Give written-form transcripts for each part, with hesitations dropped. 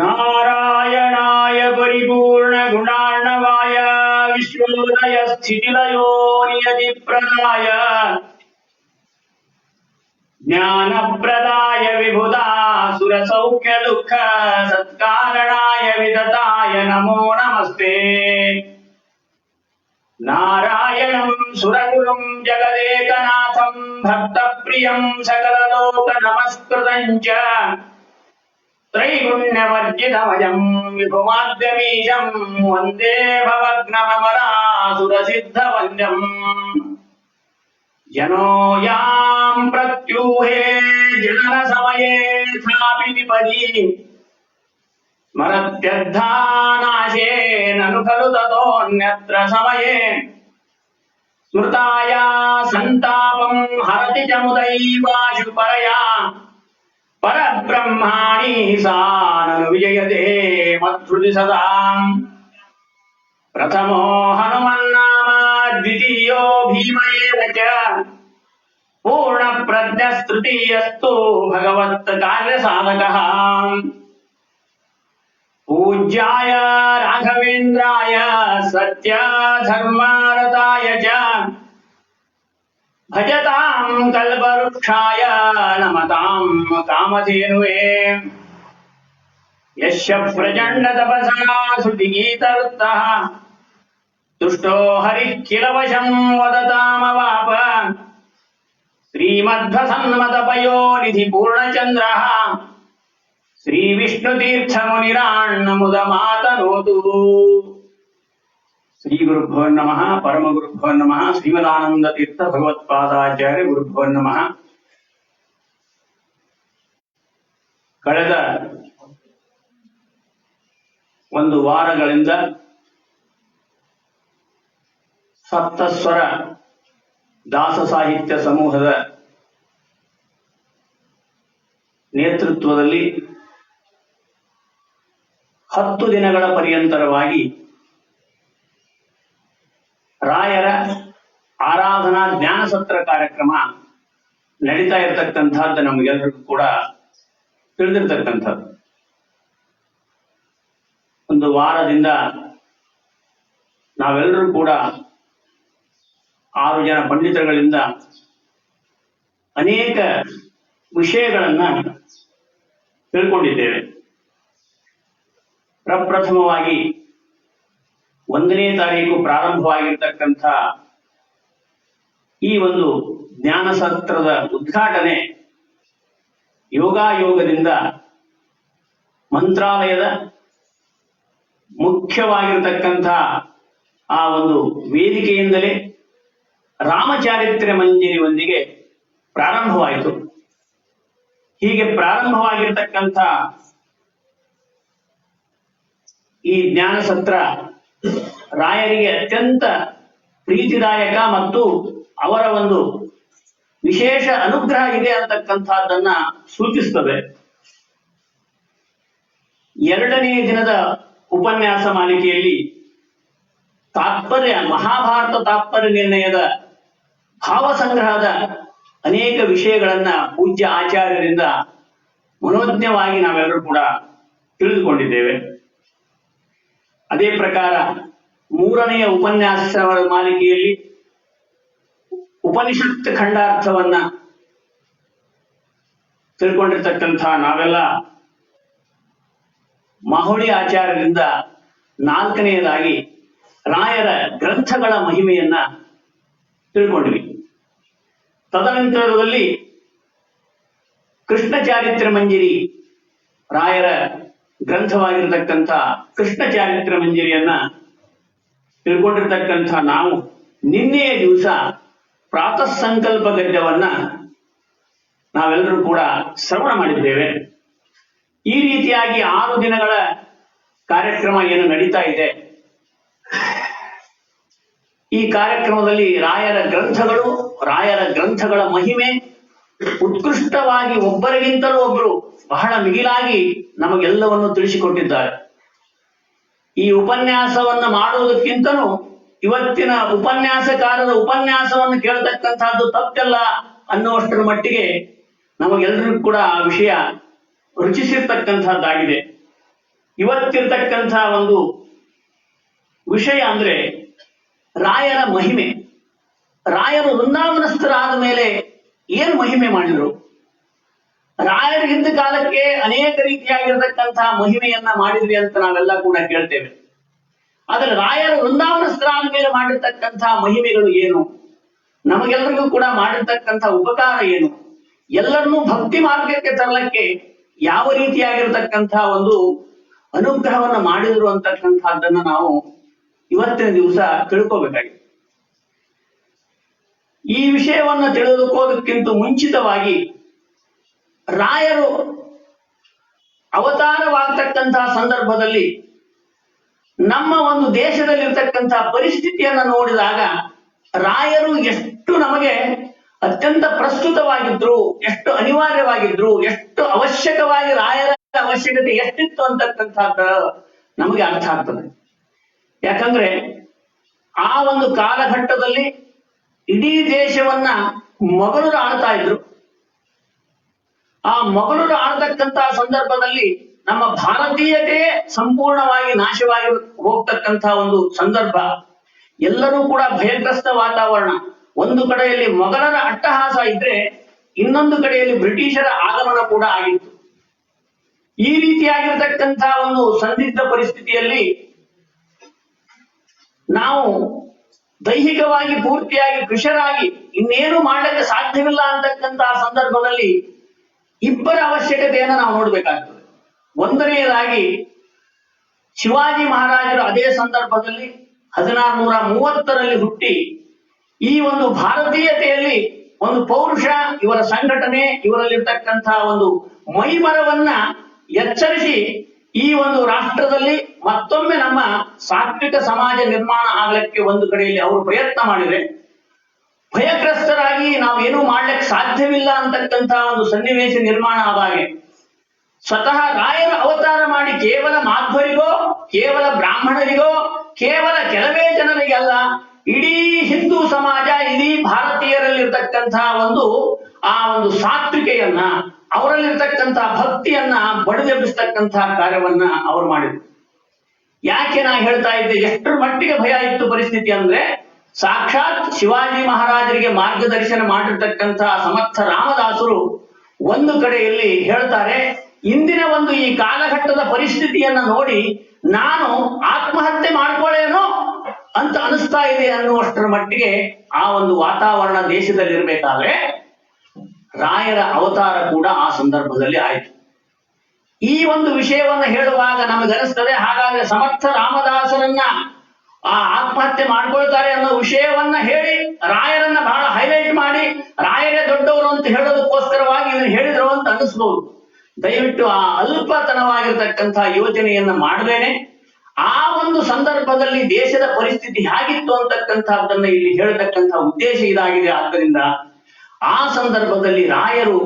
नारायणाय परिपूर्णगुणार्णवाय विश्वोदयस्थितिलयो नियतिप्रदाय ज्ञानप्रदाय विबुधासुरसौख्यदुःख सत्कारणाय विदताय नमो नमस्ते। नारायणं सुरगुरुं जगदेकनाथं भक्तप्रियं सकललोकनमस्कृतं च त्रैगुण्यवर्जितमजं विभुमाद्यमीशं वन्दे भवघ्नमरासुरसिद्धवन्द्यम्। जनो यां प्रत्यूहे जननसमये थापि विपदि स्मरत्यद्धानाशे ननु खलु ततोऽन्यत्र समये स्मृताया सन्तापं हरति च मुदैवाशु परया परब्रह्माणि सा ननु विजयते मत्हृदि सदा। प्रथमो हनुमन्नाम द्वितीयो भीम एव च पूर्णप्रज्ञस्तृतीयस्तु भगवत्कार्यसाधकः। पूज्याय राघवेन्द्राय सत्यधर्मरताय च भजतां कल्पवृक्षाय नमतां कामधेनुवे। यस्य प्रचण्डतपसा श्रुतिगीतवृत्तः तुष्टो हरिः किल वशं वदतामवाप। श्रीमध्वसन्मतपयोनिधिपूर्णचन्द्रः श्रीविष्णुतीर्थमुनिराण्णमुदमातनोतु। श्रीगुरुभ्यो नमः परमगुरुभ्यो नमः श्रीमदानंदतीर्थ ಭಗವತ್ಪಾದಾಚಾರ್ಯ ಗುರುಭ್ಯೋ ನಮಃ। ಕಳೆದ ಒಂದು ವಾರಗಳಿಂದ ಸಪ್ತಸ್ವರ ದಾಸ ಸಾಹಿತ್ಯ ಸಮೂಹದ ನೇತೃತ್ವದಲ್ಲಿ 10 ದಿನಗಳ ಪರ್ಯಂತರವಾಗಿ ರಾಯರ ಆರಾಧನಾ ಜ್ಞಾನ ಸತ್ರ ಕಾರ್ಯಕ್ರಮ ನಡೀತಾ ಇರತಕ್ಕಂಥದ್ದು ನಮಗೆಲ್ಲರಿಗೂ ಕೂಡ ತಿಳಿದಿರ್ತಕ್ಕಂಥದ್ದು. ಒಂದು ವಾರದಿಂದ ನಾವೆಲ್ಲರೂ ಕೂಡ 6 ಜನ ಪಂಡಿತರುಗಳಿಂದ ಅನೇಕ ವಿಷಯಗಳನ್ನ ತಿಳ್ಕೊಂಡಿದ್ದೇವೆ. ಪ್ರಪ್ರಥಮವಾಗಿ 1ನೇ ತಾರೀಕು ಪ್ರಾರಂಭವಾಗಿರ್ತಕ್ಕಂಥ ಈ ಒಂದು ಜ್ಞಾನ ಸತ್ರದ ಉದ್ಘಾಟನೆ ಯೋಗದಿಂದ ಮಂತ್ರಾಲಯದ ಮುಖ್ಯವಾಗಿರತಕ್ಕಂಥ ಆ ಒಂದು ವೇದಿಕೆಯಿಂದಲೇ ರಾಮಚಾರಿತ್ರ್ಯ ಮಂಜರಿಯೊಂದಿಗೆ ಪ್ರಾರಂಭವಾಯಿತು. ಹೀಗೆ ಪ್ರಾರಂಭವಾಗಿರ್ತಕ್ಕಂಥ ಈ ಜ್ಞಾನ ಸತ್ರ ರಾಯರಿಗೆ ಅತ್ಯಂತ ಪ್ರೀತಿದಾಯಕ ಮತ್ತು ಅವರ ಒಂದು ವಿಶೇಷ ಅನುಗ್ರಹ ಇದೆ ಅಂತಕ್ಕಂಥದ್ದನ್ನ ಸೂಚಿಸ್ತದೆ. 2ನೇ ದಿನದ ಉಪನ್ಯಾಸ ಮಾಲಿಕೆಯಲ್ಲಿ ತಾತ್ಪರ್ಯ ಮಹಾಭಾರತ ತಾತ್ಪರ್ಯ ನಿರ್ಣಯದ ಭಾವಸಂಗ್ರಹದ ಅನೇಕ ವಿಷಯಗಳನ್ನ ಪೂಜ್ಯ ಆಚಾರ್ಯರಿಂದ ಮನೋಜ್ಞವಾಗಿ ನಾವೆಲ್ಲರೂ ಕೂಡ ತಿಳಿದುಕೊಂಡಿದ್ದೇವೆ. ಅದೇ ಪ್ರಕಾರ 3ನೆಯ ಉಪನ್ಯಾಸ ಮಾಲಿಕೆಯಲ್ಲಿ ಉಪನಿಷತ್ ಖಂಡಾರ್ಥವನ್ನ ತಿಳ್ಕೊಂಡಿರ್ತಕ್ಕಂಥ ನಾವೆಲ್ಲ ಮಾಹುಳಿ ಆಚಾರ್ಯರಿಂದ 4ನೇದಾಗಿ ರಾಯರ ಗ್ರಂಥಗಳ ಮಹಿಮೆಯನ್ನ ತಿಳ್ಕೊಂಡ್ವಿ. ತದನಂತರದಲ್ಲಿ ಕೃಷ್ಣ ಚಾರಿತ್ರ್ಯ ಮಂಜರಿ ರಾಯರ ಗ್ರಂಥವಾಗಿರತಕ್ಕಂಥ ಕೃಷ್ಣ ಚಾರಿತ್ರ್ಯ ಮಂಜರಿಯನ್ನ ತಿಳ್ಕೊಂಡಿರ್ತಕ್ಕಂಥ ನಾವು ನಿನ್ನೆಯ ದಿವಸ ಪ್ರಾತಃ ಸಂಕಲ್ಪ ಗದ್ಯವನ್ನ ನಾವೆಲ್ಲರೂ ಕೂಡ ಶ್ರವಣ ಮಾಡಿದ್ದೇವೆ. ಈ ರೀತಿಯಾಗಿ 6 ದಿನಗಳ ಕಾರ್ಯಕ್ರಮ ಏನು ನಡೀತಾ ಇದೆ, ಈ ಕಾರ್ಯಕ್ರಮದಲ್ಲಿ ರಾಯರ ಗ್ರಂಥಗಳ ಮಹಿಮೆ ಉತ್ಕೃಷ್ಟವಾಗಿ ಒಬ್ಬರಿಗಿಂತಲೂ ಒಬ್ಬರು ಬಹಳ ಮಿಗಿಲಾಗಿ ನಮಗೆಲ್ಲವನ್ನು ತಿಳಿಸಿಕೊಟ್ಟಿದ್ದಾರೆ. ಈ ಉಪನ್ಯಾಸವನ್ನ ಮಾಡುವುದಕ್ಕಿಂತಲೂ ಇವತ್ತಿನ ಉಪನ್ಯಾಸಕಾರರ ಉಪನ್ಯಾಸವನ್ನು ಕೇಳತಕ್ಕಂಥದ್ದು ತಪ್ಪಲ್ಲ ಅನ್ನುವಷ್ಟರ ಮಟ್ಟಿಗೆ ನಮಗೆಲ್ಲರಿಗೂ ಕೂಡ ಆ ವಿಷಯ ರುಚಿಸಿರ್ತಕ್ಕಂಥದ್ದಾಗಿದೆ. ಇವತ್ತಿರ್ತಕ್ಕಂಥ ಒಂದು ವಿಷಯ ಅಂದ್ರೆ ರಾಯರ ಮಹಿಮೆ. ರಾಯರು ವೃಂದಾವನಸ್ಥರಾದ ಮೇಲೆ ಏನು ಮಹಿಮೆ ಮಾಡಿದ್ರು? ರಾಯರ ಹಿಂದ ಕಾಲಕ್ಕೆ ಅನೇಕ ರೀತಿಯಾಗಿರ್ತಕ್ಕಂತಹ ಮಹಿಮೆಯನ್ನ ಮಾಡಿದ್ವಿ ಅಂತ ನಾವೆಲ್ಲ ಕೂಡ ಕೇಳ್ತೇವೆ. ಆದ್ರೆ ರಾಯರ ವೃಂದಾವನಸ್ಥರಾದ ಮೇಲೆ ಮಾಡಿರ್ತಕ್ಕಂತಹ ಮಹಿಮೆಗಳು ಏನು, ನಮಗೆಲ್ಲರಿಗೂ ಕೂಡ ಮಾಡಿರ್ತಕ್ಕಂಥ ಉಪಕಾರ ಏನು, ಎಲ್ಲರನ್ನೂ ಭಕ್ತಿ ಮಾರ್ಗಕ್ಕೆ ತರಲಿಕ್ಕೆ ಯಾವ ರೀತಿಯಾಗಿರ್ತಕ್ಕಂಥ ಒಂದು ಅನುಗ್ರಹವನ್ನ ಮಾಡಿದ್ರು ಅಂತಕ್ಕಂಥದ್ದನ್ನ ನಾವು ಇವತ್ತಿನ ದಿವಸ ತಿಳ್ಕೋಬೇಕಾಗಿದೆ. ಈ ವಿಷಯವನ್ನ ತಿಳಿದುಕೋದಕ್ಕಿಂತ ಮುಂಚಿತವಾಗಿ ರಾಯರು ಅವತಾರವಾಗ್ತಕ್ಕಂತಹ ಸಂದರ್ಭದಲ್ಲಿ ನಮ್ಮ ಒಂದು ದೇಶದಲ್ಲಿರ್ತಕ್ಕಂತಹ ಪರಿಸ್ಥಿತಿಯನ್ನ ನೋಡಿದಾಗ ರಾಯರು ಎಷ್ಟು ನಮಗೆ ಅತ್ಯಂತ ಪ್ರಸ್ತುತವಾಗಿದ್ರು, ಎಷ್ಟು ಅನಿವಾರ್ಯವಾಗಿದ್ರು, ಎಷ್ಟು ಅವಶ್ಯಕವಾಗಿ ರಾಯರ ಅವಶ್ಯಕತೆ ಎಷ್ಟಿತ್ತು ಅಂತಕ್ಕಂಥದ್ದು ನಮಗೆ ಅರ್ಥ ಆಗ್ತದೆ. ಯಾಕಂದ್ರೆ ಆ ಒಂದು ಕಾಲಘಟ್ಟದಲ್ಲಿ ಇಡೀ ದೇಶವನ್ನ ಮೊಘಲರು ಆಳ್ತಾ ಇದ್ರು. ಆ ಮೊಘಲರು ಆಳ್ತಕ್ಕಂತಹ ಸಂದರ್ಭದಲ್ಲಿ ನಮ್ಮ ಭಾರತೀಯತೆಯೇ ಸಂಪೂರ್ಣವಾಗಿ ನಾಶವಾಗಿ ಹೋಗ್ತಕ್ಕಂಥ ಒಂದು ಸಂದರ್ಭ. ಎಲ್ಲರೂ ಕೂಡ ಭಯಗ್ರಸ್ತ ವಾತಾವರಣ. ಒಂದು ಕಡೆಯಲ್ಲಿ ಮೊಘಲರ ಅಟ್ಟಹಾಸ ಇದ್ರೆ, ಇನ್ನೊಂದು ಕಡೆಯಲ್ಲಿ ಬ್ರಿಟಿಷರ ಆಗಮನ ಕೂಡ ಆಗಿತ್ತು. ಈ ರೀತಿಯಾಗಿರ್ತಕ್ಕಂಥ ಒಂದು ಸಂದಿಗ್ಧ ಪರಿಸ್ಥಿತಿಯಲ್ಲಿ ನಾವು ದೈಹಿಕವಾಗಿ ಪೂರ್ತಿಯಾಗಿ ಕೃಷರಾಗಿ ಇನ್ನೇನು ಮಾಡಲಿಕ್ಕೆ ಸಾಧ್ಯವಿಲ್ಲ ಅಂತಕ್ಕಂತಹ ಸಂದರ್ಭದಲ್ಲಿ ಇಬ್ಬರ ಅವಶ್ಯಕತೆಯನ್ನು ನಾವು ನೋಡ್ಬೇಕಾಗ್ತದೆ. ಒಂದನೆಯದಾಗಿ ಶಿವಾಜಿ ಮಹಾರಾಜರು ಅದೇ ಸಂದರ್ಭದಲ್ಲಿ 1630ರಲ್ಲಿ ಹುಟ್ಟಿ ಈ ಒಂದು ಭಾರತೀಯತೆಯಲ್ಲಿ ಒಂದು ಪೌರುಷ, ಇವರ ಸಂಘಟನೆ, ಇವರಲ್ಲಿರ್ತಕ್ಕಂತಹ ಒಂದು ಮೈಮರವನ್ನ ಎಚ್ಚರಿಸಿ ಈ ಒಂದು ರಾಷ್ಟ್ರದಲ್ಲಿ ಮತ್ತೊಮ್ಮೆ ನಮ್ಮ ಸಾತ್ವಿಕ ಸಮಾಜ ನಿರ್ಮಾಣ ಆಗಲಿಕ್ಕೆ ಒಂದು ಕಡೆಯಲ್ಲಿ ಅವರು ಪ್ರಯತ್ನ ಮಾಡಿದ್ರೆ, ಭಯಗ್ರಸ್ತರಾಗಿ ನಾವೇನು ಮಾಡ್ಲಿಕ್ಕೆ ಸಾಧ್ಯವಿಲ್ಲ ಅಂತಕ್ಕಂತಹ ಒಂದು ಸನ್ನಿವೇಶ ನಿರ್ಮಾಣ ಆದಾಗೆ ಸ್ವತಃ ರಾಯರ ಅವತಾರ ಮಾಡಿ ಕೇವಲ ಮಾಧ್ವರಿಗೋ, ಕೇವಲ ಬ್ರಾಹ್ಮಣರಿಗೋ, ಕೇವಲ ಕೆಲವೇ ಜನರಿಗಲ್ಲ, ಇಡೀ ಹಿಂದೂ ಸಮಾಜ, ಇಡೀ ಭಾರತೀಯರಲ್ಲಿರ್ತಕ್ಕಂತಹ ಒಂದು ಆ ಒಂದು ಸಾತ್ವಿಕೆಯನ್ನ, ಅವರಲ್ಲಿರ್ತಕ್ಕಂತಹ ಭಕ್ತಿಯನ್ನ ಬಡಿದೆಬ್ಬಿಸ್ತಕ್ಕಂತಹ ಕಾರ್ಯವನ್ನ ಅವರು ಮಾಡಿದ್ರು. ಯಾಕೆ ನಾ ಹೇಳ್ತಾ ಇದ್ದೆ ಎಷ್ಟರ ಮಟ್ಟಿಗೆ ಭಯ ಇತ್ತು ಪರಿಸ್ಥಿತಿ ಅಂದ್ರೆ, ಸಾಕ್ಷಾತ್ ಶಿವಾಜಿ ಮಹಾರಾಜರಿಗೆ ಮಾರ್ಗದರ್ಶನ ಮಾಡಿರ್ತಕ್ಕಂತಹ ಸಮರ್ಥ ರಾಮದಾಸರು ಒಂದು ಕಡೆಯಲ್ಲಿ ಹೇಳ್ತಾರೆ, ಇಂದಿನ ಒಂದು ಈ ಕಾಲಘಟ್ಟದ ಪರಿಸ್ಥಿತಿಯನ್ನ ನೋಡಿ ನಾನು ಆತ್ಮಹತ್ಯೆ ಮಾಡ್ಕೊಳ್ಳೇನೋ ಅಂತ ಅನಿಸ್ತಾ ಇದೆ ಅನ್ನುವಷ್ಟರ ಮಟ್ಟಿಗೆ ಆ ಒಂದು ವಾತಾವರಣ ದೇಶದಲ್ಲಿರ್ಬೇಕಾದ್ರೆ ರಾಯರ ಅವತಾರ ಕೂಡ ಆ ಸಂದರ್ಭದಲ್ಲಿ ಆಯಿತು. ಈ ಒಂದು ವಿಷಯವನ್ನ ಹೇಳುವಾಗ ನಮಗನಿಸ್ತದೆ, ಹಾಗಾದ್ರೆ ಸಮರ್ಥ ರಾಮದಾಸರನ್ನ ಆ ಆತ್ಮಹತ್ಯೆ ಮಾಡ್ಕೊಳ್ತಾರೆ ಅನ್ನೋ ವಿಷಯವನ್ನ ಹೇಳಿ ರಾಯರನ್ನ ಬಹಳ ಹೈಲೈಟ್ ಮಾಡಿ ರಾಯರೇ ದೊಡ್ಡವರು ಅಂತ ಹೇಳೋದಕ್ಕೋಸ್ಕರವಾಗಿ ಇದನ್ನು ಹೇಳಿದ್ರು ಅಂತ ಅನಿಸ್ಬಹುದು. ದಯವಿಟ್ಟು ಆ ಅಲ್ಪತನವಾಗಿರ್ತಕ್ಕಂತಹ ಯೋಚನೆಯನ್ನ ಮಾಡದೇನೆ ಆ ಒಂದು ಸಂದರ್ಭದಲ್ಲಿ ದೇಶದ ಪರಿಸ್ಥಿತಿ ಹೇಗಿತ್ತು ಅಂತಕ್ಕಂಥದ್ದನ್ನ ಇಲ್ಲಿ ಹೇಳತಕ್ಕಂತಹ ಉದ್ದೇಶ ಇದಾಗಿದೆ. ಆದ್ದರಿಂದ ಆ ಸಂದರ್ಭದಲ್ಲಿ ರಾಯರು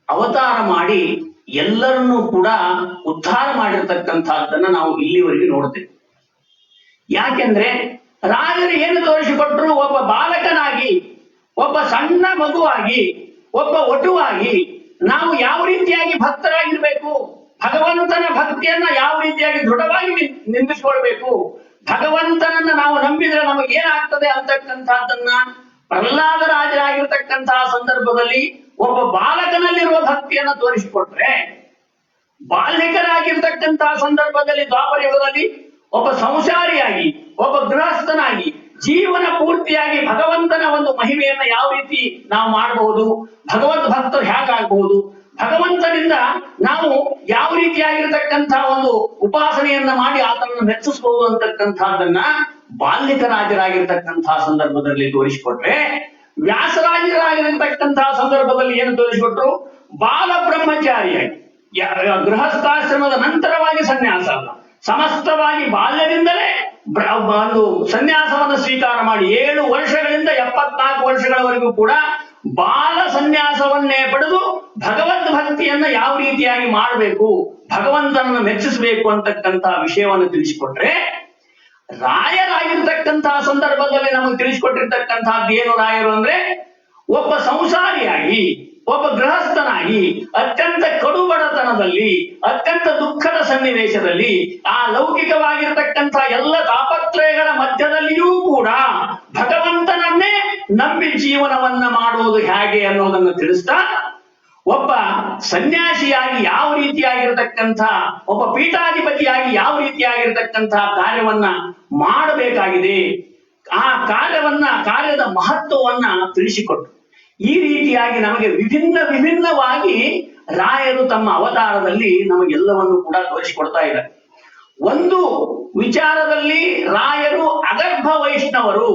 ಅವತಾರ ಮಾಡಿ ಎಲ್ಲರನ್ನೂ ಕೂಡ ಉದ್ಧಾರ ಮಾಡಿರ್ತಕ್ಕಂಥದ್ದನ್ನ ನಾವು ಇಲ್ಲಿವರೆಗೆ ನೋಡ್ತೇವೆ. ಯಾಕೆಂದ್ರೆ ರಾಯರು ಏನು ತೋರಿಸಿಕೊಟ್ರು, ಒಬ್ಬ ಬಾಲಕನಾಗಿ, ಒಬ್ಬ ಸಣ್ಣ ಮಗುವಾಗಿ, ಒಬ್ಬ ಒಟುವಾಗಿ ನಾವು ಯಾವ ರೀತಿಯಾಗಿ ಭಕ್ತರಾಗಿರ್ಬೇಕು, ಭಗವಂತನ ಭಕ್ತಿಯನ್ನ ಯಾವ ರೀತಿಯಾಗಿ ದೃಢವಾಗಿ ನಿಂದಿಸ್ಕೊಳ್ಬೇಕು, ಭಗವಂತನನ್ನ ನಾವು ನಂಬಿದ್ರೆ ನಮಗೇನಾಗ್ತದೆ ಅಂತಕ್ಕಂಥದ್ದನ್ನ ಪ್ರಹ್ಲಾದರಾಜರಾಗಿರ್ತಕ್ಕಂತಹ ಸಂದರ್ಭದಲ್ಲಿ ಒಬ್ಬ ಬಾಲಕನಲ್ಲಿರುವ ಭಕ್ತಿಯನ್ನ ತೋರಿಸಿಕೊಟ್ರೆ, ಬಾಲ್ಯಕರಾಗಿರ್ತಕ್ಕಂತಹ ಸಂದರ್ಭದಲ್ಲಿ ದ್ವಾಪರ ಯುಗದಲ್ಲಿ ಒಬ್ಬ ಸಂಸಾರಿಯಾಗಿ, ಒಬ್ಬ ಗೃಹಸ್ಥನಾಗಿ ಜೀವನ ಪೂರ್ತಿಯಾಗಿ ಭಗವಂತನ ಒಂದು ಮಹಿಮೆಯನ್ನ ಯಾವ ರೀತಿ ನಾವು ಮಾಡಬಹುದು, ಭಗವದ್ ಭಕ್ತರು ಹೇಗಾಗಬಹುದು, ಭಗವಂತನಿಂದ ನಾವು ಯಾವ ರೀತಿಯಾಗಿರ್ತಕ್ಕಂತಹ ಒಂದು ಉಪಾಸನೆಯನ್ನ ಮಾಡಿ ಆತನನ್ನು ಮೆಚ್ಚಿಸಬಹುದು ಅಂತಕ್ಕಂಥದ್ದನ್ನ ಬಾಲ್ಯಕರಾಜರಾಗಿರ್ತಕ್ಕಂತಹ ಸಂದರ್ಭದಲ್ಲಿ ತೋರಿಸಿಕೊಟ್ರೆ, ವ್ಯಾಸರಾಜರಾಗಿರ್ತಕ್ಕಂತಹ ಸಂದರ್ಭದಲ್ಲಿ ಏನು ತೋರಿಸಿಕೊಟ್ರು, ಬಾಲ ಬ್ರಹ್ಮಚಾರಿಯಾಗಿ, ಗೃಹಸ್ಥಾಶ್ರಮದ ನಂತರವಾಗಿ ಸನ್ಯಾಸ ಅಲ್ಲ, ಸಮಸ್ತವಾಗಿ ಬಾಲ್ಯದಿಂದಲೇ ಒಂದು ಸನ್ಯಾಸವನ್ನು ಸ್ವೀಕಾರ ಮಾಡಿ 7 ವರ್ಷಗಳಿಂದ 74 ವರ್ಷಗಳವರೆಗೂ ಕೂಡ ಬಾಲ ಸನ್ಯಾಸವನ್ನೇ ಪಡೆದು ಭಗವದ್ ಭಕ್ತಿಯನ್ನ ಯಾವ ರೀತಿಯಾಗಿ ಮಾಡಬೇಕು, ಭಗವಂತನನ್ನು ಮೆಚ್ಚಿಸಬೇಕು ಅಂತಕ್ಕಂತಹ ವಿಷಯವನ್ನು ತಿಳಿಸಿಕೊಟ್ರೆ, ರಾಯರಾಗಿರ್ತಕ್ಕಂತಹ ಸಂದರ್ಭದಲ್ಲಿ ನಮಗೆ ತಿಳಿಸಿಕೊಟ್ಟಿರ್ತಕ್ಕಂತಹದ್ದು ಏನು ರಾಯರು ಅಂದ್ರೆ, ಒಬ್ಬ ಸಂಸಾರಿಯಾಗಿ, ಒಬ್ಬ ಗೃಹಸ್ಥನಾಗಿ, ಅತ್ಯಂತ ಕಡು ಬಡತನದ ತಪನದಲ್ಲಿ, ಅತ್ಯಂತ ದುಃಖದ ಸನ್ನಿವೇಶದಲ್ಲಿ, ಆ ಲೌಕಿಕವಾಗಿರತಕ್ಕಂಥ ಎಲ್ಲ ತಾಪತ್ರಯಗಳ ಮಧ್ಯದಲ್ಲಿಯೂ ಕೂಡ ಭಗವಂತನನ್ನೇ ನಂಬಿ ಜೀವನವನ್ನ ಮಾಡುವುದು ಹೇಗೆ ಅನ್ನೋದನ್ನು ತಿಳಿಸ್ತಾ, ಒಬ್ಬ ಸನ್ಯಾಸಿಯಾಗಿ ಯಾವ ರೀತಿಯಾಗಿರತಕ್ಕಂಥ, ಒಬ್ಬ ಪೀಠಾಧಿಪತಿಯಾಗಿ ಯಾವ ರೀತಿಯಾಗಿರತಕ್ಕಂಥ ಕಾರ್ಯವನ್ನ ಮಾಡಬೇಕಾಗಿದೆ, ಆ ಕಾರ್ಯದ ಮಹತ್ವವನ್ನ ತಿಳಿಸಿಕೊಟ್ಟು, ಈ ರೀತಿಯಾಗಿ ನಮಗೆ ವಿಭಿನ್ನವಾಗಿ ರಾಯರು ತಮ್ಮ ಅವತಾರದಲ್ಲಿ ನಮಗೆಲ್ಲವನ್ನು ಕೂಡ ತೋರಿಸಿಕೊಡ್ತಾ ಇದ್ದಾರೆ. ಒಂದು ವಿಚಾರದಲ್ಲಿ ರಾಯರು ಅಗರ್ಭ ವೈಷ್ಣವರು.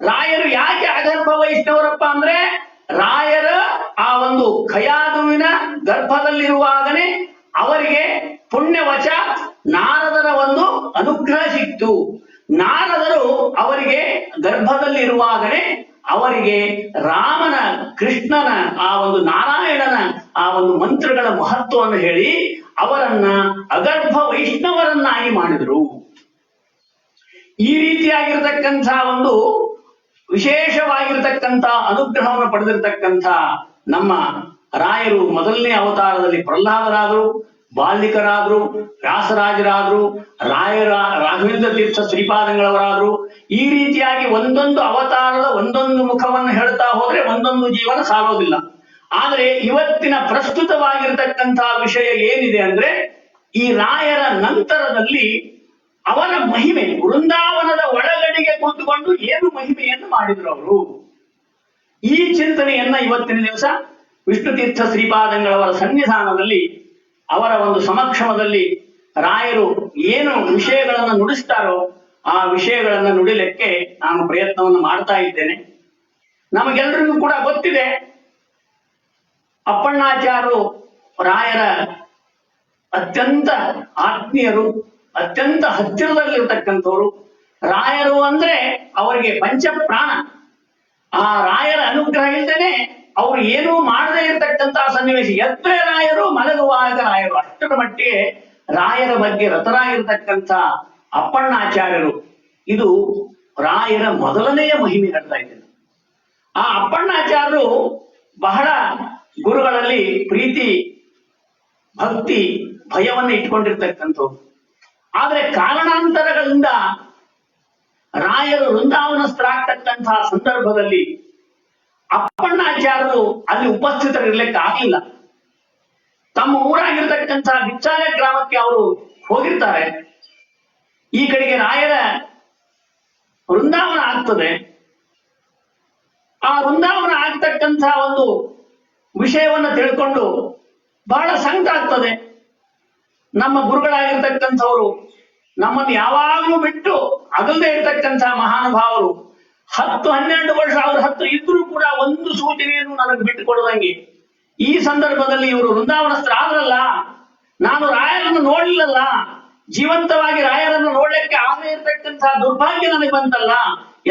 ರಾಯರು ಯಾಕೆ ಅಗರ್ಭ ವೈಷ್ಣವರಪ್ಪ ಅಂದ್ರೆ, ರಾಯರ ಆ ಒಂದು ಖಯಾದುವಿನ ಗರ್ಭದಲ್ಲಿರುವಾಗನೇ ಅವರಿಗೆ ಪುಣ್ಯವಚ ನಾರದರ ಒಂದು ಅನುಗ್ರಹ ಸಿಕ್ತು. ನಾರದರು ಅವರಿಗೆ ಗರ್ಭದಲ್ಲಿರುವಾಗನೇ ಅವರಿಗೆ ರಾಮನ, ಕೃಷ್ಣನ, ಆ ಒಂದು ನಾರಾಯಣನ ಆ ಒಂದು ಮಂತ್ರಗಳ ಮಹತ್ವವನ್ನು ಹೇಳಿ ಅವರನ್ನ ಅಗರ್ಭ ವೈಷ್ಣವರನ್ನಾಗಿ ಮಾಡಿದರು. ಈ ರೀತಿಯಾಗಿರ್ತಕ್ಕಂಥ ಒಂದು ವಿಶೇಷವಾಗಿರ್ತಕ್ಕಂಥ ಅನುಗ್ರಹವನ್ನು ಪಡೆದಿರ್ತಕ್ಕಂಥ ನಮ್ಮ ರಾಯರು ಮೊದಲನೇ ಅವತಾರದಲ್ಲಿ ಪ್ರಹ್ಲಾದರಾದರು, ಬಾಲ್ಯಿಕರಾದ್ರು, ವ್ಯಾಸರಾಜರಾದ್ರು, ರಾಘವೇಂದ್ರ ತೀರ್ಥ ಶ್ರೀಪಾದಂಗಳವರಾದ್ರು. ಈ ರೀತಿಯಾಗಿ ಒಂದೊಂದು ಅವತಾರದ ಒಂದೊಂದು ಮುಖವನ್ನು ಹೇಳ್ತಾ ಹೋದ್ರೆ ಒಂದೊಂದು ಜೀವನ ಸಾರೋದಿಲ್ಲ. ಆದ್ರೆ ಇವತ್ತಿನ ಪ್ರಸ್ತುತವಾಗಿರ್ತಕ್ಕಂಥ ವಿಷಯ ಏನಿದೆ ಅಂದ್ರೆ, ಈ ರಾಯರ ನಂತರದಲ್ಲಿ ಅವರ ಮಹಿಮೆ, ವೃಂದಾವನದ ಒಳಗಡೆಗೆ ಕೂತುಕೊಂಡು ಏನು ಮಹಿಮೆಯನ್ನು ಮಾಡಿದ್ರು ಅವರು, ಈ ಚಿಂತನೆಯನ್ನ ಇವತ್ತಿನ ದಿವಸ ವಿಷ್ಣು ತೀರ್ಥ ಶ್ರೀಪಾದಂಗಳವರ ಸನ್ನಿಧಾನದಲ್ಲಿ, ಅವರ ಒಂದು ಸಮಕ್ಷಮದಲ್ಲಿ ರಾಯರು ಏನು ವಿಷಯಗಳನ್ನು ನುಡಿಸ್ತಾರೋ ಆ ವಿಷಯಗಳನ್ನು ನುಡಿಲಿಕ್ಕೆ ನಾನು ಪ್ರಯತ್ನವನ್ನು ಮಾಡ್ತಾ ಇದ್ದೇನೆ. ನಮಗೆಲ್ಲರಿಗೂ ಕೂಡ ಗೊತ್ತಿದೆ, ಅಪ್ಪಣ್ಣಾಚಾರ್ಯರು ರಾಯರ ಅತ್ಯಂತ ಆತ್ಮೀಯರು, ಅತ್ಯಂತ ಹತ್ತಿರದಲ್ಲಿರ್ತಕ್ಕಂಥವ್ರು. ರಾಯರು ಅಂದ್ರೆ ಅವರಿಗೆ ಪಂಚಪ್ರಾಣ. ಆ ರಾಯರ ಅನುಗ್ರಹ ಇಲ್ಲದೇನೆ ಅವ್ರು ಏನೂ ಮಾಡದೇ ಇರತಕ್ಕಂತಹ ಸನ್ನಿವೇಶ. ಎದ್ರೆ ರಾಯರು, ಮಲಗುವಾಗ ರಾಯರು, ಅಷ್ಟರ ಮಟ್ಟಿಗೆ ರಾಯರ ಬಗ್ಗೆ ರತರಾಗಿರ್ತಕ್ಕಂಥ ಅಪ್ಪಣ್ಣಾಚಾರ್ಯರು. ಇದು ರಾಯರ ಮೊದಲನೆಯ ಮಹಿಮೆ ಹೇಳ್ತಾ ಇದ್ದೇನೆ. ಆ ಅಪ್ಪಣ್ಣಾಚಾರ್ಯರು ಬಹಳ ಗುರುಗಳಲ್ಲಿ ಪ್ರೀತಿ, ಭಕ್ತಿ, ಭಯವನ್ನು ಇಟ್ಕೊಂಡಿರ್ತಕ್ಕಂಥವ್ರು. ಆದ್ರೆ ಕಾರಣಾಂತರಗಳಿಂದ ರಾಯರು ವೃಂದಾವನಸ್ಥರಾಗ್ತಕ್ಕಂತಹ ಸಂದರ್ಭದಲ್ಲಿ ಅಪ್ಪಣ್ಣಾಚಾರ್ಯರು ಅಲ್ಲಿ ಉಪಸ್ಥಿತರಿರ್ಲಿಕ್ಕೆ ಆಗಲಿಲ್ಲ. ತಮ್ಮ ಊರಾಗಿರ್ತಕ್ಕಂತಹ ಬಿಚ್ಚಾಲೆ ಗ್ರಾಮಕ್ಕೆ ಅವರು ಹೋಗಿರ್ತಾರೆ. ಈ ಕಡೆಗೆ ರಾಯರ ವೃಂದಾವನ ಆಗ್ತದೆ. ಆ ವೃಂದಾವನ ಆಗ್ತಕ್ಕಂಥ ಒಂದು ವಿಷಯವನ್ನ ತಿಳ್ಕೊಂಡು ಬಹಳ ಸಂಕಟ ಆಗ್ತದೆ. ನಮ್ಮ ಗುರುಗಳಾಗಿರ್ತಕ್ಕಂಥವ್ರು ನಮ್ಮನ್ನು ಯಾವಾಗಲೂ ಬಿಟ್ಟು ಅಗಲದೆ ಇರ್ತಕ್ಕಂಥ ಮಹಾನುಭಾವರು 10-12 ವರ್ಷ ಅವ್ರ ಹತ್ರ ಇದ್ರೂ ಕೂಡ ಒಂದು ಸೂಚನೆಯನ್ನು ನನಗೆ ಬಿಟ್ಟು ಕೊಡದಂಗೆ, ಈ ಸಂದರ್ಭದಲ್ಲಿ ಇವರು ವೃಂದಾವನಸ್ಥರಾದ್ರಲ್ಲ, ನಾನು ರಾಯರನ್ನು ನೋಡ್ಲಿಲ್ಲಲ್ಲ, ಜೀವಂತವಾಗಿ ರಾಯರನ್ನು ನೋಡ್ಲಿಕ್ಕೆ ಆಗದೆ ಇರ್ತಕ್ಕಂತಹ ದುರ್ಭಾಗ್ಯ ನನಗೆ ಬಂತಲ್ಲ,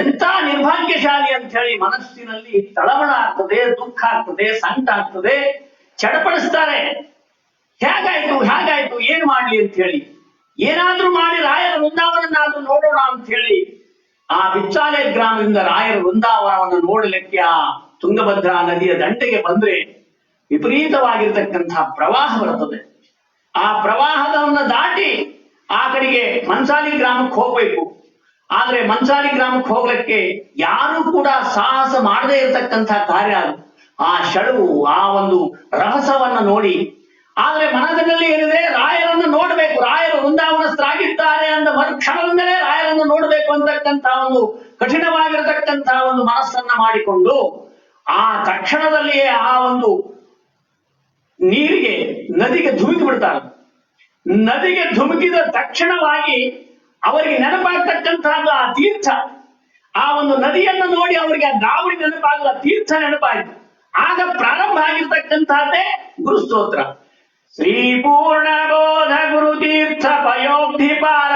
ಎಂತ ನಿರ್ಭಾಗ್ಯಶಾಲಿ ಅಂತ ಹೇಳಿ ಮನಸ್ಸಿನಲ್ಲಿ ತಳಮಳ ಆಗ್ತದೆ, ದುಃಖ ಆಗ್ತದೆ, ಸಂಕಟ ಆಗ್ತದೆ, ಚಡಪಡಿಸ್ತಾರೆ. ಹೇಗಾಯ್ತು ಏನ್ ಮಾಡ್ಲಿ ಅಂತ ಹೇಳಿ, ಏನಾದ್ರೂ ಮಾಡಿ ರಾಯರ ವೃಂದಾವನನ್ನಾದ್ರೂ ನೋಡೋಣ ಅಂತ ಹೇಳಿ ಆ ಬಿಚ್ಚಾಲೆ ಗ್ರಾಮದಿಂದ ರಾಯರ ವೃಂದಾವನವನ್ನು ನೋಡಲಿಕ್ಕೆ ಆ ತುಂಗಭದ್ರಾ ನದಿಯ ದಂಡೆಗೆ ಬಂದ್ರೆ ವಿಪರೀತವಾಗಿರ್ತಕ್ಕಂತಹ ಪ್ರವಾಹ ಬರ್ತದೆ. ಆ ಪ್ರವಾಹದನ್ನ ದಾಟಿ ಆ ಕಡೆಗೆ ಮನ್ಸಾಲಿ ಗ್ರಾಮಕ್ಕೆ ಹೋಗ್ಬೇಕು. ಆದ್ರೆ ಮನ್ಸಾಲಿ ಗ್ರಾಮಕ್ಕೆ ಹೋಗ್ಲಿಕ್ಕೆ ಯಾರು ಕೂಡ ಸಾಹಸ ಮಾಡದೇ ಇರತಕ್ಕಂತಹ ಕಾರ್ಯ ಅದು. ಆ ಶಳುವು, ಆ ಒಂದು ರಭಸವನ್ನ ನೋಡಿ, ಆದ್ರೆ ಮನದಲ್ಲಿ ಏನಿದೆ, ರಾಯರನ್ನು ನೋಡ್ಬೇಕು, ರಾಯರು ವೃಂದಾವನಸ್ಥರಾಗಿದ್ದಾರೆ ಅಂದ ಮರುಕ್ಷಣದಿಂದಲೇ ರಾಯರನ್ನು ನೋಡ್ಬೇಕು ಅಂತಕ್ಕಂಥ ಒಂದು ಕಠಿಣವಾಗಿರತಕ್ಕಂತಹ ಒಂದು ಮನಸ್ಸನ್ನ ಮಾಡಿಕೊಂಡು ಆ ತಕ್ಷಣದಲ್ಲಿಯೇ ಆ ಒಂದು ನೀರಿಗೆ, ನದಿಗೆ ಧುಮುಕಿ ಬಿಡ್ತಾರೆ. ನದಿಗೆ ಧುಮುಕಿದ ತಕ್ಷಣವಾಗಿ ಅವರಿಗೆ ನೆನಪಾಗ್ತಕ್ಕಂತಹ ಆ ತೀರ್ಥ, ಆ ಒಂದು ನದಿಯನ್ನು ನೋಡಿ ಅವರಿಗೆ ಆ ಗಾವಡಿ ನೆನಪಾಗಲ್ಲ, ತೀರ್ಥ ನೆನಪಾಯಿತು. ಆಗ ಪ್ರಾರಂಭ ಆಗಿರ್ತಕ್ಕಂತಹದ್ದೇ ಗುರುಸ್ತೋತ್ರ. ಶ್ರೀ ಪೂರ್ಣಬೋಧ ಗುರು ತೀರ್ಥ ಪಯೋಬ್ಧಿಪಾರ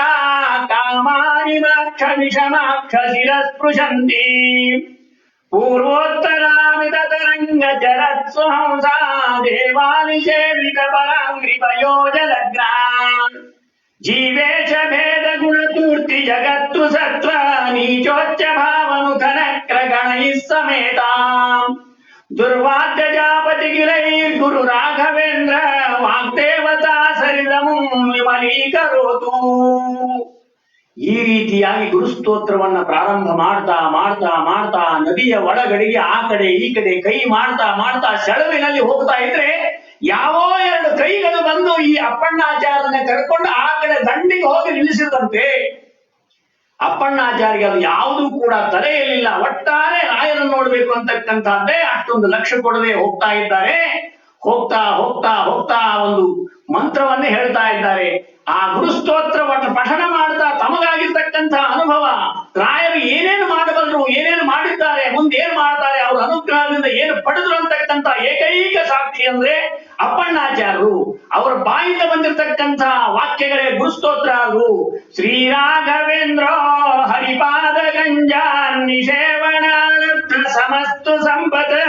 ಕಾಮಾನಿ ಮಾಕ್ಷ ವಿಷಮಾಕ್ಷ ಶಿರಸ್ಪೃಶಂತಿ ಪೂರ್ವೋತ್ತರಾಮಿತ ತರಂಗ ಜರತ್ಸ್ವಹಂಸಾ ದೇವಾನಿ ಸೇವಿತ ಪರಾಂಗ್ರಿ ಪಯೋಜಲಗ್ರಾ ಜೀವೇಶ ಭೇದ ಗುಣಪೂರ್ತಿ ಜಗತ್ತು ಸತ್ವ ನೀಚೋಚ್ಚ ಭಾವನುಖನಕ್ರ ಗಣೈ ಸಮೇತ ದುರ್ವಾದ್ಯ ಜಾಪತಿ ಗಿರೈ ಗುರು ರಾಘವೇಂದ್ರ ವಾಗ್ದೇವತಾ ಸರಿದಮುಂ ವಿಮಲೀಕರೋತು. ಈ ರೀತಿಯಾಗಿ ಗುರುಸ್ತೋತ್ರವನ್ನ ಪ್ರಾರಂಭ ಮಾಡ್ತಾ ಮಾಡ್ತಾ ಮಾಡ್ತಾ ನದಿಯ ಒಳಗಡೆಗೆ ಆ ಕಡೆ ಈ ಕಡೆ ಕೈ ಮಾಡ್ತಾ ಮಾಡ್ತಾ ಸೆಳವಿನಲ್ಲಿ ಹೋಗ್ತಾ ಇದ್ರೆ ಯಾವೋ ಎರಡು ಕೈಗಳು ಬಂದು ಈ ಅಪ್ಪಣ್ಣಾಚಾರ್ಯನ ಕರ್ಕೊಂಡು ಆ ಕಡೆ ದಂಡಿಗೆ ಹೋಗಿ ನಿಲ್ಲಿಸಿದಂತೆ. ಅಪ್ಪಣ್ಣಾಚಾರ್ಯ ಅದು ಯಾವುದೂ ಕೂಡ ತಲೆಯಲ್ಲಿಲ್ಲ. ಒಟ್ಟಾರೆ ರಾಯರನ್ನು ನೋಡ್ಬೇಕು ಅಂತಕ್ಕಂಥದ್ದೇ ಅಷ್ಟೊಂದು ಲಕ್ಷ್ಯ ಕೊಡದೆ ಹೋಗ್ತಾ ಇದ್ದಾರೆ. ಹೋಗ್ತಾ ಹೋಗ್ತಾ ಹೋಗ್ತಾ ಒಂದು ಮಂತ್ರವನ್ನೇ ಹೇಳ್ತಾ ಇದ್ದಾರೆ. ಆ ಗುರುಸ್ತೋತ್ರ ಪಠಣ ಮಾಡ್ತಾ ತಮಗಾಗಿರ್ತಕ್ಕಂಥ ಅನುಭವ, ರಾಯರು ಏನೇನು ಮಾಡಬಲ್ಲರು, ಏನೇನು ಮಾಡಿದ್ದಾರೆ, ಮುಂದೆ ಏನ್ ಮಾಡ್ತಾರೆ, ಅವ್ರ ಅನುಗ್ರಹದಿಂದ ಏನು ಪಡೆದ್ರು ಅಂತಕ್ಕಂಥ ಏಕೈಕ ಸಾಕ್ಷಿ ಅಂದ್ರೆ ಅಪ್ಪಣ್ಣಾಚಾರ್ಯರು. ಅವರ ಬಾಯಿಂದ ಬಂದಿರತಕ್ಕಂಥ ವಾಕ್ಯಗಳೇ ಗುರುಸ್ತೋತ್ರ. ಅದು ಶ್ರೀರಾಘವೇಂದ್ರ ಹರಿಪಾದ ಗಂಜಾನ್ ನಿಷೇವಣ ಸಮಸ್ತು ಸಂಪತ್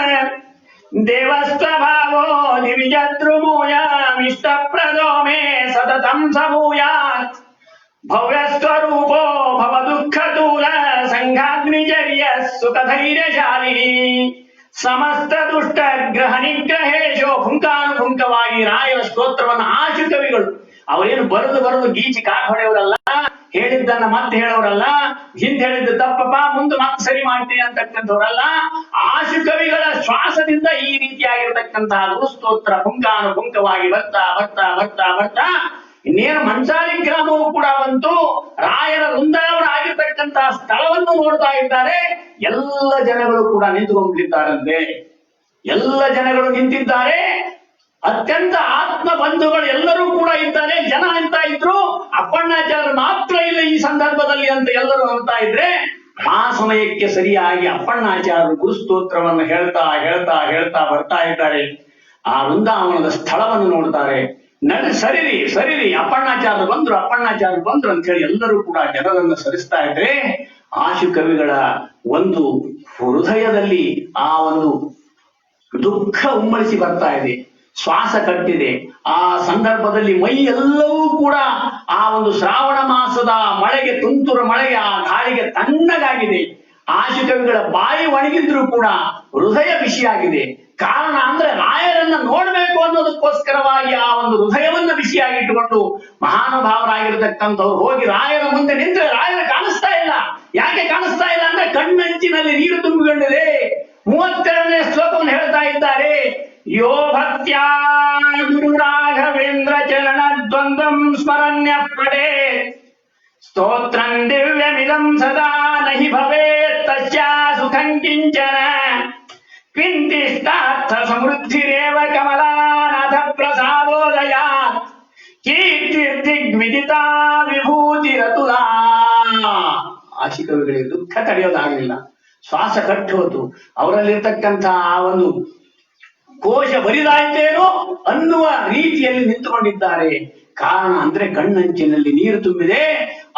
ದೇವಸ್ವಭಾವೋ ದಿವಿಜದ್ರುಮೂಯಾಮಿಷ್ಟ ಪ್ರದೋ ಮೇ ಸತತಂ ಸಭೂಯಾತ್ ಭವ್ಯಸ್ವರೂಪೋ ಭವ ದುಃಖ ದೂರ ಸಂಘಾಗ್ನಿಜರ್ಯ ಸುಖ ಧೈರ್ಯಶಾಲಿನಿ ಸಮಸ್ತ ದುಷ್ಟ ಗ್ರಹ ನಿಗ್ರಹೇಶೋ. ಪುಂಕಾನುಪುಂಕವಾಗಿ ರಾಯರ ಸ್ತೋತ್ರವನ್ನು ಆಶು ಕವಿಗಳು ಅವರೇನು ಬರೆದು ಗೀಚಿ ಕಾಕ್ ಹೊಡೆಯವರಲ್ಲ, ಹೇಳಿದ್ದನ್ನ ಮತ್ತೆ ಹೇಳೋರಲ್ಲ, ಹಿಂದ್ ಹೇಳಿದ್ದು ತಪ್ಪಪ್ಪ ಮುಂದೆ ಮತ್ತೆ ಸರಿ ಮಾಡ್ತೀನಿ ಅಂತಕ್ಕಂಥವ್ರಲ್ಲ. ಆಶು ಕವಿಗಳ ಶ್ವಾಸದಿಂದ ಈ ರೀತಿಯಾಗಿರ್ತಕ್ಕಂತಹ ಗುರುಸ್ತೋತ್ರ ಪುಂಕಾನುಪುಂಕವಾಗಿ ಬರ್ತಾ ಬರ್ತಾ ಬರ್ತಾ ಬರ್ತಾ ಇನ್ನೇನು ಮಂಚಾಲಿ ಗ್ರಾಮವೂ ಕೂಡ ಬಂತು. ರಾಯರ ವೃಂದಾವನ ಆಗಿರ್ತಕ್ಕಂತಹ ಸ್ಥಳವನ್ನು ನೋಡ್ತಾ ಇದ್ದಾರೆ. ಎಲ್ಲ ಜನಗಳು ಕೂಡ ನಿಂತುಕೊಂಡಿದ್ದಾರಂತೆ. ಎಲ್ಲ ಜನಗಳು ನಿಂತಿದ್ದಾರೆ. ಅತ್ಯಂತ ಆತ್ಮ ಬಂಧುಗಳು ಎಲ್ಲರೂ ಕೂಡ ಇದ್ದಾರೆ. ಜನ ಅಂತ ಇದ್ರು, ಅಪ್ಪಣ್ಣಾಚಾರ್ಯರು ಮಾತ್ರ ಇಲ್ಲ ಈ ಸಂದರ್ಭದಲ್ಲಿ ಅಂತ ಎಲ್ಲರೂ ಅಂತ ಇದ್ರೆ, ಆ ಸಮಯಕ್ಕೆ ಸರಿಯಾಗಿ ಅಪ್ಪಣ್ಣಾಚಾರ್ಯರು ಗುರುಸ್ತೋತ್ರವನ್ನು ಹೇಳ್ತಾ ಹೇಳ್ತಾ ಹೇಳ್ತಾ ಬರ್ತಾ ಇದ್ದಾರೆ. ಆ ವೃಂದಾವನದ ಸ್ಥಳವನ್ನು ನೋಡ್ತಾರೆ. ಸರಿರಿ ಸರಿರಿ ಅಪ್ಪಣ್ಣಾಚಾರ್ಯರು ಬಂದ್ರು ಅಂತ ಹೇಳಿ ಎಲ್ಲರೂ ಕೂಡ ಜನರನ್ನು ಸರಿಸ್ತಾ ಇದ್ರೆ, ಆಶು ಕವಿಗಳ ಒಂದು ಹೃದಯದಲ್ಲಿ ಆ ಒಂದು ದುಃಖ ಉಮ್ಮಳಿಸಿ ಬರ್ತಾ ಇದೆ. ಶ್ವಾಸ ಕಟ್ಟಿದೆ. ಆ ಸಂದರ್ಭದಲ್ಲಿ ಮೈ ಎಲ್ಲವೂ ಕೂಡ ಆ ಒಂದು ಶ್ರಾವಣ ಮಾಸದ ಮಳೆಗೆ, ತುಂತುರು ಮಳೆಗೆ, ಆ ಗಾಳಿಗೆ ತಣ್ಣಗಾಗಿದೆ. ಆಶು ಕವಿಗಳ ಬಾಯಿ ಒಣಗಿದ್ರು ಕೂಡ ಹೃದಯ ಬಿಸಿಯಾಗಿದೆ. ಕಾರಣ ಅಂದ್ರೆ ರಾಯರನ್ನ ನೋಡ್ಬೇಕು ಅನ್ನೋದಕ್ಕೋಸ್ಕರವಾಗಿ ಆ ಒಂದು ಹೃದಯವನ್ನ ಬಿಸಿಯಾಗಿಟ್ಟುಕೊಂಡು ಮಹಾನುಭಾವರಾಗಿರ್ತಕ್ಕಂಥವ್ರು ಹೋಗಿ ರಾಯರ ಮುಂದೆ ನಿಂತರೆ ರಾಯರು ಕಾಣಿಸ್ತಾ ಇಲ್ಲ. ಯಾಕೆ ಕಾಣಿಸ್ತಾ ಇಲ್ಲ ಅಂದ್ರೆ ಕಣ್ಣಂಚಿನಲ್ಲಿ ನೀರು ತುಂಬಿಕೊಂಡಿದೆ. 32ನೇ ಶ್ಲೋಕವನ್ನು ಹೇಳ್ತಾ ಇದ್ದಾರೆ. ಯೋ ಭಕ್ತ್ಯಾ ಗುರು ರಾಘವೇಂದ್ರ ಚರಣ ದ್ವಂದ್ವಂ ಸ್ಮರಣ್ಯ ಪಡೆ ಸ್ತೋತ್ರಂ ದಿವ್ಯಮಿದಂ ಸದಾ ನಹಿ ಭವೇತ್ ತಸ್ಯಾ ಸುಖಂ ಕಿಂಚನ ಕಿಂತಿಷ್ಟಾರ್ಥ ಸಮೃದ್ಧಿರೇವ ಕಮಲಾನಾಥ ಪ್ರಸಾದೋದಯಾತ್ ಕೀರ್ತಿರ್ದಿಗ್ವಿದಿತಾ ವಿಭೂತಿರತುಲಾ. ಆಶಿಕವಿಗಳಿಗೆ ದುಃಖ ತಡೆಯೋದಾಗಲಿಲ್ಲ. ಶ್ವಾಸ ಕಟ್ಟೋದು. ಅವರಲ್ಲಿರ್ತಕ್ಕಂಥ ಆ ಒಂದು ಕೋಶ ಬರಿದಾಯ್ತೇನೋ ಅನ್ನುವ ರೀತಿಯಲ್ಲಿ ನಿಂತುಕೊಂಡಿದ್ದಾರೆ. ಕಾರಣ ಅಂದ್ರೆ ಕಣ್ಣಂಚಿನಲ್ಲಿ ನೀರು ತುಂಬಿದೆ.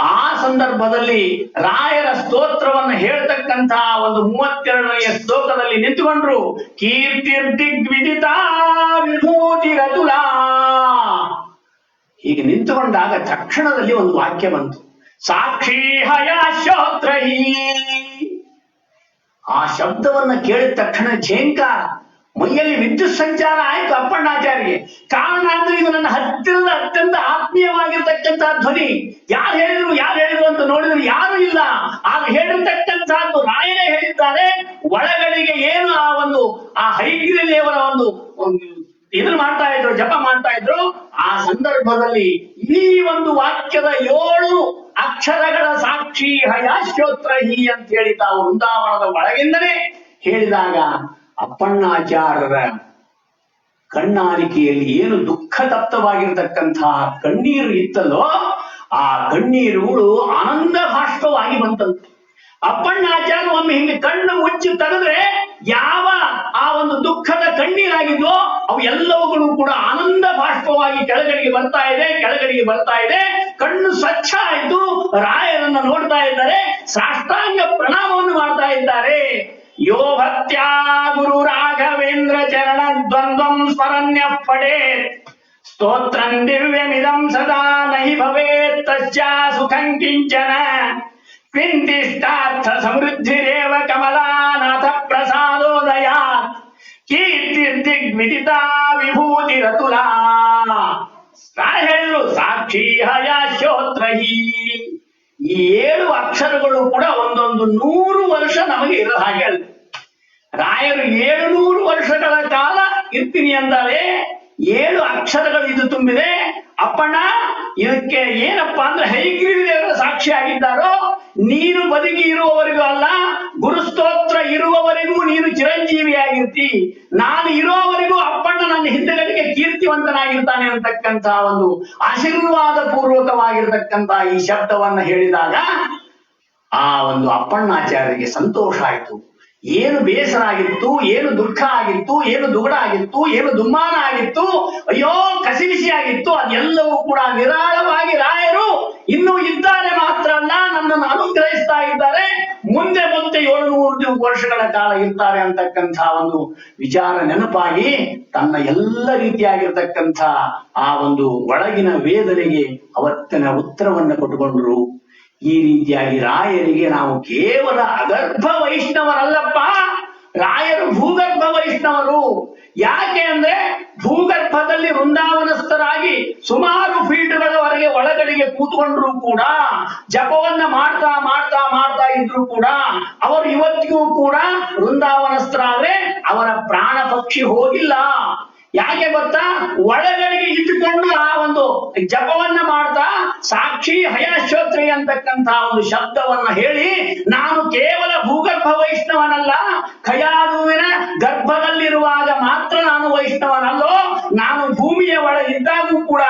ಆ ಸಂದರ್ಭದಲ್ಲಿ ರಾಯರ ಸ್ತೋತ್ರವನ್ನು ಹೇಳ್ತಕ್ಕಂಥ ಒಂದು 32ನೇ ಶ್ಲೋಕದಲ್ಲಿ ನಿಂತುಕೊಂಡ್ರು. ಕೀರ್ತಿರ್ದಿಗ್ವಿದಿತಾ ವಿಭೂತಿರತುಲಾ. ಹೀಗೆ ನಿಂತುಕೊಂಡಾಗ ತಕ್ಷಣದಲ್ಲಿ ಒಂದು ವಾಕ್ಯ ಬಂತು. ಸಾಕ್ಷಿ ಹಯಾಶ್ರೋತ್ರಹಿ. ಆ ಶಬ್ದವನ್ನ ಕೇಳಿದ ತಕ್ಷಣ ಝೇಂಕಾರ, ಮೈಯಲ್ಲಿ ವಿದ್ಯುತ್ ಸಂಚಾರ ಆಯ್ತು ಅಪ್ಪಣ್ಣಾಚಾರ್ಯಗೆ. ಕಾರಣ ಅಂದ್ರೆ ಇದು ನನ್ನ ಹತ್ತಿರದ ಅತ್ಯಂತ ಆತ್ಮೀಯವಾಗಿರ್ತಕ್ಕಂತಹ ಧ್ವನಿ. ಯಾರು ಹೇಳಿದ್ರು ಅಂತ ನೋಡಿದ್ರು ಯಾರು ಇಲ್ಲ. ಆಗ ಹೇಳಿರ್ತಕ್ಕಂಥದ್ದು ರಾಯರೇ ಹೇಳಿದ್ದಾರೆ. ಒಳಗಡೆಗೆ ಏನು ಆ ಹೈಗ್ರೀವ ದೇವರ ಒಂದು ಇದನ್ನು ಮಾಡ್ತಾ ಇದ್ರು, ಜಪ ಮಾಡ್ತಾ ಇದ್ರು. ಆ ಸಂದರ್ಭದಲ್ಲಿ ಈ ಒಂದು ವಾಕ್ಯದ 7 ಅಕ್ಷರಗಳ ಸಾಕ್ಷಿ ಹಯಾಶ್ರೋತ್ರಹಿ ಅಂತ ಹೇಳಿ ತಾವು ವೃಂದಾವನದ ಒಳಗಿಂದಲೇ ಹೇಳಿದಾಗ ಅಪ್ಪಣ್ಣಾಚಾರ್ಯರ ಕಣ್ಣಾಲಿಕೆಯಲ್ಲಿ ಏನು ದುಃಖ ತಪ್ತವಾಗಿರ್ತಕ್ಕಂತಹ ಕಣ್ಣೀರು ಇತ್ತಲ್ಲೋ, ಆ ಕಣ್ಣೀರುಗಳು ಆನಂದ ಭಾಷ್ಪವಾಗಿ ಬಂತಂತೆ. ಅಪ್ಪಣ್ಣಾಚಾರ್ಯ ಒಮ್ಮೆ ಹಿಂಗೆ ಕಣ್ಣು ಮುಚ್ಚಿ ತೆಗೆದ್ರೆ ಯಾವ ಆ ಒಂದು ದುಃಖದ ಕಣ್ಣೀರಾಗಿದ್ವೋ ಅವು ಎಲ್ಲವುಗಳು ಕೂಡ ಆನಂದ ಭಾಷ್ಪವಾಗಿ ಕೆಳಗಡೆಗೆ ಬರ್ತಾ ಇದೆ. ಕಣ್ಣು ಸ್ವಚ್ಛ ಆಯ್ತು. ರಾಯರನ್ನ ನೋಡ್ತಾ ಇದ್ದಾರೆ. ಸಾಷ್ಟಾಂಗ ಪ್ರಣಾಮವನ್ನು ಮಾಡ್ತಾ ಇದ್ದಾರೆ. ಯೋ ಭಕ್ತ್ಯಾ ಗುರು ರಾಘವೇಂದ್ರ ಚರಣ ದ್ವಂದ್ವಂ ಸ್ಮರಣ್ಯ ಪಡೆ ಸ್ತೋತ್ರಂ ದಿವ್ಯಮಿದಂ ಸದಾ ನಹಿ ಭವೇತ್ ತಸ್ಯಾ ಸುಖಂ ಕಿಂಚನ ಕಿಂತಿಷ್ಟಾರ್ಥ ಸಮೃದ್ಧಿರೇವ ಕಮಲಾನಾಥ ಪ್ರಸಾದೋದಯಾತ್ ಕೀರ್ತಿರ್ದಿಗ್ಮಿದಿತಾ ವಿಭೂತಿ ರತುಲಾ. ಹೇಳಿದ್ರು ಸಾಕ್ಷಿ ಹಯಾಶ್ಯೋತ್ರಹಿ. ಈ 7 ಅಕ್ಷರಗಳು ಕೂಡ ಒಂದೊಂದು 100 ವರ್ಷ ನಮಗೆ ಇರೋ ಹಾಗೆ ಅಲ್ಲ. ರಾಯರು 700 ವರ್ಷಗಳ ಕಾಲ ಇರ್ತೀನಿ ಅಂದಾರೆ. 7 ಅಕ್ಷರಗಳು ಇದು ತುಂಬಿದೆ. ಅಪ್ಪಣ್ಣ ಇದಕ್ಕೆ ಏನಪ್ಪಾ ಅಂದ್ರೆ ಹೈಗ್ರೀವ ದೇವರ ಸಾಕ್ಷಿ ಆಗಿದ್ದಾರೋ, ನೀನು ಬದುಕಿ ಇರುವವರೆಗೂ ಅಲ್ಲ, ಗುರುಸ್ತೋತ್ರ ಇರುವವರೆಗೂ ನೀನು ಚಿರಂಜೀವಿಯಾಗಿರ್ತಿ, ನಾನು ಇರೋವರೆಗೂ ಅಪ್ಪಣ್ಣ ನನ್ನ ಹಿಂದೆಗಳಿಗೆ ಕೀರ್ತಿವಂತನಾಗಿರ್ತಾನೆ ಅಂತಕ್ಕಂಥ ಒಂದು ಆಶೀರ್ವಾದ ಪೂರ್ವಕವಾಗಿರ್ತಕ್ಕಂಥ ಈ ಶಬ್ದವನ್ನ ಹೇಳಿದಾಗ ಆ ಒಂದು ಅಪ್ಪಣ್ಣಾಚಾರ್ಯರಿಗೆ ಸಂತೋಷ ಆಯಿತು. ಏನು ಬೇಸರ ಆಗಿತ್ತು, ಏನು ದುಃಖ ಆಗಿತ್ತು, ಏನು ದುಗಡ ಆಗಿತ್ತು, ಏನು ದುಮ್ಮಾನ ಆಗಿತ್ತು, ಅಯ್ಯೋ ಕಸಿಬಿಸಿ ಆಗಿತ್ತು, ಅದೆಲ್ಲವೂ ಕೂಡ ನಿರಾಳವಾಗಿ ರಾಯರು ಇನ್ನೂ ಇದ್ದಾರೆ ಮಾತ್ರ ಅಲ್ಲ, ನನ್ನನ್ನು ಅನುಗ್ರಹಿಸ್ತಾ ಇದ್ದಾರೆ, ಮುಂದೆ 700 ವರ್ಷಗಳ ಕಾಲ ಇರ್ತಾರೆ ಅಂತಕ್ಕಂಥ ಒಂದು ವಿಚಾರ ನೆನಪಾಗಿ ತನ್ನ ಎಲ್ಲ ರೀತಿಯಾಗಿರ್ತಕ್ಕಂಥ ಆ ಒಂದು ಒಳಗಿನ ವೇದನೆಗೆ ಅವತ್ತಿನ ಉತ್ತರವನ್ನು ಕೊಟ್ಟುಕೊಂಡ್ರು. ಈ ರೀತಿಯಾಗಿ ರಾಯರಿಗೆ ನಾವು ಕೇವಲ ಅಗರ್ಭ ವೈಷ್ಣವರಲ್ಲಪ್ಪ, ರಾಯರು ಭೂಗರ್ಭ ವೈಷ್ಣವರು. ಯಾಕೆ ಅಂದ್ರೆ ಭೂಗರ್ಭದಲ್ಲಿ ವೃಂದಾವನಸ್ಥರಾಗಿ ಸುಮಾರು ಫೀಟ್ಗಳವರೆಗೆ ಒಳಗಡೆಗೆ ಕೂತ್ಕೊಂಡ್ರು ಕೂಡ, ಜಪವನ್ನ ಮಾಡ್ತಾ ಮಾಡ್ತಾ ಮಾಡ್ತಾ ಇದ್ರು ಕೂಡ ಅವರು ಇವತ್ತಿಗೂ ಕೂಡ ವೃಂದಾವನಸ್ಥರಾದ್ರೆ ಅವರ ಪ್ರಾಣ ಪಕ್ಷಿ ಹೋಗಿಲ್ಲ. ಯಾಕೆ ಗೊತ್ತಾ? ಒಳಗಡೆಗೆ ಇಟ್ಟುಕೊಂಡು ಆ ಒಂದು ಜಪವನ್ನ ಮಾಡ್ತಾ ಸಾಕ್ಷಿ ಹಯಾಶ್ವತ್ರಿ ಅಂತಕ್ಕಂಥ ಒಂದು ಶಬ್ದವನ್ನ ಹೇಳಿ, ನಾನು ಕೇವಲ ಭೂಗರ್ಭ ವೈಷ್ಣವನಲ್ಲ, ಖಯಾದುವಿನ ಗರ್ಭದಲ್ಲಿರುವಾಗ ಮಾತ್ರ ನಾನು ವೈಷ್ಣವನಲ್ಲೋ, ನಾನು ಭೂಮಿಯ ಒಳಗಿದ್ದಾಗೂ ಕೂಡ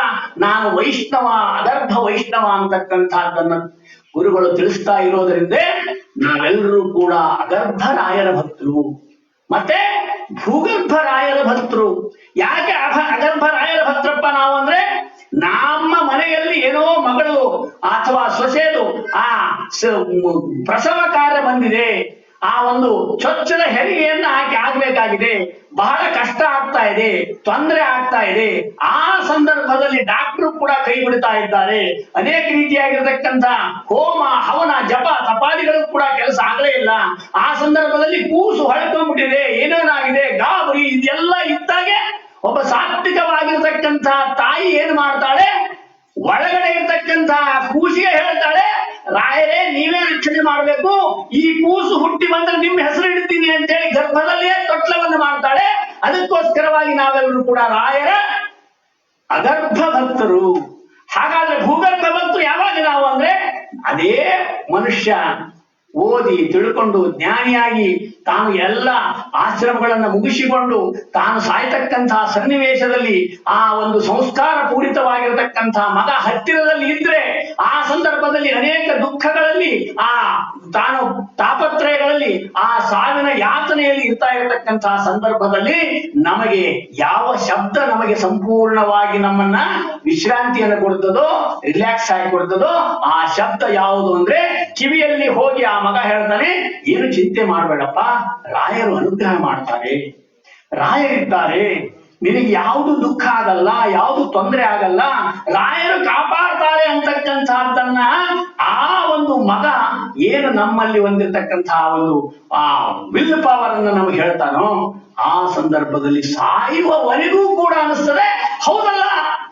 ನಾನು ವೈಷ್ಣವ, ಅಗರ್ಭ ವೈಷ್ಣವ ಅಂತಕ್ಕಂಥದ್ದನ್ನ ಗುರುಗಳು ತಿಳಿಸ್ತಾ ಇರೋದ್ರಿಂದ ನಾವೆಲ್ಲರೂ ಕೂಡ ಅಗರ್ಭ ರಾಯರ ಭಕ್ತರು ಮತ್ತೆ ಭೂಗರ್ಭ ರಾಯರ ಭಕ್ತರು. ಯಾಕೆ ಅಗರ್ಭ ರಾಯರ ಭಕ್ತರಪ್ಪ ನಾವು ಅಂದ್ರೆ, ನಮ್ಮ ಮನೆಯಲ್ಲಿ ಏನೋ ಮಗಳು ಅಥವಾ ಸೊಸೆದು ಆ ಪ್ರಸವ ಕಾರ್ಯ ಬಂದಿದೆ, ಆ ಒಂದು ಚೊಚ್ಚಲ ಹೆರಿಗೆಯನ್ನ ಆಗ್ಬೇಕಾಗಿದೆ, ಬಹಳ ಕಷ್ಟ ಆಗ್ತಾ ಇದೆ, ತೊಂದರೆ ಆಗ್ತಾ ಇದೆ. ಆ ಸಂದರ್ಭದಲ್ಲಿ ಡಾಕ್ಟರ್ ಕೂಡ ಕೈ ಬಿಡ್ತಾ ಇದ್ದಾರೆ. ಅನೇಕ ರೀತಿಯಾಗಿರ್ತಕ್ಕಂಥ ಹೋಮ ಹವನ ಜಪ ತಪಾದಿಗಳು ಕೂಡ ಕೆಲಸ ಆಗಲೇ ಇಲ್ಲ. ಆ ಸಂದರ್ಭದಲ್ಲಿ ಕೂಸು ಹೊಳ್ಕೊಂಡ್ಬಿಟ್ಟಿದೆ, ಏನೇನಾಗಿದೆ, ಗಾಬರಿ ಇದೆಲ್ಲ ಇದ್ದಾಗೆ ಒಬ್ಬ ಸಾತ್ವಿಕವಾಗಿರ್ತಕ್ಕಂಥ ತಾಯಿ ಏನ್ ಮಾಡ್ತಾಳೆ, ಒಳಗಡೆ ಇರ್ತಕ್ಕಂಥ ಕೂಸಿಗೆ ಹೇಳ್ತಾಳೆ, ರಾಯರೇ ನೀವೇ ರಕ್ಷಣೆ ಮಾಡ್ಬೇಕು, ಈ ಕೂಸು ಹುಟ್ಟಿ ಬಂದ್ರೆ ನಿಮ್ ಹೆಸರು ಇಡ್ತೀನಿ ಅಂತ ಹೇಳಿ ಗರ್ಭದಲ್ಲಿಯೇ ತೊಟ್ಲವನ್ನು ಮಾಡ್ತಾಳೆ. ಅದಕ್ಕೋಸ್ಕರವಾಗಿ ನಾವೆಲ್ಲರೂ ಕೂಡ ರಾಯರ ಅಗರ್ಭ ಭಕ್ತರು. ಹಾಗಾದ್ರೆ ಭೂಗರ್ಭ ಭಕ್ತರು ಯಾವಾಗ ನಾವು ಅಂದ್ರೆ, ಅದೇ ಮನುಷ್ಯ ಓದಿ ತಿಳ್ಕೊಂಡು ಜ್ಞಾನಿಯಾಗಿ ತಾನು ಎಲ್ಲ ಆಶ್ರಮಗಳನ್ನ ಮುಗಿಸಿಕೊಂಡು ತಾನು ಸಾಯ್ತಕ್ಕಂತಹ ಸನ್ನಿವೇಶದಲ್ಲಿ ಆ ಒಂದು ಸಂಸ್ಕಾರ ಪೂರಿತವಾಗಿರತಕ್ಕಂತಹ ಮಗ ಹತ್ತಿರದಲ್ಲಿ ಇದ್ರೆ, ಆ ಸಂದರ್ಭದಲ್ಲಿ ಅನೇಕ ದುಃಖಗಳಲ್ಲಿ ಆ ತಾನು ತಾಪತ್ರಯಗಳಲ್ಲಿ ಆ ಸಾವಿನ ಯಾತನೆಯಲ್ಲಿ ಇರ್ತಾ ಇರತಕ್ಕಂತಹ ಸಂದರ್ಭದಲ್ಲಿ ನಮಗೆ ಯಾವ ಶಬ್ದ ನಮಗೆ ಸಂಪೂರ್ಣವಾಗಿ ನಮ್ಮನ್ನ ವಿಶ್ರಾಂತಿಯನ್ನು ಕೊಡ್ತದೋ, ರಿಲ್ಯಾಕ್ಸ್ ಆಗಿ ಕೊಡ್ತದೋ, ಆ ಶಬ್ದ ಯಾವುದು ಅಂದ್ರೆ ಕಿವಿಯಲ್ಲಿ ಹೋಗಿ ಆ ಮಗ ಹೇಳ್ತಾನೆ, ಏನು ಚಿಂತೆ ಮಾಡಬೇಡಪ್ಪ, ರಾಯರು ಅನುಗ್ರಹ ಮಾಡ್ತಾರೆ, ರಾಯರಿದ್ದಾರೆ, ನಿನಗೆ ಯಾವುದು ದುಃಖ ಆಗಲ್ಲ, ಯಾವುದು ತೊಂದರೆ ಆಗಲ್ಲ, ರಾಯರು ಕಾಪಾಡ್ತಾರೆ ಅಂತಕ್ಕಂಥದ್ದನ್ನ ಆ ಒಂದು ಮಗ ಏನು ನಮ್ಮಲ್ಲಿ ಹೊಂದಿರತಕ್ಕಂತಹ ಒಂದು ಆ ವಿಲ್ ಪವರ್ ಅನ್ನು ನಮಗೆ ಹೇಳ್ತಾನೋ, ಆ ಸಂದರ್ಭದಲ್ಲಿ ಸಾಯುವವರೆಗೂ ಕೂಡ ಅನಿಸ್ತದೆ, ಹೌದಲ್ಲ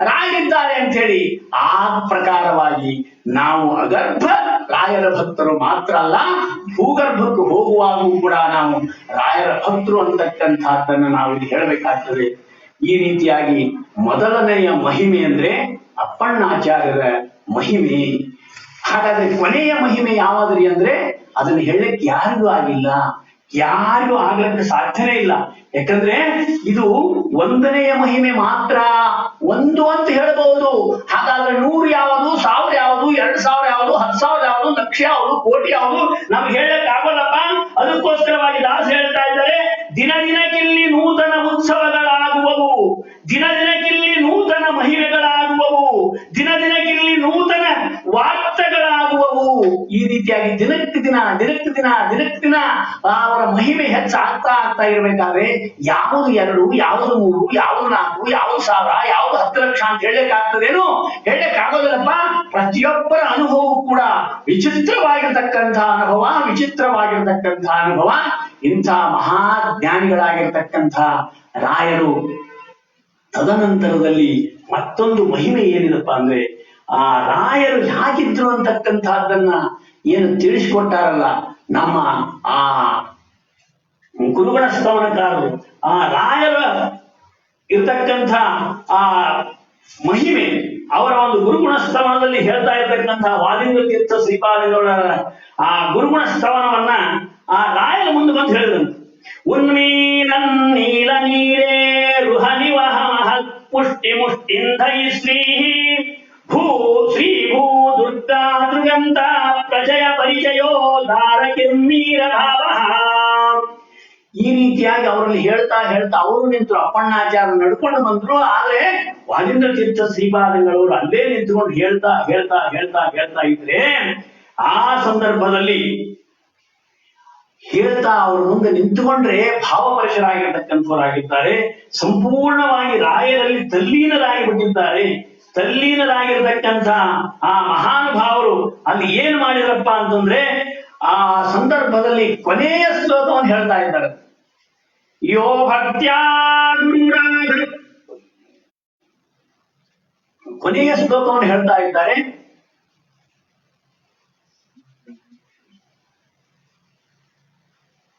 ರಾಯರಿದ್ದಾರೆ ಅಂತ ಹೇಳಿ. ಆ ಪ್ರಕಾರವಾಗಿ ನಾವು ಅಗರ್ಭ ರಾಯರ ಭಕ್ತರು ಮಾತ್ರ ಅಲ್ಲ, ಭೂಗರ್ಭಕ್ಕೆ ಹೋಗುವಾಗೂ ಕೂಡ ನಾವು ರಾಯರ ಭಕ್ತರು ಅಂತಕ್ಕಂಥದ್ದನ್ನು ನಾವು ಇಲ್ಲಿ ಹೇಳಬೇಕಾಗ್ತದೆ. ಈ ರೀತಿಯಾಗಿ ಮೊದಲನೆಯ ಮಹಿಮೆ ಅಂದ್ರೆ ಅಪ್ಪಣ್ಣಾಚಾರ್ಯರ ಮಹಿಮೆ. ಹಾಗಾದ್ರೆ ಕೊನೆಯ ಮಹಿಮೆ ಯಾವಾದ್ರಿ ಅಂದ್ರೆ ಅದನ್ನ ಹೇಳಕ್ಕೆ ಯಾರಿಗೂ ಆಗಿಲ್ಲ, ಯಾರಿಗೂ ಆಗ್ಲಿಕ್ಕೆ ಸಾಧ್ಯನೇ ಇಲ್ಲ. ಯಾಕಂದ್ರೆ ಇದು 1ನೆಯ ಮಹಿಮೆ ಮಾತ್ರ, 1 ಅಂತ ಹೇಳಬಹುದು. ಹಾಗಾದ್ರೆ 100 ಯಾವುದು, 1000 ಯಾವುದು, 2000 ಯಾವುದು, 10,000 ಯಾವುದು, ಲಕ್ಷ ಯಾವುದು, ಕೋಟಿ ಯಾವುದು ನಮ್ಗೆ ಹೇಳಕ್ ಆಗೋಲ್ಲಪ್ಪ. ಅದಕ್ಕೋಸ್ಕರವಾಗಿ ದಾಸ ಹೇಳ್ತಾ ಇದ್ದಾರೆ, ದಿನ ದಿನಕ್ಕಿಲ್ಲಿ ನೂತನ ಉತ್ಸವಗಳಾಗುವವು, ದಿನ ದಿನಕ್ಕಿಲ್ಲಿ ನೂತನ ಮಹಿಮೆಗಳಾಗುವವು, ದಿನ ದಿನಕ್ಕಿಲ್ಲಿ ನೂತನ ವಾರ್ತೆಗಳಾಗುವವು. ಈ ರೀತಿಯಾಗಿ ದಿನಕ್ಕೆ ದಿನ ದಿನಕ್ಕೆ ದಿನ ದಿನಕ್ಕೆ ದಿನ ಅವರ ಮಹಿಮೆ ಹೆಚ್ಚಾಗ್ತಾ ಇರ್ಬೇಕಾದ್ರೆ ಯಾವುದು 2, ಯಾವುದು 3, ಯಾವುದು 4, ಯಾವುದು 1000, ಯಾವುದು 10 ಲಕ್ಷ ಅಂತ ಹೇಳಕ್ಕಾಗ್ತದೇನು? ಹೇಳಕ್ಕಾಗೋದಿಲ್ಲಪ್ಪ. ಪ್ರತಿಯೊಬ್ಬರ ಅನುಭವವು ಕೂಡ ವಿಚಿತ್ರವಾಗಿರ್ತಕ್ಕಂತಹ ಅನುಭವ, ವಿಚಿತ್ರವಾಗಿರ್ತಕ್ಕಂತಹ ಅನುಭವ. ಇಂಥ ಮಹಾಜ್ಞಾನಿಗಳಾಗಿರ್ತಕ್ಕಂಥ ರಾಯರು ತದನಂತರದಲ್ಲಿ ಮತ್ತೊಂದು ಮಹಿಮೆ ಏನಿದಪ್ಪ ಅಂದ್ರೆ ಆ ರಾಯರು ಯಾಕಿದ್ರು ಅಂತಕ್ಕಂಥದ್ದನ್ನ ಏನು ತಿಳಿಸಿಕೊಟ್ಟಾರಲ್ಲ ನಮ್ಮ ಆ ಗುರುಗಳ ಸ್ತವನಕಾರರು, ಆ ರಾಯರ ಇರ್ತಕ್ಕಂಥ ಆ ಮಹಿಮೆ ಅವರ ಒಂದು ಗುರುಗುಣ ಸ್ತವನದಲ್ಲಿ ಹೇಳ್ತಾ ಇರ್ತಕ್ಕಂಥ ವಾದೀಂದ್ರ ತೀರ್ಥ ಶ್ರೀಪಾದಗಳ ಆ ಗುರುಗುಣ ಸ್ತವನವನ್ನ ಆ ರಾಯರ ಮುಂದೆ ಬಂದು ಹೇಳಿದಂತೆ. ಉನ್ಮೀನನ್ನೀಲ ನೀರೇ ರುಹನಿವಹ ಪುಷ್ಟಿ ಮುಷ್ಟಿಂಧೈ ಶ್ರೀ ಶ್ರೀ ಭೂ ದುರ್ಗಾ ದುರ್ಗಂತ ಪ್ರಜಯ ಪರಿಚಯೋ ದಾರ ಕಿರ್ಮೀರ ಭಾವ. ಈ ರೀತಿಯಾಗಿ ಅವರಲ್ಲಿ ಹೇಳ್ತಾ ಹೇಳ್ತಾ ಅವರು ನಿಂತರು. ಅಪ್ಪಣ್ಣಾಚಾರ್ಯ ನಡ್ಕೊಂಡು ಬಂದ್ರು. ಆದ್ರೆ ವಾದೀಂದ್ರ ತೀರ್ಥ ಶ್ರೀಪಾದಂಗಳವರು ಅಲ್ಲೇ ನಿಂತ್ಕೊಂಡು ಹೇಳ್ತಾ ಹೇಳ್ತಾ ಹೇಳ್ತಾ ಹೇಳ್ತಾ ಇದ್ರೆ ಆ ಸಂದರ್ಭದಲ್ಲಿ ಹೇಳ್ತಾ ಅವ್ರ ಮುಂದೆ ನಿಂತುಕೊಂಡ್ರೆ ಭಾವಪರಿಶರಾಗಿರ್ತಕ್ಕಂಥವರಾಗಿದ್ದಾರೆ. ಸಂಪೂರ್ಣವಾಗಿ ರಾಯರಲ್ಲಿ ತಲ್ಲೀನರಾಗಿ ಬಿಟ್ಟಿದ್ದಾರೆ. ತಲ್ಲೀನರಾಗಿರ್ತಕ್ಕಂಥ ಆ ಮಹಾನುಭಾವರು ಅಲ್ಲಿ ಏನ್ ಮಾಡಿದ್ರಪ್ಪ ಅಂತಂದ್ರೆ ಆ ಸಂದರ್ಭದಲ್ಲಿ ಕೊನೆಯ ಶ್ಲೋಕವನ್ನು ಹೇಳ್ತಾ ಇದ್ದಾರೆ. ಯೋ ಭಕ್ತ್ಯಾ ಕೊನೆಯ ಶ್ಲೋಕವನ್ನು ಹೇಳ್ತಾ ಇದ್ದಾರೆ.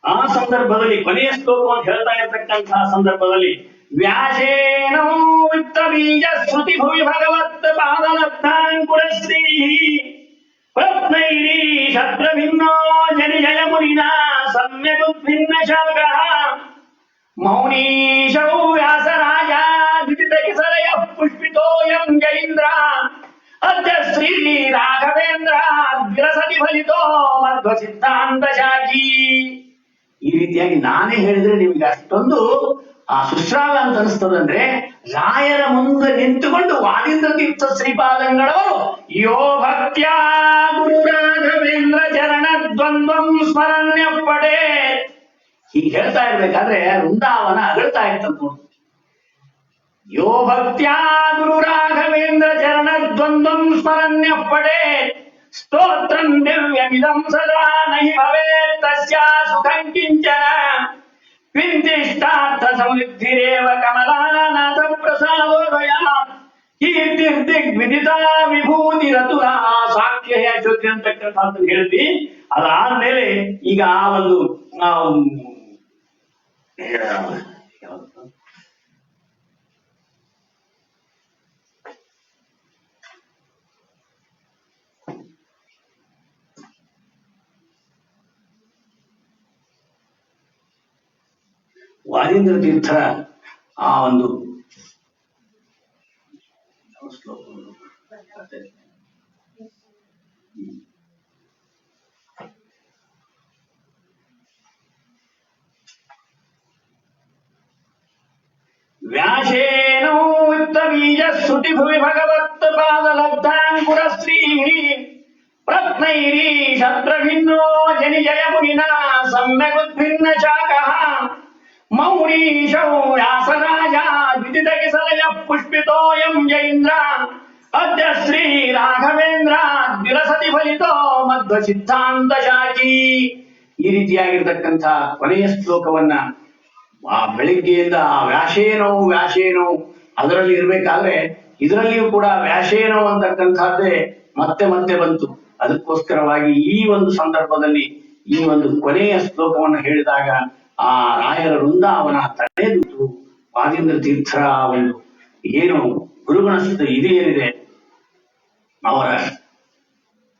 ಆ ಸಂದರ್ಭದಲ್ಲಿ ಕೊನೆಯ ಶ್ಲೋಕವನ್ನು ಹೇಳ್ತಾ ಇರ್ತಕ್ಕಂತಹ ಸಂದರ್ಭದಲ್ಲಿ ವ್ಯಾಸೇನೋ ವಿತ್ತ ಬೀಜ ಶ್ರುತಿ ಭುವಿ ಭಗವತ್ ಪಾದಲಬ್ಧಾಂಕುರ ಶ್ರೀ ಪ್ರತ್ನೈರೀ ಶತ್ರ ಭಿನ್ನೋ ಜನಿ ಜಯ ಮುನಿನಾ ಸಮ್ಯಗುದ್ಭಿನ್ನ ಶಾಖಃ ಮೌನೀಶೌ ವ್ಯಾಸರಾಜ ದ್ವಿತಿತಕಿಸರಯ ಪುಷ್ಪಿತೋಯಂ ಜೈಂದ್ರ ಅದ್ಯ ಶ್ರೀ ರಾಘವೇಂದ್ರ ವಿರಸತಿ ಫಲಿತೋ ಮಧ್ವ ಸಿದ್ಧಾಂತ ಶಾಖಿ. ಈ ರೀತಿಯಾಗಿ ನಾನೇ ಹೇಳಿದ್ರೆ ನಿಮಗೆ ಅಷ್ಟೊಂದು ಆ ಸುಶ್ರಾವ ಅಂತ ಅನಿಸ್ತದಂದ್ರೆ ರಾಯರ ಮುಂದೆ ನಿಂತುಕೊಂಡು ವಾದೀಂದ್ರ ತೀರ್ಥ ಶ್ರೀಪಾದಂಗಳವರು ಯೋ ಭಕ್ತ್ಯಾ ಗುರು ರಾಘವೇಂದ್ರ ಚರಣ ದ್ವಂದ್ವಂ ಸ್ಮರಣ್ಯ ಪಡೆ ಹೀಗೆ ಹೇಳ್ತಾ ಇರ್ಬೇಕಾದ್ರೆ ವೃಂದಾವನ ಅಗಳ್ತಾ ಇರ್ತಂತ ನೋಡಿ. ಯೋ ಭಕ್ತ್ಯಾ ಗುರು ರಾಘವೇಂದ್ರ ಚರಣ ದ್ವಂದ್ವಂ ಸ್ಮರಣ್ಯ ಪಡೆ ಸ್ತೋತ್ರಂ ದಿವ್ಯಮಿದಂ ಸದಾ ನಹಿ ಭವೇತ್ ತಸ್ಯಾ ಸುಖಂ ಕಿಂಚನ ವಿಂತಿಷ್ಟಾರ್ಥ ಸಮೃದ್ಧಿರೇವ ಕಮಲಾನಾಥ ಪ್ರಸಾದೋದಯಾತ್ ಕೀರ್ತಿರ್ದಿಗ್ವಿದಿತಾ ವಿಭೂತಿರತುರ ಸಾಕ್ಷ್ಯ ಶ್ರುತಿ ಅಂತಕ್ಕಂಥ ಹೇಳ್ತಿ. ಅದಾದ್ಮೇಲೆ ಈಗ ಆ ಒಂದು ವಾದೀಂದ್ರ ತೀರ್ಥರ ಆ ಒಂದು ವ್ಯಾಸೇನೋ ವಿತ್ತ ಬೀಜ ಶ್ರುತಿ ಭುವಿ ಭಗವತ್ ಪಾದಲಬ್ಧಾಂಕುರ ಶ್ರೀ ಪ್ರತ್ನೈರೀ ಶತ್ರ ಭಿನ್ನೋ ಜನಿ ಜಯ ಮುನಿನಾ ಸಮ್ಯಗುದ್ಭಿನ್ನ ಶಾಖಃ ಮೌನೀಶೌ ವ್ಯಾಸರಾಜ ದ್ವಿತಿತಕಿಸಲಯ ಪುಷ್ಪಿತೋಯಂ ಜೈಂದ್ರ ಅದ್ಯ ಶ್ರೀ ರಾಘವೇಂದ್ರ ವಿರಸತಿ ಫಲಿತೋ ಮಧ್ವ ಸಿದ್ಧಾಂತ ಶಾಖಿ. ಈ ರೀತಿಯಾಗಿರ್ತಕ್ಕಂಥ ಕೊನೆಯ ಶ್ಲೋಕವನ್ನ ಆ ಬೆಳಿಗ್ಗೆಯಿಂದ ವ್ಯಾಸೇನೋ ಅದರಲ್ಲಿ ಇರ್ಬೇಕಾದ್ರೆ ಇದರಲ್ಲಿಯೂ ಕೂಡ ವ್ಯಾಸೇನೋ ಅಂತಕ್ಕಂಥದ್ದೇ ಮತ್ತೆ ಮತ್ತೆ ಬಂತು. ಅದಕ್ಕೋಸ್ಕರವಾಗಿ ಈ ಒಂದು ಸಂದರ್ಭದಲ್ಲಿ ಈ ಒಂದು ಕೊನೆಯ ಶ್ಲೋಕವನ್ನು ಹೇಳಿದಾಗ ಆ ರಾಯರ ವೃಂದಾವನ ತಡೆದು ವಾದೀಂದ್ರ ತೀರ್ಥರ ಒಂದು ಏನು ಗುರುಗುಣ ಇದೇನಿದೆ ಅವರ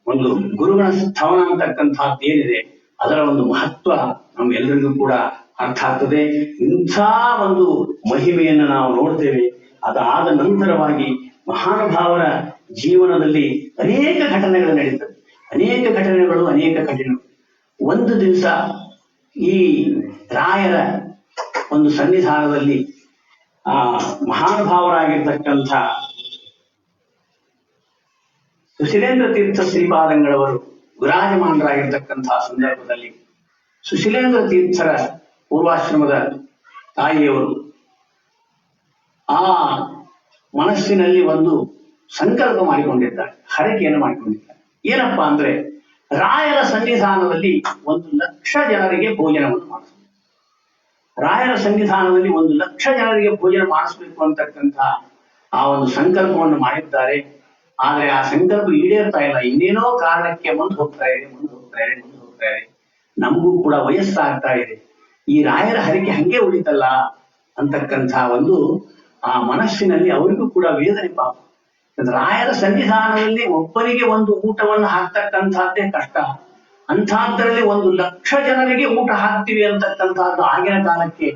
ಒಂದು ಗುರುಗುಣ ಸ್ಥವನ ಅಂತಕ್ಕಂಥದ್ದು ಏನಿದೆ ಅದರ ಒಂದು ಮಹತ್ವ ನಮ್ಗೆಲ್ಲರಿಗೂ ಕೂಡ ಅರ್ಥ ಆಗ್ತದೆ. ಇಂಥ ಒಂದು ಮಹಿಮೆಯನ್ನು ನಾವು ನೋಡ್ತೇವೆ. ಅದಾದ ನಂತರವಾಗಿ ಮಹಾನುಭಾವರ ಜೀವನದಲ್ಲಿ ಅನೇಕ ಘಟನೆಗಳು ನಡೀತದೆ. ಅನೇಕ ಘಟನೆಗಳು. ಒಂದು ದಿವಸ ಈ ರಾಯರ ಒಂದು ಸನ್ನಿಧಾನದಲ್ಲಿ ಆ ಮಹಾನುಭಾವರಾಗಿರ್ತಕ್ಕಂಥ ಸುಶೀಲೇಂದ್ರ ತೀರ್ಥ ಶ್ರೀಪಾದಂಗಳವರು ವಿರಾಜಮಾನರಾಗಿರ್ತಕ್ಕಂತಹ ಸಂದರ್ಭದಲ್ಲಿ ಸುಶೀಲೇಂದ್ರ ತೀರ್ಥರ ಪೂರ್ವಾಶ್ರಮದ ತಾಯಿಯವರು ಆ ಮನಸ್ಸಿನಲ್ಲಿ ಒಂದು ಸಂಕಲ್ಪ ಮಾಡಿಕೊಂಡಿದ್ದಾರೆ, ಹರಕೆಯನ್ನು ಮಾಡಿಕೊಂಡಿದ್ದಾರೆ. ಏನಪ್ಪಾ ಅಂದ್ರೆ ರಾಯರ ಸನ್ನಿಧಾನದಲ್ಲಿ 1,00,000 ಜನರಿಗೆ ಭೋಜನವನ್ನು ಮಾಡಿಸ್ತಾರೆ. ರಾಯರ ಸನ್ನಿಧಾನದಲ್ಲಿ 1,00,000 ಜನರಿಗೆ ಭೋಜನ ಮಾಡಿಸ್ಬೇಕು ಅಂತಕ್ಕಂಥ ಆ ಒಂದು ಸಂಕಲ್ಪವನ್ನು ಮಾಡಿದ್ದಾರೆ. ಆದ್ರೆ ಆ ಸಂಕಲ್ಪ ಈಡೇರ್ತಾ ಇಲ್ಲ. ಇನ್ನೇನೋ ಕಾರಣಕ್ಕೆ ಮುಂದೆ ಹೋಗ್ತಾ ಇದೆ. ನಮಗೂ ಕೂಡ ವಯಸ್ಸಾಗ್ತಾ ಇದೆ. ಈ ರಾಯರ ಹರಕೆ ಹಂಗೆ ಉಳಿತಲ್ಲ ಅಂತಕ್ಕಂಥ ಒಂದು ಆ ಮನಸ್ಸಿನಲ್ಲಿ ಅವರಿಗೂ ಕೂಡ ವೇದನೆ ಪಾಪ. ರಾಯರ ಸನ್ನಿಧಾನದಲ್ಲಿ ಒಬ್ಬರಿಗೆ ಒಂದು ಊಟವನ್ನು ಹಾಕ್ತಕ್ಕಂಥದ್ದೇ ಕಷ್ಟ. ಅಂಥದ್ರಲ್ಲಿ 1,00,000 ಜನರಿಗೆ ಊಟ ಹಾಕ್ತಿವಿ ಅಂತಕ್ಕಂಥದ್ದು ಆಗಿನ ಕಾಲಕ್ಕೆ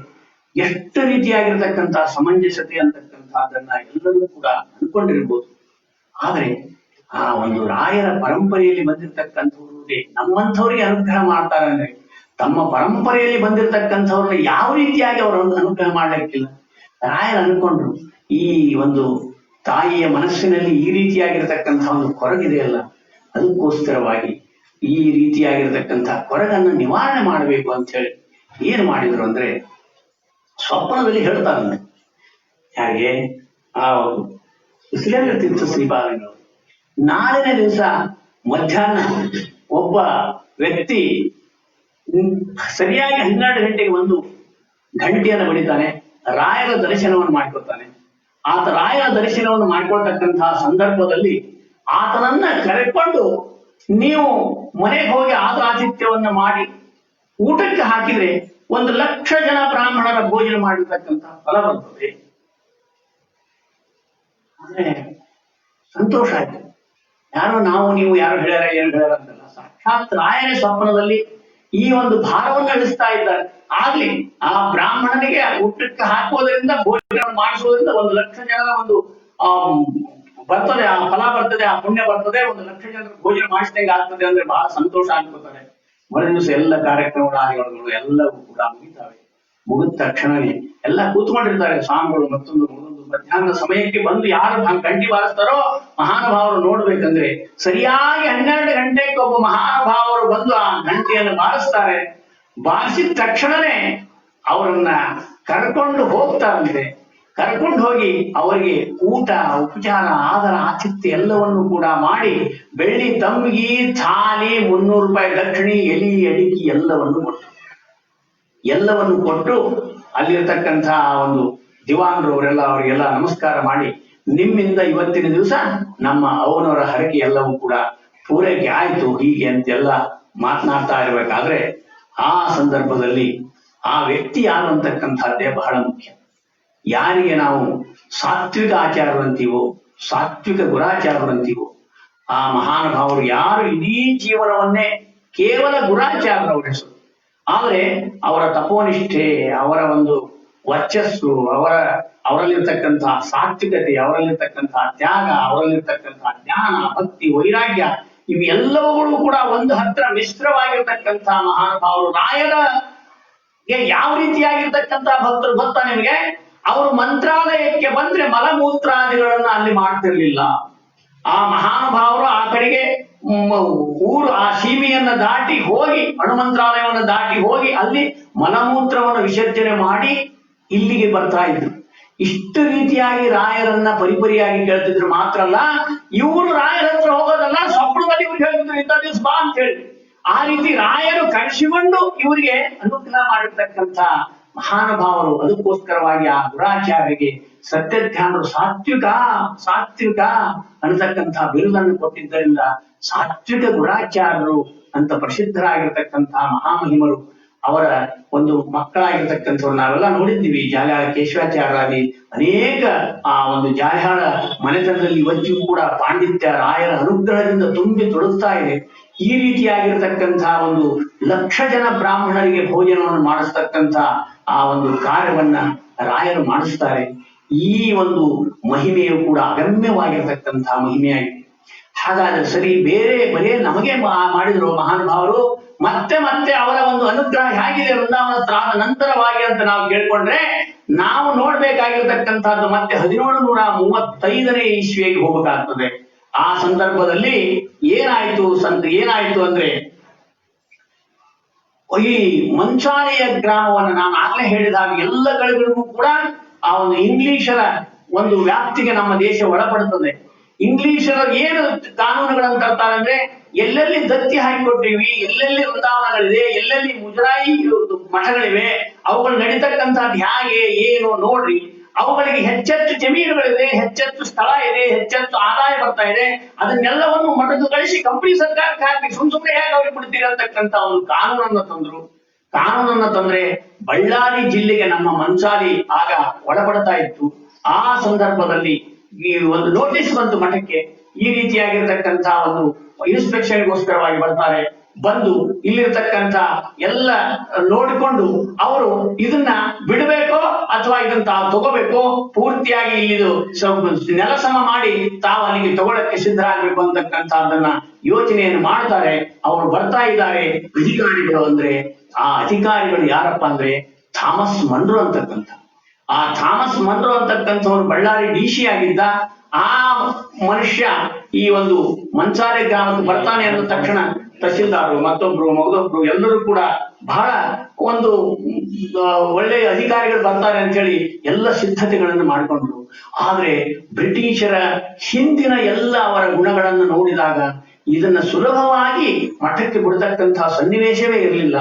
ಎಷ್ಟು ರೀತಿಯಾಗಿರ್ತಕ್ಕಂಥ ಸಮಂಜಸತೆ ಅಂತಕ್ಕಂಥದ್ದನ್ನ ಎಲ್ಲರೂ ಕೂಡ ಅನ್ಕೊಂಡಿರ್ಬೋದು. ಆದ್ರೆ ಆ ಒಂದು ರಾಯರ ಪರಂಪರೆಯಲ್ಲಿ ಬಂದಿರತಕ್ಕಂಥವ್ರಿಗೆ ನಮ್ಮಂಥವ್ರಿಗೆ ಅನುಗ್ರಹ ಮಾಡ್ತಾರೆ ಅಂದ್ರೆ ತಮ್ಮ ಪರಂಪರೆಯಲ್ಲಿ ಬಂದಿರತಕ್ಕಂಥವ್ರನ್ನ ಯಾವ ರೀತಿಯಾಗಿ ಅವರನ್ನು ಅನುಗ್ರಹ ಮಾಡ್ಲಿಕ್ಕಿಲ್ಲ. ರಾಯರು ಅನ್ಕೊಂಡ್ರು ಈ ಒಂದು ತಾಯಿಯ ಮನಸ್ಸಿನಲ್ಲಿ ಈ ರೀತಿಯಾಗಿರ್ತಕ್ಕಂಥ ಒಂದು ಕೊರಗಿದೆಯಲ್ಲ, ಅದಕ್ಕೋಸ್ಕರವಾಗಿ ಈ ರೀತಿಯಾಗಿರ್ತಕ್ಕಂಥ ಕೊರಗನ್ನು ನಿವಾರಣೆ ಮಾಡಬೇಕು ಅಂತ ಹೇಳಿ ಏನ್ ಮಾಡಿದ್ರು ಅಂದ್ರೆ ಸ್ವಪ್ನದಲ್ಲಿ ಹೇಳ್ತಾರೆ. ಹಾಗೆ ಆ ಉಸಿರಾಗ ತೀರ್ಥ ಶ್ರೀಪಾದಂಗಳು ನಾಳಿನ ದಿವಸ ಮಧ್ಯಾಹ್ನ ಒಬ್ಬ ವ್ಯಕ್ತಿ ಸರಿಯಾಗಿ 12 ಗಂಟೆಗೆ ಒಂದು ಗಂಟೆಯನ್ನು ಬಡಿತಾನೆ, ರಾಯರ ದರ್ಶನವನ್ನು ಮಾಡ್ಕೊಳ್ತಾನೆ. ಆತ ರಾಯರ ದರ್ಶನವನ್ನು ಮಾಡ್ಕೊಳ್ತಕ್ಕಂತಹ ಸಂದರ್ಭದಲ್ಲಿ ಆತನನ್ನ ಕರೆಕೊಂಡು ನೀವು ಮನೆಗೆ ಹೋಗಿ ಆತ ಆತಿಥ್ಯವನ್ನ ಮಾಡಿ ಊಟಕ್ಕೆ ಹಾಕಿದ್ರೆ 1,00,000 ಜನ ಬ್ರಾಹ್ಮಣರ ಭೋಜನ ಮಾಡಿರ್ತಕ್ಕಂತಹ ಫಲ ಬರ್ತದೆ. ಅಂದ್ರೆ ಸಂತೋಷ ಆಯ್ತು. ಯಾರು ನಾವು ನೀವು ಯಾರು ಹೇಳ್ಯಾರ ಏನು ಹೇಳ್ಯಾರ ಅಂತಲ್ಲ, ಸಾಕ್ಷಾತ್ ರಾಯರ ಸ್ವಪ್ನದಲ್ಲಿ ಈ ಒಂದು ಭಾರವನ್ನು ಇಳಿಸ್ತಾ ಇದ್ದಾರೆ. ಆಗ್ಲಿ ಆ ಬ್ರಾಹ್ಮಣನಿಗೆ ಊಟಕ್ಕೆ ಹಾಕುವುದರಿಂದ ಭೋಜನ ಮಾಡಿಸುವುದರಿಂದ 1,00,000 ಜನರ ಒಂದು ಬರ್ತದೆ, ಆ ಫಲ ಬರ್ತದೆ, ಆ ಪುಣ್ಯ ಬರ್ತದೆ. 1,00,000 ಜನರ ಭೋಜನ ಮಾಡಿಸಿದಂಗೆ ಆಗ್ತದೆ ಅಂದ್ರೆ ಬಹಳ ಸಂತೋಷ ಆಗ್ಬಿಡ್ತಾರೆ. ಮರು ದಿವಸ ಎಲ್ಲ ಕಾರ್ಯಕ್ರಮಗಳು ಎಲ್ಲವೂ ಕೂಡ ಮುಗಿತಾವೆ. ಮುಗಿದ ತಕ್ಷಣವೇ ಎಲ್ಲ ಕೂತ್ಕೊಂಡಿರ್ತಾರೆ ಸ್ವಾಮಿಗಳು. ಮತ್ತೊಂದು ಮಧ್ಯಾಹ್ನದ ಸಮಯಕ್ಕೆ ಬಂದು ಯಾರು ಗಂಟಿ ಬಾರಿಸ್ತಾರೋ ಮಹಾನುಭಾವರು ನೋಡ್ಬೇಕಂದ್ರೆ ಸರಿಯಾಗಿ 12 ಗಂಟೆಗೆ ಒಬ್ಬ ಮಹಾನುಭಾವರು ಬಂದು ಆ ಗಂಟೆಯನ್ನು ಬಾರಿಸ್ತಾರೆ. ಬಾರಿಸಿದ ತಕ್ಷಣನೇ ಅವರನ್ನ ಕರ್ಕೊಂಡು ಹೋಗ್ತಾರಂತೆ. ಕರ್ಕೊಂಡು ಹೋಗಿ ಅವರಿಗೆ ಊಟ ಉಪಚಾರ ಆದರ ಆತಿಥ್ಯ ಎಲ್ಲವನ್ನು ಕೂಡ ಮಾಡಿ ಬೆಳ್ಳಿ ತಂಬಿಗೆ ಥಾಲಿ 300 ರೂಪಾಯಿ ದಕ್ಷಿಣಿ ಎಲಿ ಅಡಿಕೆ ಎಲ್ಲವನ್ನು ಕೊಟ್ಟು ಅಲ್ಲಿರ್ತಕ್ಕಂಥ ಒಂದು ದಿವಾನ್ರು ಅವರೆಲ್ಲ ಅವರಿಗೆಲ್ಲ ನಮಸ್ಕಾರ ಮಾಡಿ ನಿಮ್ಮಿಂದ ಇವತ್ತಿನ ದಿವಸ ನಮ್ಮ ಅವನವರ ಹರಕೆ ಎಲ್ಲವೂ ಕೂಡ ಪೂರೈಕೆ ಆಯ್ತು ಹೀಗೆ ಅಂತೆಲ್ಲ ಮಾತನಾಡ್ತಾ ಇರ್ಬೇಕಾದ್ರೆ ಆ ಸಂದರ್ಭದಲ್ಲಿ ಆ ವ್ಯಕ್ತಿ ಯಾರು ಅಂತಕ್ಕಂಥದ್ದೇ ಬಹಳ ಮುಖ್ಯ. ಯಾರಿಗೆ ನಾವು ಸಾತ್ವಿಕ ಆಚಾರರು ಅಂತೀವೋ, ಸಾತ್ವಿಕ ಗುರಾಚಾರರು ಅಂತೀವೋ, ಆ ಮಹಾನುಭಾವರು ಯಾರು ಇಡೀ ಜೀವನವನ್ನೇ ಕೇವಲ ಗುರಾಚಾರರ ಅವರ ಹೆಸರು. ಆದ್ರೆ ಅವರ ತಪೋನಿಷ್ಠೆ, ಅವರ ಒಂದು ವರ್ಚಸ್ಸು, ಅವರಲ್ಲಿರ್ತಕ್ಕಂತಹ ಸಾತ್ವಿಕತೆ, ಅವರಲ್ಲಿರ್ತಕ್ಕಂತಹ ತ್ಯಾಗ, ಅವರಲ್ಲಿರ್ತಕ್ಕಂತಹ ಜ್ಞಾನ, ಭಕ್ತಿ, ವೈರಾಗ್ಯ ಇವೆಲ್ಲವುಗಳು ಕೂಡ ಒಂದು ಹತ್ರ ಮಿಶ್ರವಾಗಿರ್ತಕ್ಕಂತಹ ಮಹಾನುಭಾವರು. ರಾಯರ ಯಾವ ರೀತಿಯಾಗಿರ್ತಕ್ಕಂತಹ ಭಕ್ತರು ಗೊತ್ತಾ ನಿಮಗೆ? ಅವರು ಮಂತ್ರಾಲಯಕ್ಕೆ ಬಂದ್ರೆ ಮಲಮೂತ್ರಾದಿಗಳನ್ನ ಅಲ್ಲಿ ಮಾಡ್ತಿರ್ಲಿಲ್ಲ. ಆ ಮಹಾನುಭಾವರು ಆ ಕಡೆಗೆ ಊರು ಆ ಸೀಮೆಯನ್ನ ದಾಟಿ ಹೋಗಿ ಅಣುಮಂತ್ರಾಲಯವನ್ನು ದಾಟಿ ಹೋಗಿ ಅಲ್ಲಿ ಮಲಮೂತ್ರವನ್ನು ವಿಸರ್ಜನೆ ಮಾಡಿ ಇಲ್ಲಿಗೆ ಬರ್ತಾ ಇದ್ರು. ಇಷ್ಟು ರೀತಿಯಾಗಿ ರಾಯರನ್ನ ಪರಿಪರಿಯಾಗಿ ಕೇಳ್ತಿದ್ರು. ಮಾತ್ರ ಅಲ್ಲ, ಇವರು ರಾಯರ ಹತ್ರ ಹೋಗೋದಲ್ಲ, ಸ್ವಪ್ನದಲ್ಲಿ ಇವ್ರಿಗೆ ಹೇಳ್ತಿದ್ರು ಇಂಥ ದಿವಸ ಬಾ ಅಂತ ಹೇಳಿ. ಆ ರೀತಿ ರಾಯರು ಕಳಿಸಿಕೊಂಡು ಇವರಿಗೆ ಅನುಗ್ರಹ ಮಾಡಿರ್ತಕ್ಕಂಥ ಮಹಾನುಭಾವರು. ಅದಕ್ಕೋಸ್ಕರವಾಗಿ ಆ ಗುರಾಚಾರ್ಯರಿಗೆ ಸತ್ಯಧ್ಯಾನರು ಸಾತ್ವಿಕ ಅನ್ನತಕ್ಕಂಥ ಬಿರುದನ್ನು ಕೊಟ್ಟಿದ್ದರಿಂದ ಸಾತ್ವಿಕ ಗುರಾಚಾರ್ಯರು ಅಂತ ಪ್ರಸಿದ್ಧರಾಗಿರ್ತಕ್ಕಂತಹ ಮಹಾಮಹಿಮರು. ಅವರ ಒಂದು ಮಕ್ಕಳಾಗಿರ್ತಕ್ಕಂಥವ್ರು ನಾವೆಲ್ಲ ನೋಡಿದ್ದೀವಿ. ಜಾಲ್ಯಾಳ ಕೇಶವಾಚಾರ್ಯರಾಗಿ ಅನೇಕ ಆ ಒಂದು ಜಾಲ್ಯಾಳ ಮನೆತನದಲ್ಲಿ ಇವತ್ತಿಗೂ ಕೂಡ ಪಾಂಡಿತ್ಯ ರಾಯರ ಅನುಗ್ರಹದಿಂದ ತುಂಬಿ ತೊಡಗ್ತಾ ಇದೆ. ಈ ರೀತಿಯಾಗಿರ್ತಕ್ಕಂತಹ ಒಂದು 1,00,000 ಜನ ಬ್ರಾಹ್ಮಣರಿಗೆ ಭೋಜನವನ್ನು ಮಾಡಿಸ್ತಕ್ಕಂಥ ಆ ಒಂದು ಕಾರ್ಯವನ್ನ ರಾಯರು ಮಾಡಿಸ್ತಾರೆ. ಈ ಒಂದು ಮಹಿಮೆಯು ಕೂಡ ಅಗಮ್ಯವಾಗಿರ್ತಕ್ಕಂತಹ ಮಹಿಮೆಯಾಗಿದೆ. ಹಾಗಾದ್ರೆ ಸರಿ, ಬರೇ ನಮಗೆ ಮಾಡಿದ್ರು ಮಹಾನುಭಾವರು, ಮತ್ತೆ ಅವರ ಒಂದು ಅನುಗ್ರಹ ಹೇಗಿದೆ ವೃಂದಾವನ ತ್ರಾದ ನಂತರವಾಗಿ ಅಂತ ನಾವು ಕೇಳ್ಕೊಂಡ್ರೆ ನಾವು ನೋಡ್ಬೇಕಾಗಿರ್ತಕ್ಕಂಥದ್ದು ಮತ್ತೆ 1735ನೇ ಇಸ್ವಿಗೆ ಹೋಗಬೇಕಾಗ್ತದೆ. ಆ ಸಂದರ್ಭದಲ್ಲಿ ಏನಾಯ್ತು ಅಂದ್ರೆ ಈ ಮಂಚಾಲೆಯ ಗ್ರಾಮವನ್ನು ನಾನು ಆಗ್ಲೇ ಹೇಳಿದ ಹಾಗೆ ಎಲ್ಲ ಕಡೆಗಳಿಗೂ ಕೂಡ ಆ ಒಂದು ಇಂಗ್ಲಿಷರ ಒಂದು ವ್ಯಾಪ್ತಿಗೆ ನಮ್ಮ ದೇಶ ಒಳಪಡುತ್ತದೆ. ಇಂಗ್ಲಿಷರ ಏನು ಕಾನೂನುಗಳನ್ನು ತರ್ತಾರೆ ಅಂದ್ರೆ ಎಲ್ಲೆಲ್ಲಿ ದತ್ತಿ ಹಾಕಿಕೊಟ್ಟಿವಿ, ಎಲ್ಲೆಲ್ಲಿ ವೃಂದಾವನಗಳಿದೆ, ಎಲ್ಲೆಲ್ಲಿ ಮುಜರಾಯಿ ಮಠಗಳಿವೆ ಅವುಗಳು ನಡೀತಕ್ಕಂಥದ್ದು ಹೇಗೆ ಏನು ನೋಡ್ರಿ. ಅವುಗಳಿಗೆ ಹೆಚ್ಚೆಚ್ಚು ಜಮೀನುಗಳಿದೆ, ಹೆಚ್ಚೆಚ್ಚು ಸ್ಥಳ ಇದೆ, ಹೆಚ್ಚೆಚ್ಚು ಆದಾಯ ಬರ್ತಾ ಇದೆ. ಅದನ್ನೆಲ್ಲವನ್ನು ಮಟಕುಗೊಳಿಸಿ ಕಂಪನಿ ಸರ್ಕಾರಕ್ಕೆ ಹಾಕಿ ಸುಮ್ಮನೆ ಹೇಗೆ ಅವ್ರಿಗೆ ಬಿಡ್ತೀರಿ ಅಂತಕ್ಕಂಥ ಒಂದು ಕಾನೂನನ್ನ ತಂದ್ರು. ಕಾನೂನನ್ನ ತಂದ್ರೆ ಬಳ್ಳಾರಿ ಜಿಲ್ಲೆಗೆ ನಮ್ಮ ಮಂಚಾಲಿ ಆಗ ಒಳಪಡ್ತಾ ಇತ್ತು. ಆ ಸಂದರ್ಭದಲ್ಲಿ ಈ ಒಂದು ನೋಟಿಸ್ ಬಂತು ಮಠಕ್ಕೆ, ಈ ರೀತಿಯಾಗಿರ್ತಕ್ಕಂಥ ಒಂದು ಇನ್ಸ್ಪೆಕ್ಷನ್ಗೋಸ್ಕರವಾಗಿ ಬರ್ತಾರೆ. ಬಂದು ಇಲ್ಲಿರ್ತಕ್ಕಂಥ ಎಲ್ಲ ನೋಡಿಕೊಂಡು ಅವರು ಇದನ್ನ ಬಿಡಬೇಕೋ ಅಥವಾ ಇದನ್ನ ತಾವು ತಗೋಬೇಕೋ, ಪೂರ್ತಿಯಾಗಿ ಇಲ್ಲಿದು ನೆಲ ಸಮ ಮಾಡಿ ತಾವು ಅಲ್ಲಿಗೆ ತಗೊಳಕ್ಕೆ ಸಿದ್ಧರಾಗಬೇಕು ಅಂತಕ್ಕಂಥದ್ದನ್ನ ಯೋಚನೆಯನ್ನು ಮಾಡ್ತಾರೆ. ಅವರು ಬರ್ತಾ ಇದ್ದಾರೆ ಅಧಿಕಾರಿಗಳು. ಅಂದ್ರೆ ಆ ಅಧಿಕಾರಿಗಳು ಯಾರಪ್ಪ ಅಂದ್ರೆ ಥಾಮಸ್ ಮನ್ರೋ ಅಂತಕ್ಕಂಥ. ಆ ಥಾಮಸ್ ಮನ್ರೋ ಅಂತಕ್ಕಂಥವ್ರು ಬಳ್ಳಾರಿ DC ಆಗಿದ್ದ. ಆ ಮನುಷ್ಯ ಈ ಒಂದು ಮಂಚಾಲೆ ಗ್ರಾಮಕ್ಕೆ ಬರ್ತಾನೆ ಅಂದ ತಕ್ಷಣ ತಹಶೀಲ್ದಾರರು ಮತ್ತೊಬ್ರು ಎಲ್ಲರೂ ಕೂಡ ಬಹಳ ಒಂದು ಒಳ್ಳೆಯ ಅಧಿಕಾರಿಗಳು ಬರ್ತಾರೆ ಅಂತ ಹೇಳಿ ಎಲ್ಲ ಸಿದ್ಧತೆಗಳನ್ನು ಮಾಡಿಕೊಂಡ್ರು. ಆದ್ರೆ ಬ್ರಿಟಿಷರ ಹಿಂದಿನ ಎಲ್ಲ ಅವರ ಗುಣಗಳನ್ನು ನೋಡಿದಾಗ ಇದನ್ನ ಸುಲಭವಾಗಿ ಮಠಕ್ಕೆ ಬಿಡ್ತಕ್ಕಂತಹ ಸನ್ನಿವೇಶವೇ ಇರಲಿಲ್ಲ.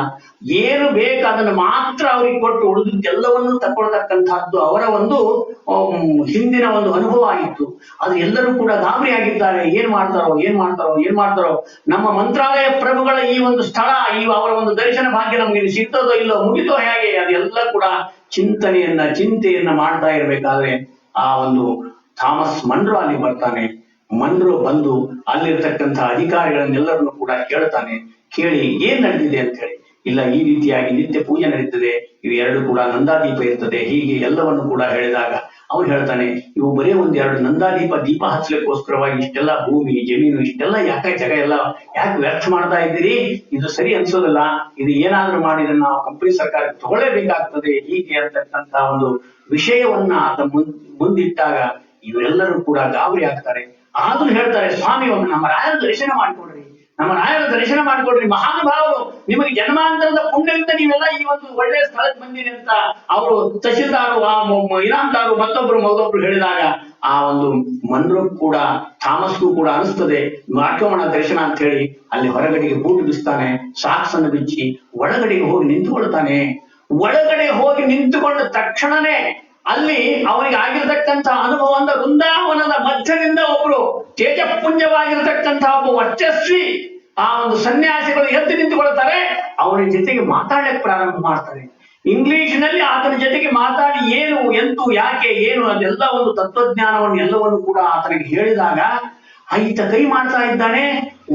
ಏನು ಬೇಕು ಅದನ್ನು ಮಾತ್ರ ಅವ್ರಿಗೆ ಕೊಟ್ಟು ಉಳಿದೆಲ್ಲವನ್ನೂ ತಕ್ಕೊಳ್ತಕ್ಕಂತಹದ್ದು ಅವರ ಒಂದು ಹಿಂದಿನ ಒಂದು ಅನುಭವ ಆಗಿತ್ತು. ಅದು ಎಲ್ಲರೂ ಕೂಡ ಗಾಬರಿ ಆಗಿದ್ದಾರೆ. ಏನ್ ಮಾಡ್ತಾರೋ ನಮ್ಮ ಮಂತ್ರಾಲಯ ಪ್ರಭುಗಳ ಈ ಒಂದು ಸ್ಥಳ, ಈ ಅವರ ಒಂದು ದರ್ಶನ ಭಾಗ್ಯ ನಮ್ಗೆ ಸಿಗ್ತದೋ ಇಲ್ಲೋ, ಮುಗಿತೋ ಹೇಗೆ, ಅದೆಲ್ಲ ಕೂಡ ಚಿಂತೆಯನ್ನ ಮಾಡ್ತಾ ಇರ್ಬೇಕಾದ್ರೆ ಆ ಒಂದು ಥಾಮಸ್ ಮನ್ರೋ ಅಲ್ಲಿ ಬರ್ತಾನೆ. ಮನ್ರೋ ಬಂದು ಅಲ್ಲಿರ್ತಕ್ಕಂಥ ಅಧಿಕಾರಿಗಳನ್ನೆಲ್ಲರನ್ನು ಕೂಡ ಕೇಳ್ತಾನೆ. ಕೇಳಿ ಏನ್ ನಡೆದಿದೆ ಅಂತ ಹೇಳಿ, ಇಲ್ಲ ಈ ರೀತಿಯಾಗಿ ನಿತ್ಯ ಪೂಜೆ ನಡೀತದೆ, ಇವು ಎರಡು ಕೂಡ ನಂದಾದೀಪ ಇರ್ತದೆ, ಹೀಗೆ ಎಲ್ಲವನ್ನು ಕೂಡ ಹೇಳಿದಾಗ ಅವ್ರು ಹೇಳ್ತಾನೆ, ಇವು ಬರೀ ಒಂದೆರಡು ದೀಪ ಹಚ್ಚಲಿಕ್ಕೋಸ್ಕರವಾಗಿ ಇಷ್ಟೆಲ್ಲ ಭೂಮಿ ಜಮೀನು ಇಷ್ಟೆಲ್ಲ ಯಾಕೆ ಜಾಗ ಎಲ್ಲ ಯಾಕೆ ವ್ಯರ್ಥ ಮಾಡ್ತಾ ಇದ್ದೀರಿ, ಇದು ಸರಿ ಅನ್ಸೋದಿಲ್ಲ, ಇದು ಏನಾದ್ರೂ ಮಾಡಿದ್ರೆ ನಾವು ಕಂಪನಿ ಸರ್ಕಾರಕ್ಕೆ ತಗೊಳ್ಳೇಬೇಕಾಗ್ತದೆ, ಹೀಗೆ ಅಂತಕ್ಕಂತ ಒಂದು ವಿಷಯವನ್ನ ಆತ ಮುಂದಿಟ್ಟಾಗ ಇವರೆಲ್ಲರೂ ಕೂಡ ಗಾಬರಿ ಆಗ್ತಾರೆ. ಆದ್ರೂ ಹೇಳ್ತಾರೆ, ಸ್ವಾಮಿ ಒಮ್ಮೆ ನಮ್ಮ ರಾಯರ ದರ್ಶನ ಮಾಡ್ಕೊಡ್ರಿ, ಮಹಾನುಭಾವರು, ನಿಮಗೆ ಜನ್ಮಾಂತರದ ಪುಣ್ಯದಿಂದ ನೀವೆಲ್ಲ ಈ ಒಂದು ಒಳ್ಳೆಯ ಸ್ಥಳಕ್ಕೆ ಬಂದಿರಿ ಅಂತ ಅವರು ತಹಶೀಲ್ದಾರು ಇನಾಮದಾರು ಮತ್ತೊಬ್ರು ಹೇಳಿದಾಗ ಆ ಒಂದು ಮನ್ರೋ ಕೂಡ ಥಾಮಸ್ಗೂ ಕೂಡ ಅನಿಸ್ತದೆ, ಮಾಡ್ಕೋಣ ದರ್ಶನ ಅಂತ ಹೇಳಿ ಅಲ್ಲಿ ಹೊರಗಡೆಗೆ ಬೂಟು ಬಿಸ್ತಾನೆ, ಸಾಕ್ಸ್ ಅನ್ನು ಬಿಚ್ಚಿ ಒಳಗಡೆಗೆ ಹೋಗಿ ನಿಂತುಕೊಳ್ತಾನೆ. ಒಳಗಡೆ ಹೋಗಿ ನಿಂತುಕೊಂಡ ತಕ್ಷಣನೇ ಅಲ್ಲಿ ಅವರಿಗೆ ಆಗಿರತಕ್ಕಂಥ ಅನುಭವ ಅಂದ್ರೆ ವೃಂದಾವನದ ಮಧ್ಯದಿಂದ ಒಬ್ರು ತೇಜಪುಂಜವಾಗಿರತಕ್ಕಂಥ ಒಬ್ಬ ವರ್ಚಸ್ವಿ ಆ ಒಂದು ಸನ್ಯಾಸಿಗಳು ಎದ್ದು ನಿಂತುಕೊಳ್ತಾರೆ. ಅವರ ಜೊತೆಗೆ ಮಾತಾಡಕ್ಕೆ ಪ್ರಾರಂಭ ಮಾಡ್ತಾರೆ. ಇಂಗ್ಲಿಷ್ನಲ್ಲಿ ಆತನ ಜೊತೆಗೆ ಮಾತಾಡಿ ಏನು ಎಂತು ಯಾಕೆ ಏನು ಅದೆಲ್ಲ ಒಂದು ತತ್ವಜ್ಞಾನವನ್ನು ಎಲ್ಲವನ್ನು ಕೂಡ ಆತನಿಗೆ ಹೇಳಿದಾಗ ಈತ ಕೈ ಮಾಡ್ತಾ ಇದ್ದಾನೆ.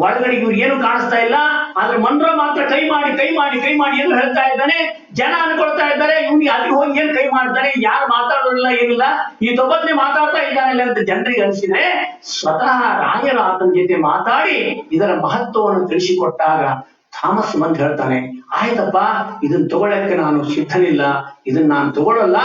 ಒಳಗಡೆ ಇವ್ರು ಏನು ಕಾಣಿಸ್ತಾ ಇಲ್ಲ, ಆದ್ರೆ ಮನ್ರೋ ಮಾತ್ರ ಕೈ ಮಾಡಿ ಏನು ಹೇಳ್ತಾ ಇದ್ದಾನೆ. ಜನ ಅನ್ಕೊಳ್ತಾ ಇದ್ದಾರೆ, ಇವ್ನಿಗೆ ಅಲ್ಲಿ ಹೋಗಿ ಏನ್ ಕೈ ಮಾಡ್ತಾನೆ, ಯಾರು ಮಾತಾಡೋದಿಲ್ಲ ಏನಿಲ್ಲ, ಈ ತೊಬ್ಬತ್ನೆ ಮಾತಾಡ್ತಾ ಇದ್ದಾನೆ ಅಂತ ಜನರಿಗೆ ಅನಿಸಿದ್ರೆ ಸ್ವತಃ ರಾಯರು ಆತನ ಜೊತೆ ಮಾತಾಡಿ ಇದರ ಮಹತ್ವವನ್ನು ತಿಳಿಸಿಕೊಟ್ಟಾಗ ಥಾಮಸ್ ಮನ್ ಹೇಳ್ತಾನೆ, ಆಯ್ತಪ್ಪ ಇದನ್ನ ತಗೊಳಕ್ಕೆ ನಾನು ಸಿದ್ಧನಿಲ್ಲ, ಇದನ್ನ ನಾನು ತಗೊಳ್ಳಲ್ಲ,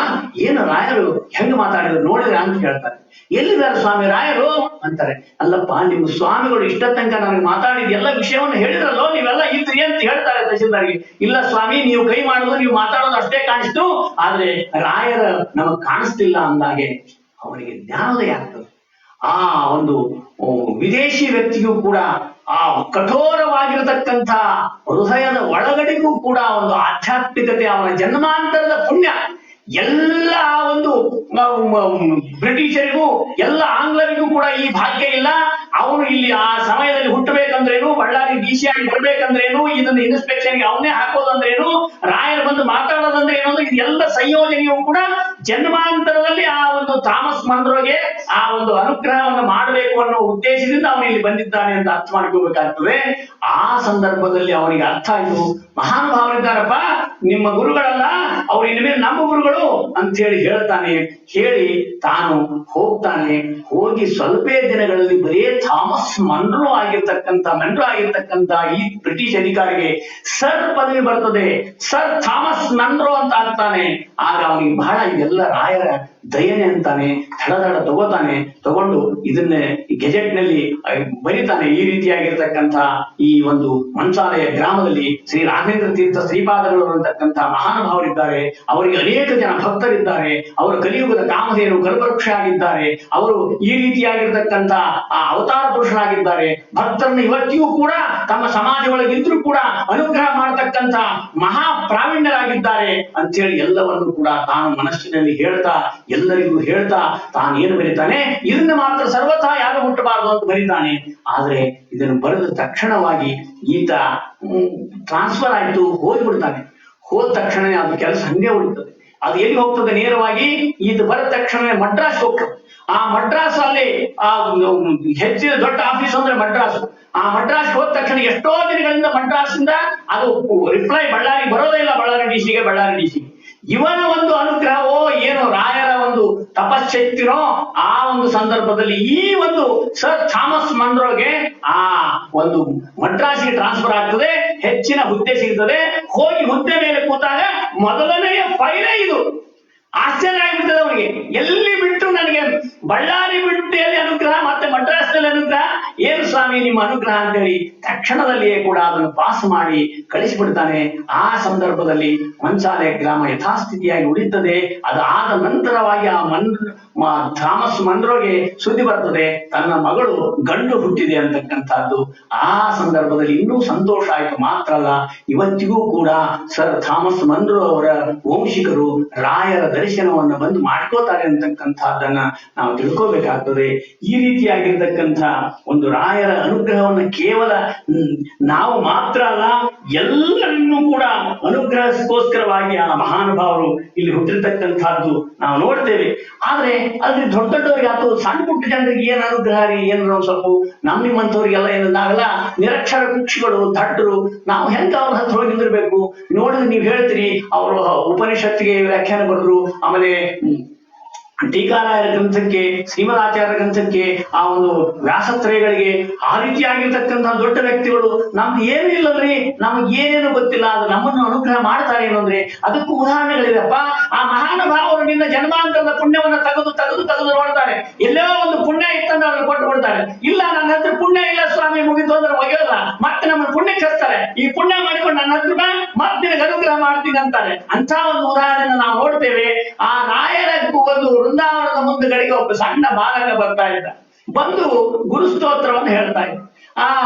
ಏನು ರಾಯರು ಹೆಂಗ್ ಮಾತಾಡಿದ್ರು ನೋಡಿದ್ರೆ ಅಂತ ಹೇಳ್ತಾರೆ. ಎಲ್ಲಿದ್ದಾರೆ ಸ್ವಾಮಿ ರಾಯರು ಅಂತಾರೆ. ಅಲ್ಲಪ್ಪ ನಿಮ್ಮ ಸ್ವಾಮಿಗಳು ಇಷ್ಟ ತನಕ ನನಗೆ ಮಾತಾಡಿದ ಎಲ್ಲ ವಿಷಯವನ್ನು ಹೇಳಿದ್ರಲ್ಲೋ, ನೀವೆಲ್ಲ ಇದ್ರಿ ಅಂತ ಹೇಳ್ತಾರೆ ತಹಶೀಲ್ದಾರ್ಗೆ. ಇಲ್ಲ ಸ್ವಾಮಿ, ನೀವು ಕೈ ಮಾಡೋದು ನೀವು ಮಾತಾಡೋದು ಅಷ್ಟೇ ಕಾಣಿಸ್ತು, ಆದ್ರೆ ರಾಯರ ನಮಗ್ ಕಾಣಿಸ್ತಿಲ್ಲ ಅಂದಾಗೆ ಅವನಿಗೆ ಜ್ಞಾನೋದಯ ಆಗ್ತದೆ. ಆ ಒಂದು ವಿದೇಶಿ ವ್ಯಕ್ತಿಗೂ ಕೂಡ ಆ ಕಠೋರವಾಗಿರತಕ್ಕಂಥ ಹೃದಯದ ಒಳಗಡೆಗೂ ಕೂಡ ಒಂದು ಆಧ್ಯಾತ್ಮಿಕತೆ, ಅವನ ಜನ್ಮಾಂತರದ ಪುಣ್ಯ ಎಲ್ಲ ಒಂದು ಬ್ರಿಟಿಷರಿಗೂ ಎಲ್ಲ ಆಂಗ್ಲರಿಗೂ ಕೂಡ ಈ ಭಾಗ್ಯ ಇಲ್ಲ. ಅವನು ಇಲ್ಲಿ ಆ ಸಮಯದಲ್ಲಿ ಹುಟ್ಟಬೇಕಂದ್ರೇನು, ಬಳ್ಳಾರಿ DC ಆಗಿ ಬರ್ಬೇಕಂದ್ರೇನು, ಇದನ್ನ ಇನ್ಸ್ಪೆಕ್ಷನ್ಗೆ ಅವನೇ ಹಾಕೋದಂದ್ರೇನು, ರಾಯರ್ ಬಂದು ಮಾತಾಡೋದಂದ್ರೆ ಏನು, ಇದೆಲ್ಲ ಸಂಯೋಜನೆಯೂ ಕೂಡ ಜನ್ಮಾಂತರದಲ್ಲಿ ಆ ಒಂದು ಥಾಮಸ್ ಮನ್ರೋಗೆ ಆ ಒಂದು ಅನುಗ್ರಹವನ್ನು ಮಾಡಬೇಕು ಅನ್ನೋ ಉದ್ದೇಶದಿಂದ ಅವನು ಇಲ್ಲಿ ಬಂದಿದ್ದಾನೆ ಅಂತ ಅರ್ಥ ಮಾಡ್ಕೋಬೇಕಾಗ್ತದೆ. ಆ ಸಂದರ್ಭದಲ್ಲಿ ಅವನಿಗೆ ಅರ್ಥ ಆಯ್ತು, ಮಹಾನುಭಾವರಿದ್ದಾರಪ್ಪ, ನಿಮ್ಮ ಗುರುಗಳಲ್ಲ, ಅವ್ರು ಇನ್ಮೇಲೆ ನಮ್ಮ ಗುರುಗಳು ಅಂತ ಹೇಳಿ ಹೇಳ್ತಾನೆ. ಹೇಳಿ ತಾನು ಹೋಗ್ತಾನೆ. ಹೋಗಿ ಸ್ವಲ್ಪೇ ದಿನಗಳಲ್ಲಿ ಬರೇ ಥಾಮಸ್ ಮನ್ರೋ ಆಗಿರ್ತಕ್ಕಂಥ ಈ ಬ್ರಿಟಿಷ್ ಅಧಿಕಾರಿಗೆ ಸರ್ ಪದವಿ ಬರ್ತದೆ. ಸರ್ ಥಾಮಸ್ ಮನ್ರೋ ಅಂತ ಆಗ್ತಾನೆ. ಆಗ ಅವನಿಗೆ ಬಹಳ ಇದೆಲ್ಲ ರಾಯರ ದಯನೆ ಅಂತಾನೆ, ದಡ ತಗೋತಾನೆ, ತಗೊಂಡು ಇದನ್ನೇ ಗೆಜೆಟ್ ನಲ್ಲಿ ಬರೀತಾನೆ. ಈ ರೀತಿಯಾಗಿರ್ತಕ್ಕಂಥ ಈ ಒಂದು ಮಂಚಾಲಯ ಗ್ರಾಮದಲ್ಲಿ ಶ್ರೀ ರಾಘವೇಂದ್ರ ತೀರ್ಥ ಶ್ರೀಪಾದಗಳು ಅಂತಕ್ಕಂಥ ಮಹಾನುಭಾವರಿದ್ದಾರೆ. ಅವರಿಗೆ ಅನೇಕ ಜನ ಭಕ್ತರಿದ್ದಾರೆ. ಅವರು ಕಲಿಯುಗದ ಕಾಮಧೇನು ಕಲ್ಪವೃಕ್ಷ ಆಗಿದ್ದಾರೆ. ಅವರು ಈ ರೀತಿಯಾಗಿರ್ತಕ್ಕಂಥ ಆ ಅವತಾರ ಪುರುಷರಾಗಿದ್ದಾರೆ. ಭಕ್ತರನ್ನು ಇವತ್ತಿಗೂ ಕೂಡ ತಮ್ಮ ಸಮಾಜ ಒಳಗಿದ್ರೂ ಕೂಡ ಅನುಗ್ರಹ ಮಾಡತಕ್ಕಂಥ ಮಹಾ ಪ್ರಾವೀಣ್ಯರಾಗಿದ್ದಾರೆ ಅಂತೇಳಿ ಎಲ್ಲವನ್ನು ಕೂಡ ತಾನು ಮನಸ್ಸಿನಲ್ಲಿ ಹೇಳ್ತಾ, ಎಲ್ಲರಿಗೂ ಹೇಳ್ತಾ ತಾನೇನು ಬರೀತಾನೆ, ಇದನ್ನ ಮಾತ್ರ ಸರ್ವಥಾ ಯಾರು ಮುಟ್ಟಬಾರದು ಅಂತ ಬರೀತಾನೆ. ಆದ್ರೆ ಇದನ್ನು ಬರೆದ ತಕ್ಷಣವಾಗಿ ಈತ ಟ್ರಾನ್ಸ್ಫರ್ ಆಯ್ತು, ಹೋಗ್ಬಿಡ್ತಾನೆ. ಹೋದ ತಕ್ಷಣ ಅದು ಕೆಲಸ ಹಂಗೆ ಉಳಿತದೆ. ಅದು ಎಲ್ಲಿ ಹೋಗ್ತದೆ? ನೇರವಾಗಿ ಈತ ಬರೆದ ತಕ್ಷಣ ಮಡ್ರಾಸ್ ಹೋಗ್ತದೆ. ಆ ಮಡ್ರಾಸ್ ಅಲ್ಲಿ ಆ ಹೆಚ್ಚಿನ ದೊಡ್ಡ ಆಫೀಸ್ ಅಂದ್ರೆ ಮಡ್ರಾಸ್. ಆ ಮಡ್ರಾಸ್ ಹೋದ ತಕ್ಷಣ ಎಷ್ಟೋ ದಿನಗಳಿಂದ ಮಡ್ರಾಸ್ ಇಂದ ಅದು ರಿಪ್ಲೈ ಬಳ್ಳಾರಿ ಬರೋದೇ ಇಲ್ಲ. ಬಳ್ಳಾರಿ ಡಿಸಿಗೆ ಇವನ ಒಂದು ಅನುಗ್ರಹವೋ ಏನೋ ರಾಯರ ಒಂದು ತಪಶ್ಶಕ್ತಿನೋ ಆ ಒಂದು ಸಂದರ್ಭದಲ್ಲಿ ಈ ಒಂದು ಸರ್ ಥಾಮಸ್ ಮನ್ರೋಗೆ ಆ ಒಂದು ಮಡ್ರಾಸ್ಗೆ ಟ್ರಾನ್ಸ್ಫರ್ ಆಗ್ತದೆ. ಹೆಚ್ಚಿನ ಹುದ್ದೆ ಸಿಗ್ತದೆ. ಹೋಗಿ ಹುದ್ದೆ ಮೇಲೆ ಕೂತಾಗ ಮೊದಲನೆಯ ಫೈಲೇ ಇದು. ಆಶ್ಚರ್ಯ ಆಗಿಬಿಡ್ತದೆ ಅವನಿಗೆ. ಎಲ್ಲಿ ಬಿಟ್ಟು ನನಗೆ ಬಳ್ಳಾರಿ ಬಿಟ್ಟು ಎಲ್ಲಿ ಅನುಗ್ರಹ, ಮತ್ತೆ ಮಡ್ರಾಸ್ನಲ್ಲಿ ಅನುಗ್ರಹ, ಏನು ಸ್ವಾಮಿ ನಿಮ್ಮ ಅನುಗ್ರಹ ಅಂತೇಳಿ ತಕ್ಷಣದಲ್ಲಿಯೇ ಕೂಡ ಅದನ್ನು ಪಾಸ್ ಮಾಡಿ ಕಳಿಸಿಬಿಡ್ತಾನೆ. ಆ ಸಂದರ್ಭದಲ್ಲಿ ಮಂಚಾಲಯ ಗ್ರಾಮ ಯಥಾಸ್ಥಿತಿಯಾಗಿ ಉಳಿತದೆ. ಅದು ಆದ ನಂತರವಾಗಿ ಆ ಥಾಮಸ್ ಮನ್ರೋಗೆ ಸುದ್ದಿ ಬರ್ತದೆ, ತನ್ನ ಮಗಳು ಗಂಡು ಹುಟ್ಟಿದೆ ಅಂತಕ್ಕಂಥದ್ದು. ಆ ಸಂದರ್ಭದಲ್ಲಿ ಇನ್ನೂ ಸಂತೋಷ ಆಯ್ತು. ಮಾತ್ರ ಅಲ್ಲ, ಇವತ್ತಿಗೂ ಕೂಡ ಸರ್ ಥಾಮಸ್ ಮನ್ರೋ ಅವರ ವಂಶಿಕರು ರಾಯರ ದರ್ಶನವನ್ನು ಬಂದು ಮಾಡ್ಕೋತಾರೆ ಅಂತಕ್ಕಂಥದ್ದನ್ನ ನಾವು ತಿಳ್ಕೋಬೇಕಾಗ್ತದೆ. ಈ ರೀತಿಯಾಗಿರ್ತಕ್ಕಂಥ ಒಂದು ರಾಯರ ಅನುಗ್ರಹವನ್ನು ಕೇವಲ ನಾವು ಮಾತ್ರ ಅಲ್ಲ, ಎಲ್ಲರನ್ನೂ ಕೂಡ ಅನುಗ್ರಹಕ್ಕೋಸ್ಕರವಾಗಿ ಆ ಮಹಾನುಭಾವರು ಇಲ್ಲಿ ಹುಟ್ಟಿರ್ತಕ್ಕಂಥದ್ದು ನಾವು ನೋಡ್ತೇವೆ. ಆದ್ರೆ ಅಲ್ಲಿ ದೊಡ್ಡ ದೊಡ್ಡವರಿಗೆ ಅಥವಾ ಸಣ್ಣ ಪುಟ್ಟ ಜನರಿಗೆ ಏನ್ ಅನುಗ್ರಹ ರೀ, ಏನಾರ ಸ್ವಲ್ಪ ನಿಮ್ಮಂಥವ್ರಿಗೆಲ್ಲ ಏನಾಗಲ್ಲ, ನಿರಕ್ಷರ ಕುಕ್ಷಿಗಳು ದಡ್ಡರು, ನಾವು ಹೆಂಗ ಅವ್ರ ಹತ್ರ ಹೋಗಿ ನಿಂದಿರ್ಬೇಕು? ನೋಡಿದ್ರೆ ನೀವು ಹೇಳ್ತೀರಿ ಅವರು ಉಪನಿಷತ್ತಿಗೆ ವ್ಯಾಖ್ಯಾನ ಬರೆದ್ರು, ಆಮೇಲೆ ಟೀಕಾರಾಯರ ಗ್ರಂಥಕ್ಕೆ, ಶ್ರೀಮದಾಚಾರ್ಯ ಗ್ರಂಥಕ್ಕೆ, ಆ ಒಂದು ವ್ಯಾಸತ್ರಯಗಳಿಗೆ, ಆ ರೀತಿಯಾಗಿರ್ತಕ್ಕಂತಹ ದೊಡ್ಡ ವ್ಯಕ್ತಿಗಳು ನಮ್ದು ಏನೂ ಇಲ್ಲಲ್ರಿ, ನಮ್ಗೆ ಏನೇನು ಗೊತ್ತಿಲ್ಲ, ಅದು ನಮ್ಮನ್ನು ಅನುಗ್ರಹ ಮಾಡ್ತಾರೆ ಏನು ಅಂದ್ರೆ ಅದಕ್ಕೂ ಉದಾಹರಣೆಗಳಿದೆಪ್ಪ. ಆ ಮಹಾನುಭಾವರು ನಿನ್ನ ಜನ್ಮಾಂತರದ ಪುಣ್ಯವನ್ನು ತೆಗೆದು ತೆಗೆದು ತೆಗೆದು ನೋಡ್ತಾರೆ. ಎಲ್ಲೋ ಒಂದು ಪುಣ್ಯ ಇತ್ತಂದ್ರೆ ಅದನ್ನು ಕೊಟ್ಟು ಕೊಡ್ತಾರೆ. ಇಲ್ಲ ನನ್ನ ಹತ್ರ ಪುಣ್ಯ ಇಲ್ಲ ಸ್ವಾಮಿ, ಮುಗಿತು ಅಂದ್ರೆ ಒಗೆಯೋಲ್ಲ, ಮತ್ತೆ ನಮ್ಮ ಪುಣ್ಯಕ್ಕೆ ಹಚ್ತಾರೆ. ಈ ಪುಣ್ಯ ಮಾಡಿಕೊಂಡು ನನ್ನ ಹತ್ರ ಮತ್ತೆ ನಿನಗೆ ಅನುಗ್ರಹ ಮಾಡ್ತೀನಿ ಅಂತಾರೆ. ಅಂತ ಒಂದು ಉದಾಹರಣೆನ ನಾವು ನೋಡ್ತೇವೆ. ಆ ರಾಯರ ಒಂದು ವೃಂದಾವನದ ಮುಂದುಗಡೆಗೆ ಒಬ್ಬ ಸಣ್ಣ ಬಾಲಕ ಬರ್ತಾ ಇದ್ದ. ಬಂದು ಗುರುಸ್ತೋತ್ರವನ್ನು ಹೇಳ್ತಾ ಇದ್ದ.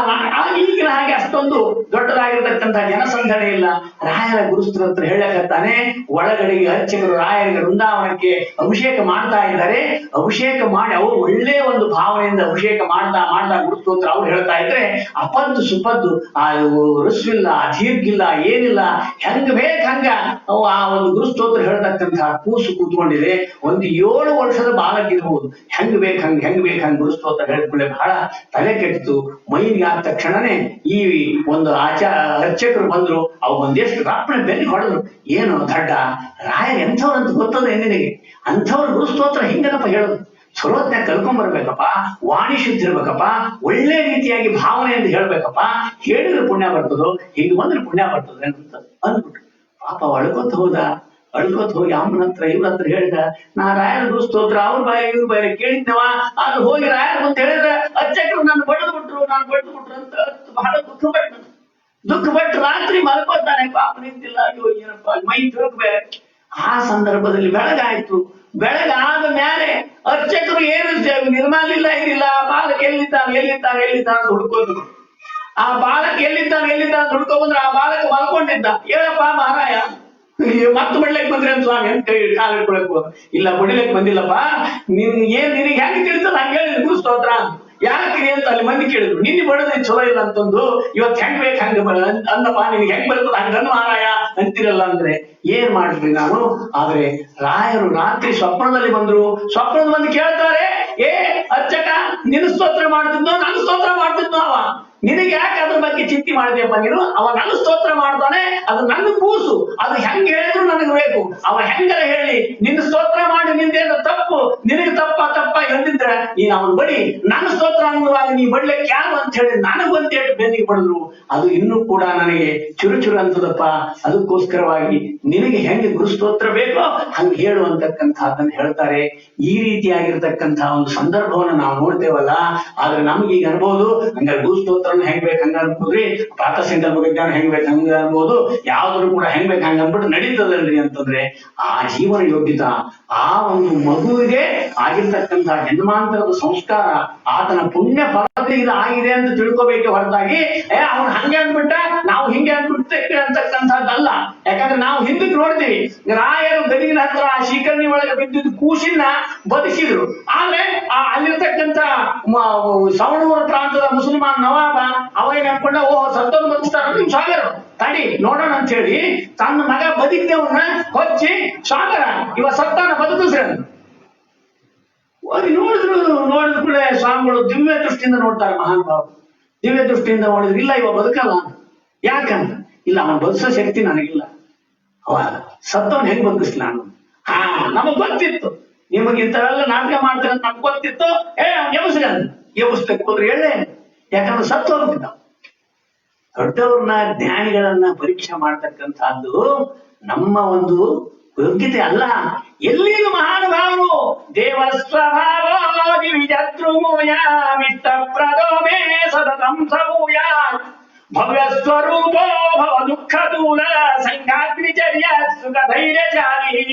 ಈಗಿನ ಹಾಗೆ ಅಷ್ಟೊಂದು ದೊಡ್ಡದಾಗಿರ್ತಕ್ಕಂಥ ಜನಸಂದಣಿ ಇಲ್ಲ. ರಾಯರ ಗುರುಸ್ತೋತ್ರ ಹೇಳಕತ್ತಾನೆ. ಒಳಗಡೆಗೆ ಅರ್ಚಕರು ರಾಯರಿಗೆ ವೃಂದಾವನಕ್ಕೆ ಅಭಿಷೇಕ ಮಾಡ್ತಾ ಇದ್ದಾರೆ. ಅಭಿಷೇಕ ಮಾಡಿ ಅವರು ಒಳ್ಳೆ ಒಂದು ಭಾವನೆಯಿಂದ ಅಭಿಷೇಕ ಮಾಡ್ತಾ ಮಾಡ್ತಾ ಗುರುಸ್ತೋತ್ರ ಅವ್ರು ಹೇಳ್ತಾ ಇದ್ರೆ ಅಪದ್ದು ಸುಪದ್ದು, ಆ ರಸ್ವಿಲ್ಲ, ದೀರ್ಘಿಲ್ಲ, ಏನಿಲ್ಲ, ಹೆಂಗ ಬೇಕ್ ಹಂಗ ಆ ಒಂದು ಗುರುಸ್ತೋತ್ರ ಹೇಳ್ತಕ್ಕಂಥ ಕೂಸು ಕೂತ್ಕೊಂಡಿದೆ. ಒಂದು 7 ವರ್ಷದ ಬಾಲಕ ಇರ್ಬೋದು. ಹೆಂಗ್ ಬೇಕ್ ಹಂಗ ಗುರುಸ್ತೋತ್ರ ಹೇಳಿದ್ಮೇಲೆ ಬಹಳ ತಲೆ ಕೆಟ್ಟಿತು. ಮೈನಿಗೆ ಆದ ತಕ್ಷಣನೇ ಈ ಒಂದು ಅರ್ಚಕರು ಬಂದ್ರು. ಅವು ಒಂದೆಷ್ಟು ರಾಪಣೆ ಬೆನ್ನಿಗೆ ಹೊಡೆದ್ರು. ಏನು ದಡ್ಡ ರಾಯರ್ ಎಂಥವ್ರಂತ ಗೊತ್ತದ ನಿನಗೆ? ಅಂಥವ್ರ ಗುರುಸ್ತೋತ್ರ ಹಿಂಗನಪ್ಪ ಹೇಳೋದು. ಸರ್ವಜ್ಞ ಕಲ್ಕೊಂಡ್ಬರ್ಬೇಕಪ್ಪ, ವಾಣಿ ಶುದ್ಧ ಇರ್ಬೇಕಪ್ಪ, ಒಳ್ಳೆ ರೀತಿಯಾಗಿ ಭಾವನೆಯಿಂದ ಹೇಳ್ಬೇಕಪ್ಪ. ಹೇಳಿದ್ರೆ ಪುಣ್ಯ ಬರ್ತದೋ, ಹಿಂಗ್ ಬಂದ್ರೆ ಪುಣ್ಯ ಬರ್ತದೆ ಅಂತ ಅಂದ್ಬಿಟ್ಟು ಪಾಪ ಅಳ್ಕೋತ ಹೋಗಿ ಅಮ್ಮನ ಹತ್ರ ಇವ್ರ ಹತ್ರ ಹೇಳಿದ, ನಾ ರಾಯರ ಗುರುಸ್ತೋತ್ರ ಅವ್ರ ಬಾಯಿ ಇವ್ರ ಬಾಯಿ ಕೇಳಿದ್ನವ, ಅದು ಹೋಗಿ ರಾಯರ್ ಅಂತ ಹೇಳಿದ್ರೆ ಅರ್ಚಕರು ನಾನು ಬಡ್ದು ಬಿಟ್ರು ಅಂತ ಬಹಳ ದುಃಖ ಪಟ್ಟು ರಾತ್ರಿ ಮಲ್ಕೋತಾನೆ. ಪಾಪ ನಿಂತಿಲ್ಲ, ಅಯ್ಯೋ ಏನಪ್ಪ ಮೈ ತಿರುಗ್ಬೇಕು. ಆ ಸಂದರ್ಭದಲ್ಲಿ ಬೆಳಗಾಯ್ತು. ಬೆಳಗಾದ ಮೇಲೆ ಅರ್ಚಕರು ಏನು ನಿರ್ಮಾಲಿಲ್ಲ, ಏನಿಲ್ಲ, ಬಾಲಕ ಎಲ್ಲಿದ್ದಾನೆ ಅಂತ ಹುಡ್ಕೋದು. ಆ ಬಾಲಕ ಎಲ್ಲಿದ್ದಾನೆ ಅಂತ ಹುಡ್ಕೊ ಬಂದ್ರೆ ಆ ಬಾಲಕ ಮಲ್ಕೊಂಡಿದ್ದ. ಹೇಳಪ್ಪ ಮಹಾರಾಯ, ಮತ್ತೆ ಬಡ್ಲಕ್ ಬಂದ್ರಿ ಅಂತ ಸ್ವಾಮಿ ಅಂತ ಕಾಲ ಇಟ್ಕೊಳಕ್. ಇಲ್ಲ ಬಡಿಲಕ್ ಬಂದಿಲ್ಲಪ್ಪ, ನಿನಗೆ ಹೆಂಗ್ ತಿಳಿತದ ಹಂಗ ಹೇಳಿ ಗುರುಸ್ತೋತ್ರ ಯಾಕ್ರಿ ಅಂತ ಅಲ್ಲಿ ಮಂದಿ ಕೇಳಿದ್ರು. ನಿನ್ನೆ ಬಡದ್ರೆ ಚಲೋ ಇಲ್ಲ ಅಂತಂದು ಇವತ್ತು ಹೆಂಗ್ ಬೇಕು ಹಂಗ ಅನ್ನಪ್ಪ, ನಿನ್ಗೆ ಹೆಂಗ್ ಬರ್ತದ ಹಂಗನ್ನು ಮಹಾರಾಯ ಅಂತಿರಲ್ಲ ಅಂದ್ರೆ ಏನ್ ಮಾಡ್ರಿ ನಾನು. ಆದ್ರೆ ರಾಯರು ರಾತ್ರಿ ಸ್ವಪ್ನದಲ್ಲಿ ಬಂದ್ರು. ಸ್ವಪ್ನದ ಬಂದು ಕೇಳ್ತಾರೆ, ಏ ಅರ್ಚಕ, ನಿನ್ನ ಸ್ತೋತ್ರ ಮಾಡ್ತಿದ್ನೋ ನನ್ನ ಸ್ತೋತ್ರ ಮಾಡ್ತಿದ್ನೋ? ಅವ ನಿನಗೆ ಯಾಕೆ ಅದ್ರ ಬಗ್ಗೆ ಚಿಂತೆ ಮಾಡಿದೆಯಪ್ಪ ನೀನು? ಅವ ನನ್ನ ಸ್ತೋತ್ರ ಮಾಡ್ತಾನೆ, ಅದು ನನ್ನ ಕೂಸು, ಅದು ಹೆಂಗ್ ಹೇಳಿದ್ರು ನನಗೆ ಬೇಕು. ಅವ ಹೆಂಗರ ಹೇಳಿ ನಿನ್ನ ಸ್ತೋತ್ರ ಮಾಡಿ ನಿಂದೇನು ತಪ್ಪು, ನಿನಗೆ ತಪ್ಪ ಅಂದಿದ್ರೆ ನೀನ್ ಅವನ್ ಬಡಿ ನನ್ನ ಸ್ತೋತ್ರ ಅನ್ನುವಾಗ ನೀ ಬಡ್ಲಿಕ್ಕೆ ಯಾರು ಅಂತ ಹೇಳಿ ನನಗೊಂದು ಏಟು ಬೆನ್ನಿಗೆ ಪಡೆದ್ರು ಅದು ಇನ್ನೂ ಕೂಡ ನನಗೆ ಚುರುಚುರು ಅಂತದಪ್ಪ. ಅದಕ್ಕೋಸ್ಕರವಾಗಿ ನಿನಗೆ ಹೆಂಗೆ ಗುರುಸ್ತೋತ್ರ ಬೇಕೋ ಹಂಗೆ ಹೇಳು ಅಂತಕ್ಕಂಥದ್ದನ್ನ ಹೇಳ್ತಾರೆ. ಈ ರೀತಿಯಾಗಿರ್ತಕ್ಕಂತಹ ಒಂದು ಸಂದರ್ಭವನ್ನು ನಾವು ನೋಡ್ತೇವಲ್ಲ. ಆದ್ರೆ ನಮ್ಗೀಗ ಅನ್ಬೋದು ಹಂಗಾರೆ ಗುರುಸ್ತೋತ್ರನ ಹೆಂಗ್ ಬೇಕು ಹಂಗ ಅನ್ಬೋದ್ರಿ, ಪ್ರಾತಃ ಸಂಕಲ್ಪ ವಿಜ್ಞಾನ ಹೆಂಗ್ ಬೇಕು ಹಂಗ ಅನ್ಬೋದು, ಯಾವ್ದ್ರು ಕೂಡ ಹೆಂಗ್ ಬೇಕು ಹಂಗ ಅನ್ಬಿಟ್ಟು ನಡೀತದಲ್ರಿ ಅಂತಂದ್ರೆ ಆ ಜೀವನ ಯೋಗ್ಯತಾ ಆ ಒಂದು ಮಗುವಿಗೆ ಆಗಿರ್ತಕ್ಕಂತಹ ಜನ್ಮಾಂತರದ ಸಂಸ್ಕಾರ ಆತನ ಪುಣ್ಯ ಫಲದಿಂದ ಆಗಿದೆ ಅಂತ ತಿಳ್ಕೊಬೇಕೆ ಹೊರತಾಗಿ ಅವ್ನು ಹಂಗೆ ಅಂದ್ಬಿಟ್ಟ ನಾವು ಹಿಂಗೆ ಅಂದ್ಬಿಡ್ತೇವೆ ಅಂತಕ್ಕಂಥದ್ದಲ್ಲ. ಯಾಕಂದ್ರೆ ನಾವು ಹಿಂದಕ್ಕೆ ನೋಡ್ತೀವಿ ರಾಯರು ಗದಿಗಿನ ಹತ್ರ ಆ ಶೀಕರ್ಣಿ ಒಳಗೆ ಬಿದ್ದಿದ್ದು ಕೂಸಿನ ಬದುಕಿದ್ರು. ಆದ್ರೆ ಅಲ್ಲಿರ್ತಕ್ಕಂಥ ಸವಣೂರ ಪ್ರಾಂತದ ಮುಸಲ್ಮಾನ್ ನವಾಬ ಅವಾಗ ಅನ್ಕೊಂಡ ಓಹೋ ಸತ್ತೋನ್ ಬದುಕ್ತಾರ ನಿಮ್ ಸಾಗರ ತಡಿ ನೋಡೋಣ ಅಂತ ಹೇಳಿ ತನ್ನ ಮಗ ಬದುಕಿದವನ್ನ ಹೊಚ್ಚಿ ಸಾಗರ ಇವ ಸತ್ತಾನ ಬದುಕಿಸ್ರ ನೋಡಿದ ಕೂಡ ಸ್ವಾಮಿಗಳು ದಿವ್ಯ ದೃಷ್ಟಿಯಿಂದ ನೋಡ್ತಾರೆ. ಮಹಾನ್ ಭಾವ ದಿವ್ಯ ದೃಷ್ಟಿಯಿಂದ ನೋಡಿದ್ರು ಇಲ್ಲ ಇವ ಬದುಕಲ್ಲ. ಯಾಕಂತ ಇಲ್ಲ ಅವನ ಬದುಕೋ ಶಕ್ತಿ ನನಗಿಲ್ಲ, ಅವ ಸತ್ತವನ್ ಹೆಂಗ್ ಬದುಕಿಸ್ಲಿ ನಾನು. ನಮಗ್ ಗೊತ್ತಿತ್ತು ನಿಮಗ್ ಇಂಥವೆಲ್ಲ ನಾಟಕ ಮಾಡ್ತೀರ ಅಂತ ನಮ್ಗೆ ಗೊತ್ತಿತ್ತು. ಎಬ್ಬಿಸ್ಬೇಕು ಅಂದ್ರೆ ಹೇಳೇ, ಯಾಕಂದ್ರೆ ಸತ್ತು ಹೋಗ್ತಿದ್ದ. ದೊಡ್ಡವ್ರನ್ನ ಜ್ಞಾನಿಗಳನ್ನ ಪರೀಕ್ಷೆ ಮಾಡ್ತಕ್ಕಂಥದ್ದು ನಮ್ಮ ಒಂದು ಯೋಗ್ಯತೆ ಅಲ್ಲ. ಎಲ್ಲಿದು ಮಹಾನುಭಾವರು ದೇವಸ್ವಭಾವೋ ವಿಜತೃಮೂಯಾಮಿಷ್ಟ ಪ್ರದೋಮೇ ಸತತಂ ಸಭೂಯ ಭವ್ಯ ಸ್ವರೂಪೋ ಭವ ದುಃಖ ದೂಲ ಸಂಘಾಗ್ನಿಚರ್ಯ ಸುಖ ಧೈರ್ಯಶಾಲಿ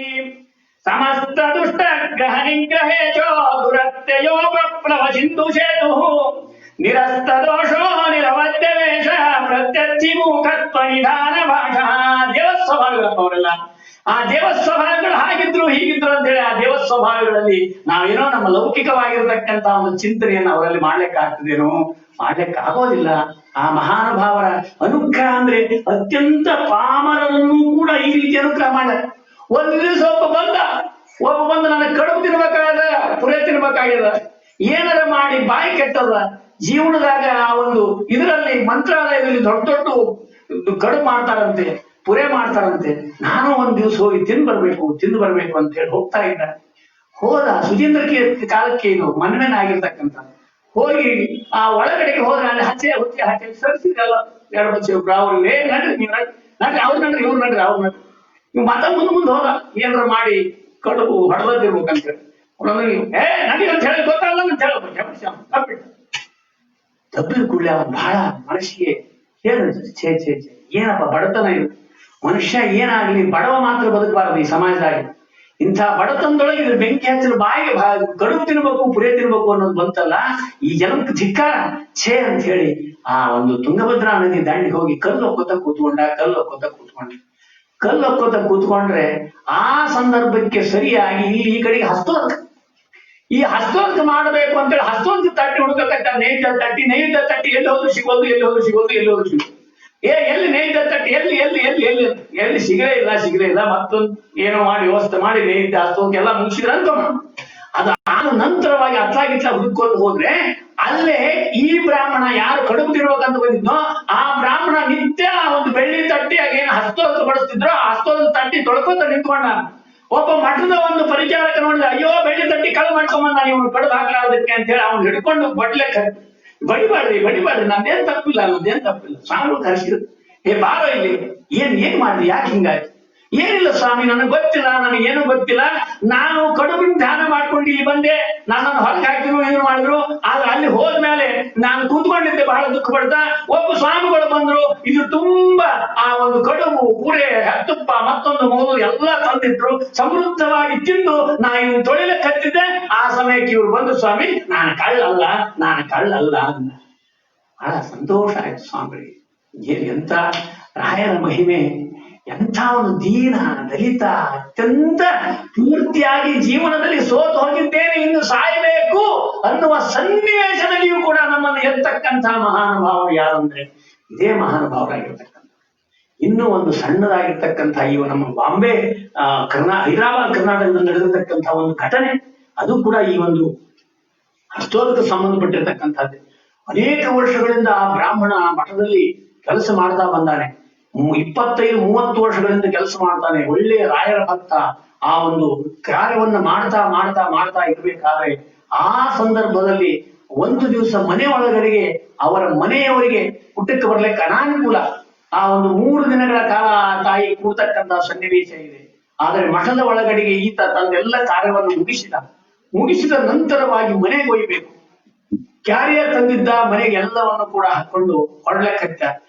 ಸಮಸ್ತ ದುಷ್ಟ ಗ್ರಹ ನಿಗ್ರಹೇ ಚೋ ದುರತ್ಯಯೋ ಪ್ಲವ ಸಿಂಧು ಸೇತು ನಿರಸ್ತ ದೋಷೋ ನಿರವದ್ಯ ವೇಷ ಪ್ರತ್ಯರ್ಥಿ ಮೂಖತ್ವ ನಿಧಾನ ಭಾಷಾ. ದೇವಸ್ವಭಾವಗಳಪ್ಪ ಅವರೆಲ್ಲ. ಆ ದೇವಸ್ವಭಾವಗಳು ಹಾಗಿದ್ರು ಹೀಗಿದ್ರು ಅಂತ ಹೇಳಿ ಆ ದೇವಸ್ವಭಾವಗಳಲ್ಲಿ ನಾವೇನೋ ನಮ್ಮ ಲೌಕಿಕವಾಗಿರ್ತಕ್ಕಂಥ ಒಂದು ಚಿಂತನೆಯನ್ನು ಅವರಲ್ಲಿ ಮಾಡ್ಲಿಕ್ಕಾಗ್ತದೇನೋ, ಮಾಡ್ಲಿಕ್ಕಾಗೋದಿಲ್ಲ. ಆ ಮಹಾನುಭಾವರ ಅನುಗ್ರಹ ಅಂದ್ರೆ ಅತ್ಯಂತ ಪಾಮರನ್ನು ಕೂಡ ಈ ರೀತಿ ಅನುಗ್ರಹ ಮಾಡ. ಒಂದು ದಿವಸ ಒಬ್ಬ ಬಂದ ನನಗೆ ಕಡುಬು ತಿನ್ಬೇಕಾದ ಪುರೇ ತಿನ್ಬೇಕಾಗ್ಯದ, ಏನಾರ ಮಾಡಿ ಬಾಯಿ ಕೆಟ್ಟದ ಜೀವನದಾಗ ಆ ಒಂದು ಇದರಲ್ಲಿ ಮಂತ್ರಾಲಯದಲ್ಲಿ ದೊಡ್ಡ ದೊಡ್ಡ ಕಡುಬು ಮಾಡ್ತಾರಂತೆ, ಪುರೇ ಮಾಡ್ತಾರಂತೆ. ನಾನು ಒಂದ್ ದಿವ್ಸ ಹೋಗಿ ತಿಂದು ಬರ್ಬೇಕು ಅಂತ ಹೇಳಿ ಹೋಗ್ತಾ ಇದ್ದ. ಹೋದ ಸುಜೀಂದ್ರ ಕಾಲಕ್ಕೆ ಇದು ಮನ್ಮೇನ ಆಗಿರ್ತಕ್ಕಂಥ ಹೋಗಿ ಆ ಒಳಗಡೆಗೆ ಹೋದ್ರೆ ಅಲ್ಲಿ ಹಚ್ಚೆ ಸರಿಸಿದ್ರಲ್ಲ ಎರಡು ಬಚ್ಚೆ ಅವ್ರಿಗೆ ನಡ್ರಿ ನೀವು ನಡ್ರಿ ಅವ್ರು ನಡ್ರಿ ಇವ್ರು ನಡ್ರಿ ಅವ್ರು ನಡ್ರಿ ನೀವು ಮತ ಮುಂದೆ ಹೋದ ಏನಾರ ಮಾಡಿ ಕಡುಬು ಹೊಡೆದಿರ್ಬೇಕಂತ ಹೇಳಿ ನಡಿ ಅಂತ ಹೇಳಿ ಗೊತ್ತಾಗಲ್ಲ ಅಂತ ಹೇಳ್ಬೇಕು. ತಪ್ಪಿದ ಕೂಡಲೇ ಅವನ್ ಬಹಳ ಮನಸ್ಸಿಗೆ ಛೇ ಏನಪ್ಪ ಬಡತನ ಇದು, ಮನುಷ್ಯ ಏನಾಗ್ಲಿ ಬಡವ ಮಾತ್ರ ಬದುಕಬಾರದು ಈ ಸಮಾಜದಾಗ. ಇಂಥ ಬಡತನದೊಳಗೆ ಇದ್ರ ಬೆಂಕಿ ಹಚ್ಚಲು ಬಾಯಿಗೆ ಕಡುಬು ತಿನ್ಬೇಕು ಪುರೇ ತಿನ್ಬೇಕು ಅನ್ನೋದು ಬಂತಲ್ಲ, ಈ ಜನಕ್ಕೆ ಧಿಕ್ಕಾರ ಛೇ ಅಂತ ಹೇಳಿ ಆ ಒಂದು ತುಂಗಭದ್ರಾ ನದಿ ದಾಂಡಿ ಹೋಗಿ ಕಲ್ಲು ಹೊಕ್ಕೋತ ಕೂತ್ಕೊಂಡ್ರೆ ಆ ಸಂದರ್ಭಕ್ಕೆ ಸರಿಯಾಗಿ ಇಲ್ಲಿ ಈ ಕಡೆಗೆ ಹಸ್ತೋದಕ ಮಾಡಬೇಕು ಅಂತೇಳಿ ಹಸ್ತೋದಕ ತಟ್ಟಿ ಹುಡುಕಕ್ಕ ನೈವೇದ್ಯ ತಟ್ಟಿ ಎಲ್ಲಿ ಹೋದ್ರು ಸಿಗೋದು ಎಲ್ಲಿ ನೈವೇದ್ಯ ತಟ್ಟಿ ಎಲ್ಲಿ ಸಿಗಲೇ ಇಲ್ಲ. ಮತ್ತೊಂದು ಏನೋ ಮಾಡಿ ವ್ಯವಸ್ಥೆ ಮಾಡಿ ನೈವೇದ್ಯ ಹಸ್ತೋದಕ್ಕೆಲ್ಲ ಮುಗಿಸಿದ್ರೆ ಅನ್ಕೋಣ. ಅದು ಆದ ನಂತರವಾಗಿ ಅತ್ಲಾಗಿತ್ಲ ಹುಡುಕೊಂಡು ಹೋದ್ರೆ ಅಲ್ಲೇ ಈ ಬ್ರಾಹ್ಮಣ ಯಾರು ಕಡುಬು ತಿನ್ಬೇಕಂತ ಬಂದಿದ್ನೋ ಆ ಬ್ರಾಹ್ಮಣ ನಿತ್ಯ ಒಂದು ಬೆಳ್ಳಿ ತಟ್ಟಿ ಆಗೇನು ಹಸ್ತೋದಕ ಬಡಿಸ್ತಿದ್ರು ಆ ಹಸ್ತೋದಕ ತಟ್ಟಿ ತೊಳ್ಕೊತ ನಿಂತ್ಕೊಂಡ. ಒಬ್ಬ ಮಠದ ಒಂದು ಪರಿಚಾರಕ ನೋಡಿದ, ಅಯ್ಯೋ ಬೆಳ್ಳಿ ತಟ್ಟಿ ಕಳು ಮಾಡ್ಕೊಂಬಂದ ನೀವು ಕಡುಬು ಹಾಕ್ಲಾರ್ದಕ್ಕೆ ಅಂತ ಹೇಳಿ ಅವ್ನು ಹಿಡ್ಕೊಂಡು ಬಡಿಬಾಡ್ರಿ ನಂದೇನ್ ತಪ್ಪಿಲ್ಲ ಸ್ವಾಮಿಗಳು ಕರೆಸಿದ್ರು. ಬಾರೋ ಇಲ್ಲಿ ಏನ್ ಮಾಡ್ರಿ ಯಾಕೆ ಹಿಂಗಾಯ್ತು? ಏನಿಲ್ಲ ಸ್ವಾಮಿ ನನಗೆ ಗೊತ್ತಿಲ್ಲ, ನಾನು ಕಡುಬಿನ ಧ್ಯಾನ ಮಾಡ್ಕೊಂಡು ಇಲ್ಲಿ ಬಂದೆ, ನನ್ನನ್ನು ಹೊರಗೆ ಹಾಕಿದ್ರು ಏನು ಮಾಡಿದ್ರು. ಆದ್ರೆ ಅಲ್ಲಿ ಹೋದ್ಮೇಲೆ ನಾನು ಕೂತ್ಕೊಂಡಿದ್ದೆ ಬಹಳ ದುಃಖ ಪಡ್ತಾ. ಒಬ್ಬ ಸ್ವಾಮಿಗಳು ಬಂದ್ರು, ಇದು ತುಂಬಾ ಆ ಒಂದು ಕಡುಬು ಪೂರೆ ತುಪ್ಪ ಮತ್ತೊಂದು ಮೂರು ಎಲ್ಲ ತಂದಿಟ್ರು, ಸಮೃದ್ಧವಾಗಿ ತಿಂದು ನಾ ಇವ್ನು ತೊಳಿಲಕ್ಕೆ ಹತ್ತಿದ್ದೆ. ಆ ಸಮಯಕ್ಕೆ ಇವ್ರು ಬಂದು, ಸ್ವಾಮಿ ನಾನು ಕಳ್ಳಲ್ಲ ಅಂದ. ಬಹಳ ಸಂತೋಷ ಆಯ್ತು ಸ್ವಾಮಿಗಳಿಗೆ. ಎಂತ ರಾಯರ ಮಹಿಮೆ, ಎಂಥ ಒಂದು ದೀನ ದಲಿತ ಅತ್ಯಂತ ಪೂರ್ತಿಯಾಗಿ ಜೀವನದಲ್ಲಿ ಸೋತು ಹೋಗಿದ್ದೇನೆ ಇನ್ನು ಸಾಯಬೇಕು ಅನ್ನುವ ಸನ್ನಿವೇಶದಲ್ಲಿಯೂ ಕೂಡ ನಮ್ಮನ್ನು ಎತ್ತಕ್ಕಂಥ ಮಹಾನುಭಾವರು ಯಾರಂದ್ರೆ ಇದೇ ಮಹಾನುಭಾವರಾಗಿರ್ತಕ್ಕಂಥ. ಇನ್ನೂ ಒಂದು ಸಣ್ಣದಾಗಿರ್ತಕ್ಕಂಥ ಇವ ನಮ್ಮ ಬಾಂಬೆ ಹೈದರಾಬಾದ್ ಕರ್ನಾಟಕದಲ್ಲಿ ನಡೆದಿರ್ತಕ್ಕಂಥ ಒಂದು ಘಟನೆ, ಅದು ಕೂಡ ಈ ಒಂದು ಹಸ್ತೋದಕ್ಕೆ ಸಂಬಂಧಪಟ್ಟಿರ್ತಕ್ಕಂಥದ್ದು. ಅನೇಕ ವರ್ಷಗಳಿಂದ ಆ ಬ್ರಾಹ್ಮಣ ಮಠದಲ್ಲಿ ಕೆಲಸ ಮಾಡ್ತಾ ಬಂದಾನೆ. 25-30 ವರ್ಷಗಳಿಂದ ಕೆಲಸ ಮಾಡ್ತಾನೆ. ಒಳ್ಳೆಯ ರಾಯರ ಭಕ್ತ. ಆ ಒಂದು ಕಾರ್ಯವನ್ನ ಮಾಡ್ತಾ ಇರ್ಬೇಕಾದ್ರೆ ಆ ಸಂದರ್ಭದಲ್ಲಿ ಒಂದು ದಿವಸ ಮನೆ ಒಳಗಡೆಗೆ ಅವರ ಮನೆಯವರಿಗೆ ಊಟಕ್ಕೆ ಬರ್ಲಿಕ್ಕೆ ಅನಾನುಕೂಲ. ಆ ಒಂದು 3 ದಿನಗಳ ಕಾಲ ತಾಯಿ ಕೂಡ್ತಕ್ಕಂತಹ ಸನ್ನಿವೇಶ ಇದೆ. ಆದರೆ ಮಠದ ಒಳಗಡೆಗೆ ಈತ ತನ್ನೆಲ್ಲ ಕಾರ್ಯವನ್ನು ಮುಗಿಸಿದ ನಂತರವಾಗಿ ಮನೆಗೆ ಒಯ್ಯಬೇಕು. ಕ್ಯಾರಿಯರ್ ತಂದಿದ್ದ ಮನೆಗೆ ಎಲ್ಲವನ್ನು ಕೂಡ ಹಾಕೊಂಡು ಹೊರಡ್ಲಕ್ಕತ್ತ.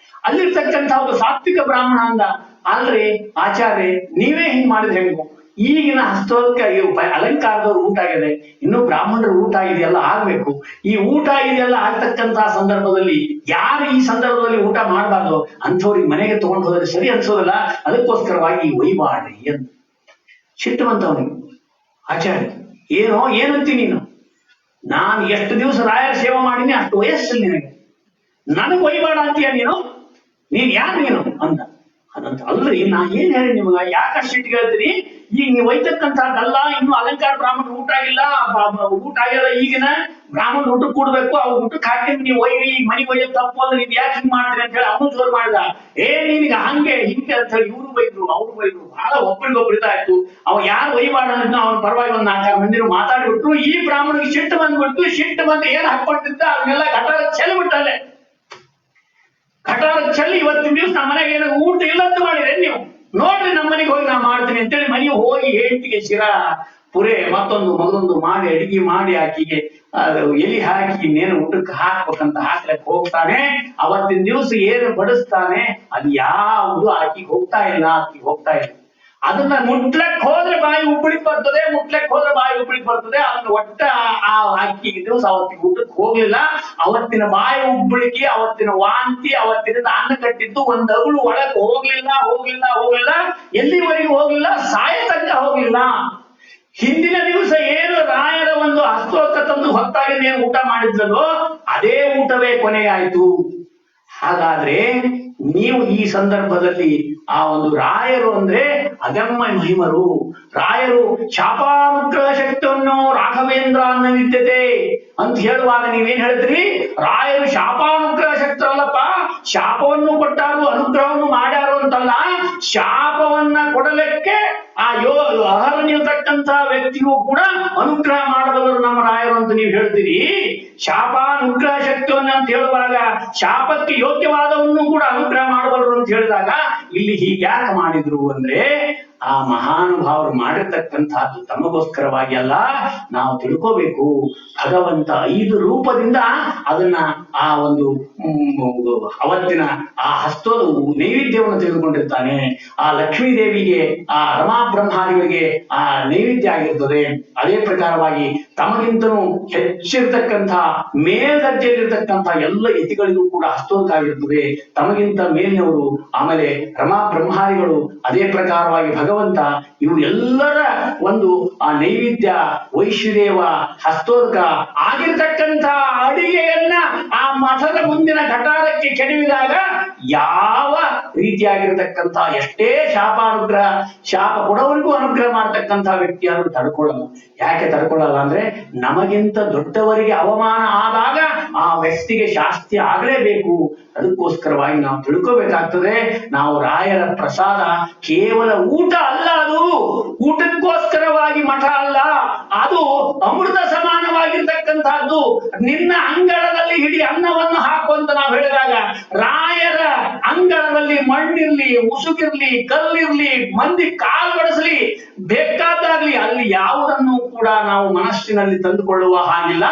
ಅಲ್ಲಿರ್ತಕ್ಕಂಥ ಒಂದು ಸಾತ್ವಿಕ ಬ್ರಾಹ್ಮಣ ಅಂದ, ಅಲ್ರಿ ಆಚಾರ್ಯ ನೀವೇ ಹಿಂಗ್ ಮಾಡಿದ್ರೆ ಹೆಂಗು? ಈಗಿನ ಹಸ್ತೋದಕ ಅಲಂಕಾರದವ್ರು ಊಟ ಆಗಿದೆ, ಇನ್ನು ಬ್ರಾಹ್ಮಣರ ಊಟ ಇದೆಲ್ಲ ಆಗ್ಬೇಕು. ಈ ಊಟ ಇದೆಲ್ಲ ಆಗ್ತಕ್ಕಂತಹ ಸಂದರ್ಭದಲ್ಲಿ ಯಾರು ಈ ಸಂದರ್ಭದಲ್ಲಿ ಊಟ ಮಾಡಬಾರ್ದು ಅಂಥವ್ರಿಗೆ ಮನೆಗೆ ತಗೊಂಡು ಹೋದ್ರೆ ಸರಿ ಅನ್ಸೋದಲ್ಲ, ಅದಕ್ಕೋಸ್ಕರವಾಗಿ ಒಯ್ಬಾಡ್ರಿ ಅಂತ ಸಿಟ್ಟು ಬಂತವನಿಗೆ. ಆಚಾರ್ಯ ಏನಂತಿ ನೀನು? ನಾನು ಎಷ್ಟು ದಿವಸ ರಾಯರ ಸೇವೆ ಮಾಡೀನಿ, ಅಷ್ಟು ವಯಸ್ಸಲ್ಲಿ ನಿನಗೆ ನನಗ್ ಒಯ್ಬಾಡ ಅಂತೀಯ ನೀನ್ ಯಾರು ನೀನು ಅಂತ. ಅದಂತ ಅಲ್ರಿ ನಾ ಏನ್ ಹೇಳಿ ನಿಮಗ, ಯಾಕಷ್ಟು ಸಿಟ್ಟಿಗೆ ಹೇಳ್ತೀರಿ? ಈಗ ನೀವು ಒಯ್ತಕ್ಕಂಥದ್ದಲ್ಲ, ಇನ್ನು ಅಲಂಕಾರ ಬ್ರಾಹ್ಮಣರು ಊಟ ಆಗಿಲ್ಲ, ಊಟ ಆಗಿಲ್ಲ. ಈಗಿನ ಬ್ರಾಹ್ಮಣ ಊಟ ಕೂಡ್ಬೇಕು, ಅವ್ರ ಊಟಕ್ಕೆ ಹಾಕಿ ನೀವು ಒಯ್ರಿ, ಈಗ ಮನೆಗೆ ಒಯ್ಯೋದು ತಪ್ಪು ಅಂದ್ರೆ ನೀವ್ ಯಾಕೆ ಹಿಂಗ್ ಮಾಡ್ತೀರಿ ಅಂತ ಹೇಳಿ ಅವನು ಜೋರ್ ಮಾಡಿದ. ನಿನಗ ಹಂಗೆ ಹಿಂಗೆ ಅಂತ ಹೇಳಿ ಇವ್ರು ಬೈದ್ರು ಅವ್ರು ಬೈದ್ರು, ಬಹಳ ಒಬ್ಬರಿಗೊಬ್ರು ಇದಾಯ್ತು. ಅವ ಯಾರು ಒಯ್ಬಾಡ ಅವನ ಪರವಾಗಿ ಒಂದ್ 4 ಮಂದಿರು ಮಾತಾಡ್ಬಿಟ್ರು. ಈ ಬ್ರಾಹ್ಮಣಿಗೆ ಸಿಟ್ಟು ಬಂದ್ಬಿಡ್ತು. ಸಿಟ್ಟು ಬಂದು ಏನ್ ಹಾಕೊಂಡಿದ್ದ ಅದನ್ನೆಲ್ಲ ಘಟಾರ ಚೆಲ್ಬಿಟ್ಟಲ್ಲೇ. ಘಟಾರ ಚೆಲ್ಲಿ ಇವತ್ತಿನ ದಿವಸ ನಮ್ಮ ಮನೆಗೆ ಏನೋ ಊಟ ಇಲ್ಲ ಅಂತ ಮಾಡಿದ್ರೆ ನೀವು ನೋಡ್ರಿ, ನಮ್ಮ ಮನೆಗೆ ಹೋಗಿ ನಾ ಮಾಡ್ತೀನಿ ಅಂತೇಳಿ ಮನೆಗೆ ಹೋಗಿ ಹೆಂಡತಿಗೆ ಶಿರಾ ಪುರೆ ಮತ್ತೊಂದು ಮಾಡಿ ಅಡಿಗೆ ಮಾಡಿ ಆಕಿಗೆ ಎಲಿ ಹಾಕಿ ಇನ್ನೇನು ಊಟಕ್ಕೆ ಹಾಕ್ಬೇಕಂತ ಹಾಕ್ಲಕ್ ಹೋಗ್ತಾನೆ. ಅವತ್ತಿನ ದಿವಸ ಏನು ಬಡಿಸ್ತಾನೆ ಅದು ಯಾವುದು ಆಕಿಗೆ ಹೋಗ್ತಾ ಇಲ್ಲ. ಅದನ್ನ ಮುಟ್ಲಕ್ ಹೋದ್ರೆ ಬಾಯಿ ಉಬ್ಬಳಿಕ್ ಬರ್ತದೆ, ಅದನ್ನ ಒಟ್ಟ ಆ ಅಕ್ಕಿಗೆ ದಿವಸ ಅವತ್ತಿಗೆ ಊಟಕ್ಕೆ ಹೋಗ್ಲಿಲ್ಲ. ಅವತ್ತಿನ ಬಾಯಿ ಉಬ್ಬಳಿಕೆ, ಅವತ್ತಿನ ವಾಂತಿ, ಅವತ್ತಿನಿಂದ ಅನ್ನ ಕಟ್ಟಿದ್ದು ಒಂದ್ ಅಗಳು ಒಳಗ್ ಹೋಗ್ಲಿಲ್ಲ. ಎಲ್ಲಿವರೆಗೂ ಹೋಗ್ಲಿಲ್ಲ? ಸಾಯ ತನಕ ಹೋಗ್ಲಿಲ್ಲ. ಹಿಂದಿನ ದಿವಸ ಏನು ರಾಯರ ಒಂದು ಹಸ್ತೋಕ್ಕ ತಂದು ಹೊತ್ತಾಗಿ ಏನು ಊಟ ಮಾಡಿದ್ರಲ್ಲೋ ಅದೇ ಊಟವೇ ಕೊನೆಯಾಯ್ತು. ಹಾಗಾದ್ರೆ ನೀವು ಈ ಸಂದರ್ಭದಲ್ಲಿ ಆ ಒಂದು ರಾಯರು ಅಂದ್ರೆ ಅಗಮ್ಯ ಮಹಿಮರು. ರಾಯರು ಶಾಪಾನುಗ್ರಹ ಶಕ್ತಿಯನ್ನು ರಾಘವೇಂದ್ರ ಅನ್ನ ವಿದ್ಯತೆ ಅಂತ ಹೇಳುವಾಗ ನೀವೇನ್ ಹೇಳ್ತೀರಿ? ರಾಯರು ಶಾಪಾನುಗ್ರಹ ಶಕ್ತಿ ಅಲ್ಲಪ್ಪ, ಶಾಪವನ್ನು ಕೊಟ್ಟಾರು ಅನುಗ್ರಹವನ್ನು ಮಾಡ್ಯಾರು ಅಂತಲ್ಲ, ಶಾಪವನ್ನ ಕೊಡಲಿಕ್ಕೆ ಆ ಅರ್ಹನಿರ್ತಕ್ಕಂಥ ವ್ಯಕ್ತಿಗೂ ಕೂಡ ಅನುಗ್ರಹ ಮಾಡಬಲ್ಲರು ನಮ್ಮ ರಾಯರು ಅಂತ ನೀವು ಹೇಳ್ತೀರಿ. ಶಾಪಾನುಗ್ರಹ ಶಕ್ತಿಯನ್ನು ಅಂತ ಹೇಳುವಾಗ ಶಾಪಕ್ಕೆ ಯೋಗ್ಯವಾದವನ್ನು ಕೂಡ ಅನುಗ್ರಹ ಮಾಡಬಲ್ಲರು ಅಂತ ಹೇಳಿದಾಗ ಇಲ್ಲಿ ಹೀಗ್ಯಾಕೆ ಮಾಡಿದ್ರು ಅಂದ್ರೆ ಆ ಮಹಾನುಭಾವರು ಮಾಡಿರ್ತಕ್ಕಂಥದ್ದು ತಮಗೋಸ್ಕರವಾಗಿ ಅಲ್ಲ. ನಾವು ತಿಳ್ಕೋಬೇಕು, ಭಗವಂತ 5 ರೂಪದಿಂದ ಅದನ್ನ ಆ ಒಂದು ಅವತ್ತಿನ ಆ ಹಸ್ತೋದ ನೈವೇದ್ಯವನ್ನು ತೆಗೆದುಕೊಂಡಿರ್ತಾನೆ. ಆ ಲಕ್ಷ್ಮೀ ದೇವಿಗೆ, ಆ ರಮಾ ಬ್ರಹ್ಮಾದಿಗಳಿಗೆ ಆ ನೈವೇದ್ಯ ಆಗಿರ್ತದೆ. ಅದೇ ಪ್ರಕಾರವಾಗಿ ತಮಗಿಂತನೂ ಹೆಚ್ಚಿರ್ತಕ್ಕಂಥ ಮೇಲ್ದರ್ಜೆಯಲ್ಲಿರ್ತಕ್ಕಂಥ ಎಲ್ಲ ಯತಿಗಳಿಗೂ ಕೂಡ ಹಸ್ತೋದಕ್ಕಾಗಿರ್ತದೆ. ತಮಗಿಂತ ಮೇಲಿನವರು, ಆಮೇಲೆ ರಮಾ ಬ್ರಹ್ಮಾದಿಗಳು, ಅದೇ ಪ್ರಕಾರವಾಗಿ ಭಗವಂತ, ಇವು ಎಲ್ಲರ ಒಂದು ಆ ನೈವೇದ್ಯ ವೈಶ್ವದೇವ ಹಸ್ತೋದಕ ಆಗಿರ್ತಕ್ಕಂಥ ಅಡಿಗೆಯನ್ನ ಆ ಮಠದ ಮುಂದಿನ ಘಟಾರಕ್ಕೆ ಕೆಡವಿದಾಗ ಯಾವ ರೀತಿಯಾಗಿರ್ತಕ್ಕಂಥ ಎಷ್ಟೇ ಶಾಪ ಕೊಡೋವರಿಗೂ ಅನುಗ್ರಹ ಮಾಡತಕ್ಕಂಥ ವ್ಯಕ್ತಿ ಆದ್ರೂ ತಡ್ಕೊಳ್ಳಲ್ಲ. ಯಾಕೆ ತಡ್ಕೊಳ್ಳಲ್ಲ ಅಂದ್ರೆ ನಮಗಿಂತ ದೊಡ್ಡವರಿಗೆ ಅವಮಾನ ಆದಾಗ ಆ ವ್ಯಕ್ತಿಗೆ ಶಾಸ್ತಿ ಆಗಲೇಬೇಕು. ಅದಕ್ಕೋಸ್ಕರವಾಗಿ ನಾವು ತಿಳ್ಕೋಬೇಕಾಗ್ತದೆ, ನಾವು ರಾಯರ ಪ್ರಸಾದ ಕೇವಲ ಊಟ ಅಲ್ಲ, ಅದು ಊಟಕ್ಕೋಸ್ಕರವಾಗಿ ಮಠ ಅಲ್ಲ, ಅದು ಅಮೃತ ಸಮಾನವಾಗಿರ್ತಕ್ಕಂಥದ್ದು. ನಿನ್ನ ಅಂಗಳದಲ್ಲಿ ಹಿಡಿ ಅನ್ನವನ್ನು ಹಾಕು ಅಂತ ನಾವು ಹೇಳಿದಾಗ ರಾಯರ ಅಂಗಳದಲ್ಲಿ ಮಣ್ಣಿರ್ಲಿ, ಉಸುಕಿರ್ಲಿ, ಕಲ್ಲಿರ್ಲಿ, ಮಂದಿ ಕಾಲ್ ಬಡಿಸಲಿ, ಬೇಕಾದಾಗ್ಲಿ, ಅಲ್ಲಿ ಯಾವುದನ್ನು ಕೂಡ ನಾವು ಮನಸ್ಸಿನಲ್ಲಿ ತಂದುಕೊಳ್ಳುವ ಹಾಗಿಲ್ಲ.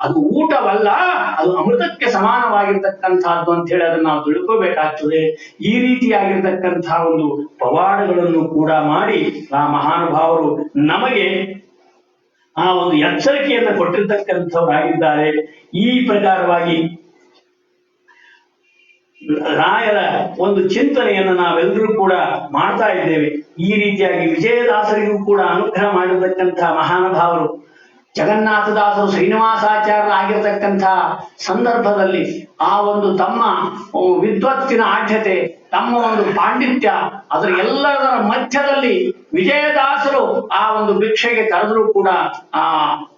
ಅದು ಊಟವಲ್ಲ, ಅದು ಅಮೃತಕ್ಕೆ ಸಮಾನವಾಗಿರ್ತಕ್ಕಂಥದ್ದು ಅಂತ ಹೇಳಿ ಅದನ್ನ ನಾವು ತಿಳ್ಕೋಬೇಕಾಗ್ತದೆ. ಈ ರೀತಿಯಾಗಿರ್ತಕ್ಕಂತಹ ಒಂದು ಪವಾಡಗಳನ್ನು ಕೂಡ ಮಾಡಿ ಆ ಮಹಾನುಭಾವರು ನಮಗೆ ಆ ಒಂದು ಎಚ್ಚರಿಕೆಯನ್ನು ಕೊಟ್ಟಿರ್ತಕ್ಕಂಥವರಾಗಿದ್ದಾರೆ. ಈ ಪ್ರಕಾರವಾಗಿ ರಾಯರ ಒಂದು ಚಿಂತನೆಯನ್ನು ನಾವೆಲ್ಲರೂ ಕೂಡ ಮಾಡ್ತಾ ಇದ್ದೇವೆ. ಈ ರೀತಿಯಾಗಿ ವಿಜಯದಾಸರಿಗೂ ಕೂಡ ಅನುಗ್ರಹ ಮಾಡಿರ್ತಕ್ಕಂತಹ ಮಹಾನುಭಾವರು ಜಗನ್ನಾಥದಾಸರು ಶ್ರೀನಿವಾಸಾಚಾರ್ಯರಾಗಿರ್ತಕ್ಕಂಥ ಸಂದರ್ಭದಲ್ಲಿ ಆ ಒಂದು ತಮ್ಮ ವಿದ್ವತ್ತಿನ ಆಢ್ಯತೆ, ತಮ್ಮ ಒಂದು ಪಾಂಡಿತ್ಯ, ಅದರ ಎಲ್ಲದರ ಮಧ್ಯದಲ್ಲಿ ವಿಜಯದಾಸರು ಆ ಒಂದು ಭಿಕ್ಷೆಗೆ ಕರೆದರೂ ಕೂಡ ಆ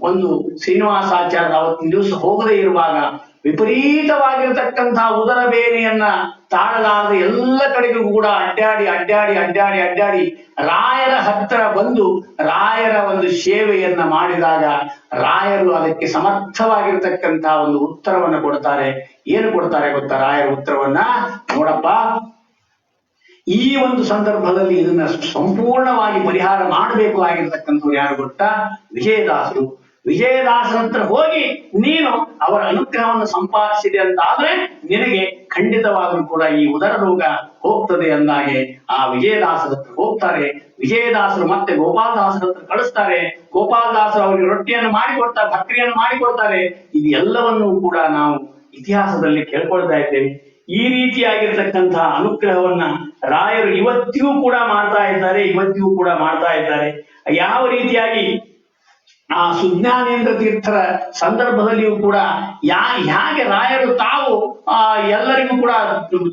ಒಂದು ಶ್ರೀನಿವಾಸಾಚಾರ್ಯ ಅವತ್ತಿನ ದಿವಸ ಹೋಗದೇ ಇರುವಾಗ ವಿಪರೀತವಾಗಿರತಕ್ಕಂತಹ ಉದರ ಬೇನೆಯನ್ನ ತಾಳಲಾರದ ಎಲ್ಲ ಕಡೆಗೂ ಕೂಡ ಅಡ್ಡಾಡಿ ಅಡ್ಡಾಡಿ ಅಡ್ಡಾಡಿ ಅಡ್ಡಾಡಿ ರಾಯರ ಹತ್ತಿರ ಬಂದು ರಾಯರ ಒಂದು ಸೇವೆಯನ್ನ ಮಾಡಿದಾಗ ರಾಯರು ಅದಕ್ಕೆ ಸಮರ್ಥವಾಗಿರತಕ್ಕಂತಹ ಒಂದು ಉತ್ತರವನ್ನ ಕೊಡ್ತಾರೆ. ಏನು ಕೊಡ್ತಾರೆ ಗೊತ್ತಾ ರಾಯರ ಉತ್ತರವನ್ನ? ನೋಡಪ್ಪ, ಈ ಒಂದು ಸಂದರ್ಭದಲ್ಲಿ ಇದನ್ನ ಸಂಪೂರ್ಣವಾಗಿ ಪರಿಹಾರ ಮಾಡಬೇಕು ಆಗಿರ್ತಕ್ಕಂಥವ್ರು ಯಾರು ಗೊತ್ತಾ? ವಿಜಯದಾಸರು. ವಿಜಯದಾಸರ ಹತ್ರ ಹೋಗಿ ನೀನು ಅವರ ಅನುಗ್ರಹವನ್ನು ಸಂಪಾದಿಸಿದೆ ಅಂತ ಆದ್ರೆ ನಿನಗೆ ಖಂಡಿತವಾಗ್ಲೂ ಕೂಡ ಈ ಉದರ ರೋಗ ಹೋಗ್ತದೆ ಅಂದಾಗೆ ಆ ವಿಜಯದಾಸರ ಹತ್ರ ಹೋಗ್ತಾರೆ. ವಿಜಯದಾಸರು ಮತ್ತೆ ಗೋಪಾಲದಾಸರ ಹತ್ರ ಕಳಿಸ್ತಾರೆ. ಗೋಪಾಲದಾಸರು ಅವರಿಗೆ ರೊಟ್ಟಿಯನ್ನು ಮಾಡಿಕೊಡ್ತಾರೆ, ಭಕ್ರಿಯನ್ನು ಮಾಡಿಕೊಡ್ತಾರೆ. ಇದು ಎಲ್ಲವನ್ನೂ ಕೂಡ ನಾವು ಇತಿಹಾಸದಲ್ಲಿ ಕೇಳ್ಕೊಳ್ತಾ ಇದ್ದೇವೆ. ಈ ರೀತಿಯಾಗಿರ್ತಕ್ಕಂತಹ ಅನುಗ್ರಹವನ್ನ ರಾಯರು ಇವತ್ತಿಗೂ ಕೂಡ ಮಾಡ್ತಾ ಇದ್ದಾರೆ. ಯಾವ ರೀತಿಯಾಗಿ ಆ ಸುಜ್ಞಾನೇಂದ್ರ ತೀರ್ಥರ ಸಂದರ್ಭದಲ್ಲಿಯೂ ಕೂಡ ಹೇಗೆ ರಾಯರು ತಾವು ಎಲ್ಲರಿಗೂ ಕೂಡ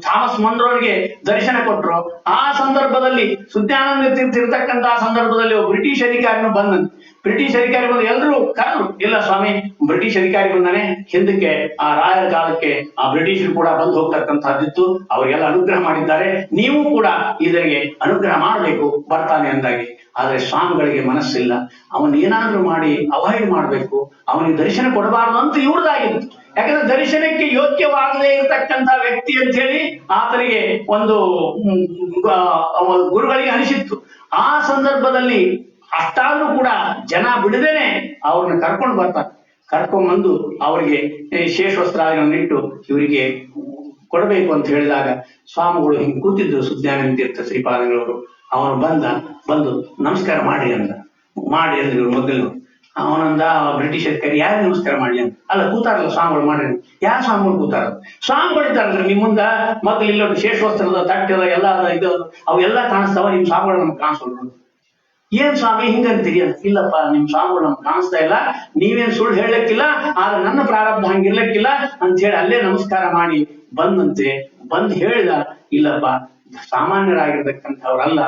ಥಾಮಸ್ ಮನ್ರೋಗೆ ದರ್ಶನ ಕೊಟ್ಟರು, ಆ ಸಂದರ್ಭದಲ್ಲಿ ಸುಜ್ಞಾನೇಂದ್ರ ತೀರ್ಥ ಇರ್ತಕ್ಕಂತಹ ಸಂದರ್ಭದಲ್ಲಿ ಬ್ರಿಟಿಷ್ ಅಧಿಕಾರಿನೂ ಬ್ರಿಟಿಷ್ ಅಧಿಕಾರಿ ಬಂದು ಎಲ್ಲರೂ ಕರೆದ್ರು. ಇಲ್ಲ ಸ್ವಾಮಿ, ಬ್ರಿಟಿಷ್ ಅಧಿಕಾರಿ ಬಂದಾನೆ, ಹಿಂದಕ್ಕೆ ಆ ರಾಯರ ಕಾಲಕ್ಕೆ ಆ ಬ್ರಿಟಿಷರು ಕೂಡ ಬಂದು ಹೋಗ್ತಕ್ಕಂತಹದ್ದಿತ್ತು, ಅವರಿಗೆಲ್ಲ ಅನುಗ್ರಹ ಮಾಡಿದ್ದಾರೆ, ನೀವು ಕೂಡ ಇದರಿಗೆ ಅನುಗ್ರಹ ಮಾಡಬೇಕು ಬರ್ತಾನೆ ಅಂದಾಗೆ. ಆದ್ರೆ ಸ್ವಾಮಿಗಳಿಗೆ ಮನಸ್ಸಿಲ್ಲ, ಅವನ್ ಏನಾದ್ರೂ ಮಾಡಿ ಅವಾಯ್ಡ್ ಮಾಡ್ಬೇಕು, ಅವನಿಗೆ ದರ್ಶನ ಕೊಡಬಾರದು ಅಂತ ಇವ್ರದಾಗಿತ್ತು. ಯಾಕಂದ್ರೆ ದರ್ಶನಕ್ಕೆ ಯೋಗ್ಯವಾಗದೇ ಇರತಕ್ಕಂತ ವ್ಯಕ್ತಿ ಅಂತ ಹೇಳಿ ಆತನಿಗೆ ಒಂದು ಗುರುಗಳಿಗೆ ಅನಿಸಿತ್ತು. ಆ ಸಂದರ್ಭದಲ್ಲಿ ಅಷ್ಟಾದ್ರೂ ಕೂಡ ಜನ ಬಿಡದೇನೆ ಅವ್ರನ್ನ ಕರ್ಕೊಂಡ್ ಬಂದು ಅವರಿಗೆ ಶೇಷವಸ್ತ್ರಾದಿಗಳನ್ನು ಇಟ್ಟು ಇವರಿಗೆ ಕೊಡಬೇಕು ಅಂತ ಹೇಳಿದಾಗ ಸ್ವಾಮಿಗಳು ಹಿಂಗ್ ಕೂತಿದ್ರು ಸುಜ್ಞಾನೇಂದ್ರ ತೀರ್ಥ ಶ್ರೀಪಾದಂಗಳವರು. ಅವನು ಬಂದು ನಮಸ್ಕಾರ ಮಾಡಿ ಅಂದ್ರು ಇವ್ರು ಮೊದಲು. ಅವನಂದ ಬ್ರಿಟಿಷ್ ಅಧಿಕಾರಿ, ಯಾರು ನಮಸ್ಕಾರ ಮಾಡಿ ಅಂತ. ಅಲ್ಲ, ಕೂತಾರಲ್ಲ ಸ್ವಾಮಿಗಳು ಮಾಡ್ರಿ. ಯಾರು ಸ್ವಾಮಿಗಳು ಕೂತಾರ? ಸ್ವಾಮಿಗಳು ಇದ್ದಾರಲ್ರಿ ನಿಮ್ ಮುಂದ, ಮೊದಲು ಇಲ್ಲೊಂದು ಶೇಷವಸ್ತ್ರದ ತಟ್ಟೆದ ಎಲ್ಲ ಇದು ಅವೆಲ್ಲ ಕಾಣಿಸ್ತಾವ, ನಿಮ್ ಸ್ವಾಮಿಗಳು ನಮ್ಗೆ ಕಾಣಿಸೋದು. ಏನ್ ಸ್ವಾಮಿ ಹಿಂಗಂತೀರಿ ಅಂತ. ಇಲ್ಲಪ್ಪ, ನಿಮ್ ಸ್ವಾಮಿಗಳು ನಮ್ಗೆ ಕಾಣಿಸ್ತಾ ಇಲ್ಲ, ನೀವೇನ್ ಸುಳ್ಳು ಹೇಳಕ್ಕಿಲ್ಲ, ಆದ್ರೆ ನನ್ನ ಪ್ರಾರಬ್ಧ ಹಂಗಿರ್ಲಕ್ಕಿಲ್ಲ ಅಂತ ಹೇಳಿ ಅಲ್ಲೇ ನಮಸ್ಕಾರ ಮಾಡಿ ಬಂದ್ ಹೇಳಿದ. ಇಲ್ಲಪ್ಪ, ಸಾಮಾನ್ಯರಾಗಿರ್ತಕ್ಕಂಥವ್ರಲ್ಲ,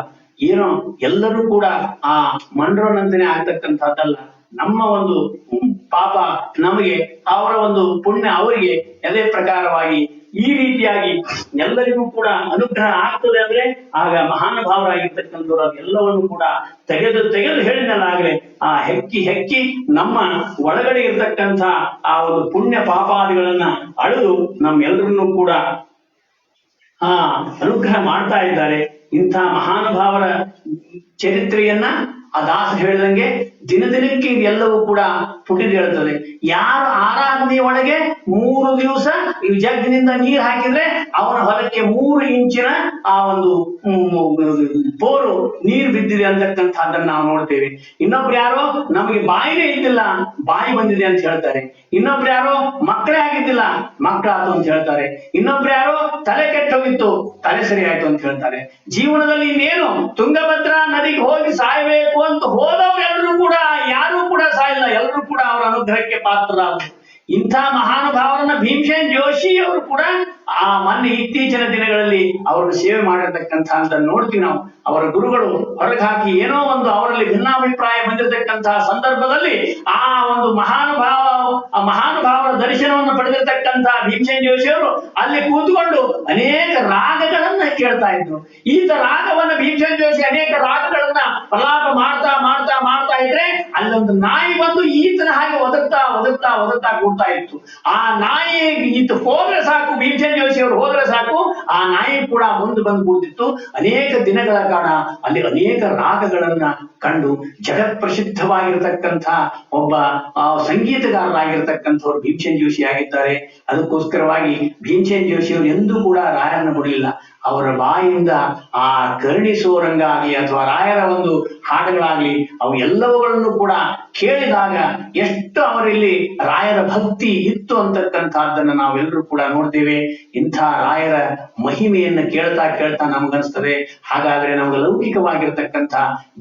ಏನೋ ಎಲ್ಲರೂ ಕೂಡ ಆ ಮನ್ರೋನಂತನೇ ಆಗ್ತಕ್ಕಂಥದ್ದಲ್ಲ. ನಮ್ಮ ಒಂದು ಪಾಪ ನಮಗೆ, ಅವರ ಒಂದು ಪುಣ್ಯ ಅವರಿಗೆ, ಅದೇ ಪ್ರಕಾರವಾಗಿ ಈ ರೀತಿಯಾಗಿ ಎಲ್ಲರಿಗೂ ಕೂಡ ಅನುಗ್ರಹ ಆಗ್ತದೆ ಅಂದ್ರೆ ಆಗ ಮಹಾನುಭಾವರಾಗಿರ್ತಕ್ಕಂಥವ್ರು ಅದೆಲ್ಲವನ್ನು ಕೂಡ ತೆಗೆದು ಹೇಳಿನಲ್ಲಾಗ್ಲೆ ಆ ಹೆಕ್ಕಿ ನಮ್ಮ ಒಳಗಡೆ ಇರ್ತಕ್ಕಂಥ ಆ ಒಂದು ಪುಣ್ಯ ಪಾಪಾದಿಗಳನ್ನ ಅಳೆದು ನಮ್ಮೆಲ್ಲರನ್ನೂ ಕೂಡ ಅನುಗ್ರಹ ಮಾಡ್ತಾ ಇದ್ದಾರೆ. ಇಂಥ ಮಹಾನುಭಾವರ ಚರಿತ್ರೆಯನ್ನ ಆ ದಾಸ ಹೇಳಿದಂಗೆ ದಿನಕ್ಕೆ ಇದೆಲ್ಲವೂ ಕೂಡ ಪುಟಿದೇಳುತ್ತದೆ. ಯಾರು ಆರಾಧನೆ ಒಳಗೆ 3 ದಿವಸ ಈ ಜಗ್ಗಿನಿಂದ ನೀರು ಹಾಕಿದ್ರೆ ಅವನ ಹೊಲಕ್ಕೆ 3 ಇಂಚಿನ ಆ ಒಂದು ಬೋರು ನೀರು ಬಿದ್ದಿದೆ ಅಂತಕ್ಕಂಥದ್ದನ್ನ ನಾವು ನೋಡ್ತೇವೆ. ಇನ್ನೊಬ್ರು ಯಾರೋ ನಮಗೆ ಬಾಯಿನೇ ಇದ್ದಿಲ್ಲ, ಬಾಯಿ ಬಂದಿದೆ ಅಂತ ಹೇಳ್ತಾರೆ. ಇನ್ನೊಬ್ರು ಯಾರೋ ಮಕ್ಕಳೇ ಆಗಿದ್ದಿಲ್ಲ, ಮಕ್ಕಳಾಯ್ತು ಅಂತ ಹೇಳ್ತಾರೆ. ಇನ್ನೊಬ್ರು ಯಾರೋ ತಲೆ ಕೆಟ್ಟ ಹೋಗಿತ್ತು, ತಲೆ ಸರಿ ಆಯ್ತು ಅಂತ ಹೇಳ್ತಾರೆ. ಜೀವನದಲ್ಲಿ ಇನ್ನೇನು ತುಂಗಭದ್ರಾ ನದಿಗೆ ಹೋಗಿ ಸಾಯಬೇಕು ಅಂತ ಹೋದವರೆಲ್ಲರೂ ಕೂಡ ಯಾರು ಕೂಡ ಸಾಯಿಲ್ಲ, ಎಲ್ಲರೂ ಕೂಡ ಅವರ ಅನುಗ್ರಹಕ್ಕೆ ಪಾತ್ರರಾದರು. ಇಂಥ ಮಹಾನುಭಾವರನ್ನ ಭೀಮಸೇನ್ ಜೋಶಿ ಅವರು ಕೂಡ ಆ ಮೊನ್ನೆ ಇತ್ತೀಚಿನ ದಿನಗಳಲ್ಲಿ ಅವರನ್ನು ಸೇವೆ ಮಾಡಿರ್ತಕ್ಕಂಥ ನೋಡ್ತೀವಿ ನಾವು. ಅವರ ಗುರುಗಳು ಹೊರಗೆ ಹಾಕಿ ಏನೋ ಒಂದು ಅವರಲ್ಲಿ ಭಿನ್ನಾಭಿಪ್ರಾಯ ಬಂದಿರತಕ್ಕಂತಹ ಸಂದರ್ಭದಲ್ಲಿ ಆ ಒಂದು ಮಹಾನುಭಾವರ ದರ್ಶನವನ್ನು ಪಡೆದಿರ್ತಕ್ಕಂತಹ ಭೀಮಸೇನ್ ಜೋಶಿ ಅವರು ಅಲ್ಲಿ ಕೂತ್ಕೊಂಡು ಅನೇಕ ರಾಗಗಳನ್ನ ಕೇಳ್ತಾ ಇದ್ರು. ಈತ ರಾಗವನ್ನ ಭೀಮಸೇನ್ ಜೋಶಿ ಅನೇಕ ರಾಗಗಳನ್ನ ಪ್ರಲಾಪ ಮಾಡ್ತಾ ಇದ್ರೆ ಅಲ್ಲೊಂದು ನಾಯಿ ಬಂದು ಈತನ ಹಾಗೆ ಒದಗ್ತಾ ಕೂಡ್ತಾ ಇತ್ತು. ಆ ನಾಯಿ ಈತ ಹೋದ್ರೆ ಸಾಕು, ಭೀಮಸೇನ್ ಜೋಶಿ ಅವರು ಹೋದ್ರೆ ಸಾಕು, ಆ ನಾಯಿ ಕೂಡ ಮುಂದೆ ಬಂದು ಕೂಡ್ತಿತ್ತು. ಅನೇಕ ದಿನಗಳ ಕಾಲ ಅಲ್ಲಿ ಅನೇಕ ರಾಗಗಳನ್ನ ಕಂಡು ಜಗತ್ ಪ್ರಸಿದ್ಧವಾಗಿರತಕ್ಕಂಥ ಒಬ್ಬ ಸಂಗೀತಗಾರರಾಗಿರ್ತಕ್ಕಂಥವ್ರು ಭೀಮಸೇನ್ ಜೋಶಿ ಆಗಿದ್ದಾರೆ. ಅದಕ್ಕೋಸ್ಕರವಾಗಿ ಭೀಮಸೇನ್ ಜೋಶಿ ಅವರು ಎಂದೂ ಕೂಡ ರಾಯರನ್ನು ಬಿಡಲಿಲ್ಲ. ಅವರ ಬಾಯಿಂದ ಆ ಕರುಣಿಸೋರಂಗ ಆಗಲಿ ಅಥವಾ ರಾಯರ ಒಂದು ಹಾಡುಗಳಾಗ್ಲಿ ಅವು ಎಲ್ಲವುಗಳನ್ನು ಕೂಡ ಕೇಳಿದಾಗ ಎಷ್ಟು ಅವರಲ್ಲಿ ರಾಯರ ಭಕ್ತಿ ಇತ್ತು ಅಂತಕ್ಕಂಥದ್ದನ್ನ ನಾವೆಲ್ಲರೂ ಕೂಡ ನೋಡ್ತೇವೆ. ಇಂಥ ರಾಯರ ಮಹಿಮೆಯನ್ನ ಕೇಳ್ತಾ ನಮಗನ್ಸ್ತದೆ, ಹಾಗಾದ್ರೆ ನಮ್ಗೆ ಲೌಕಿಕವಾಗಿರ್ತಕ್ಕಂಥ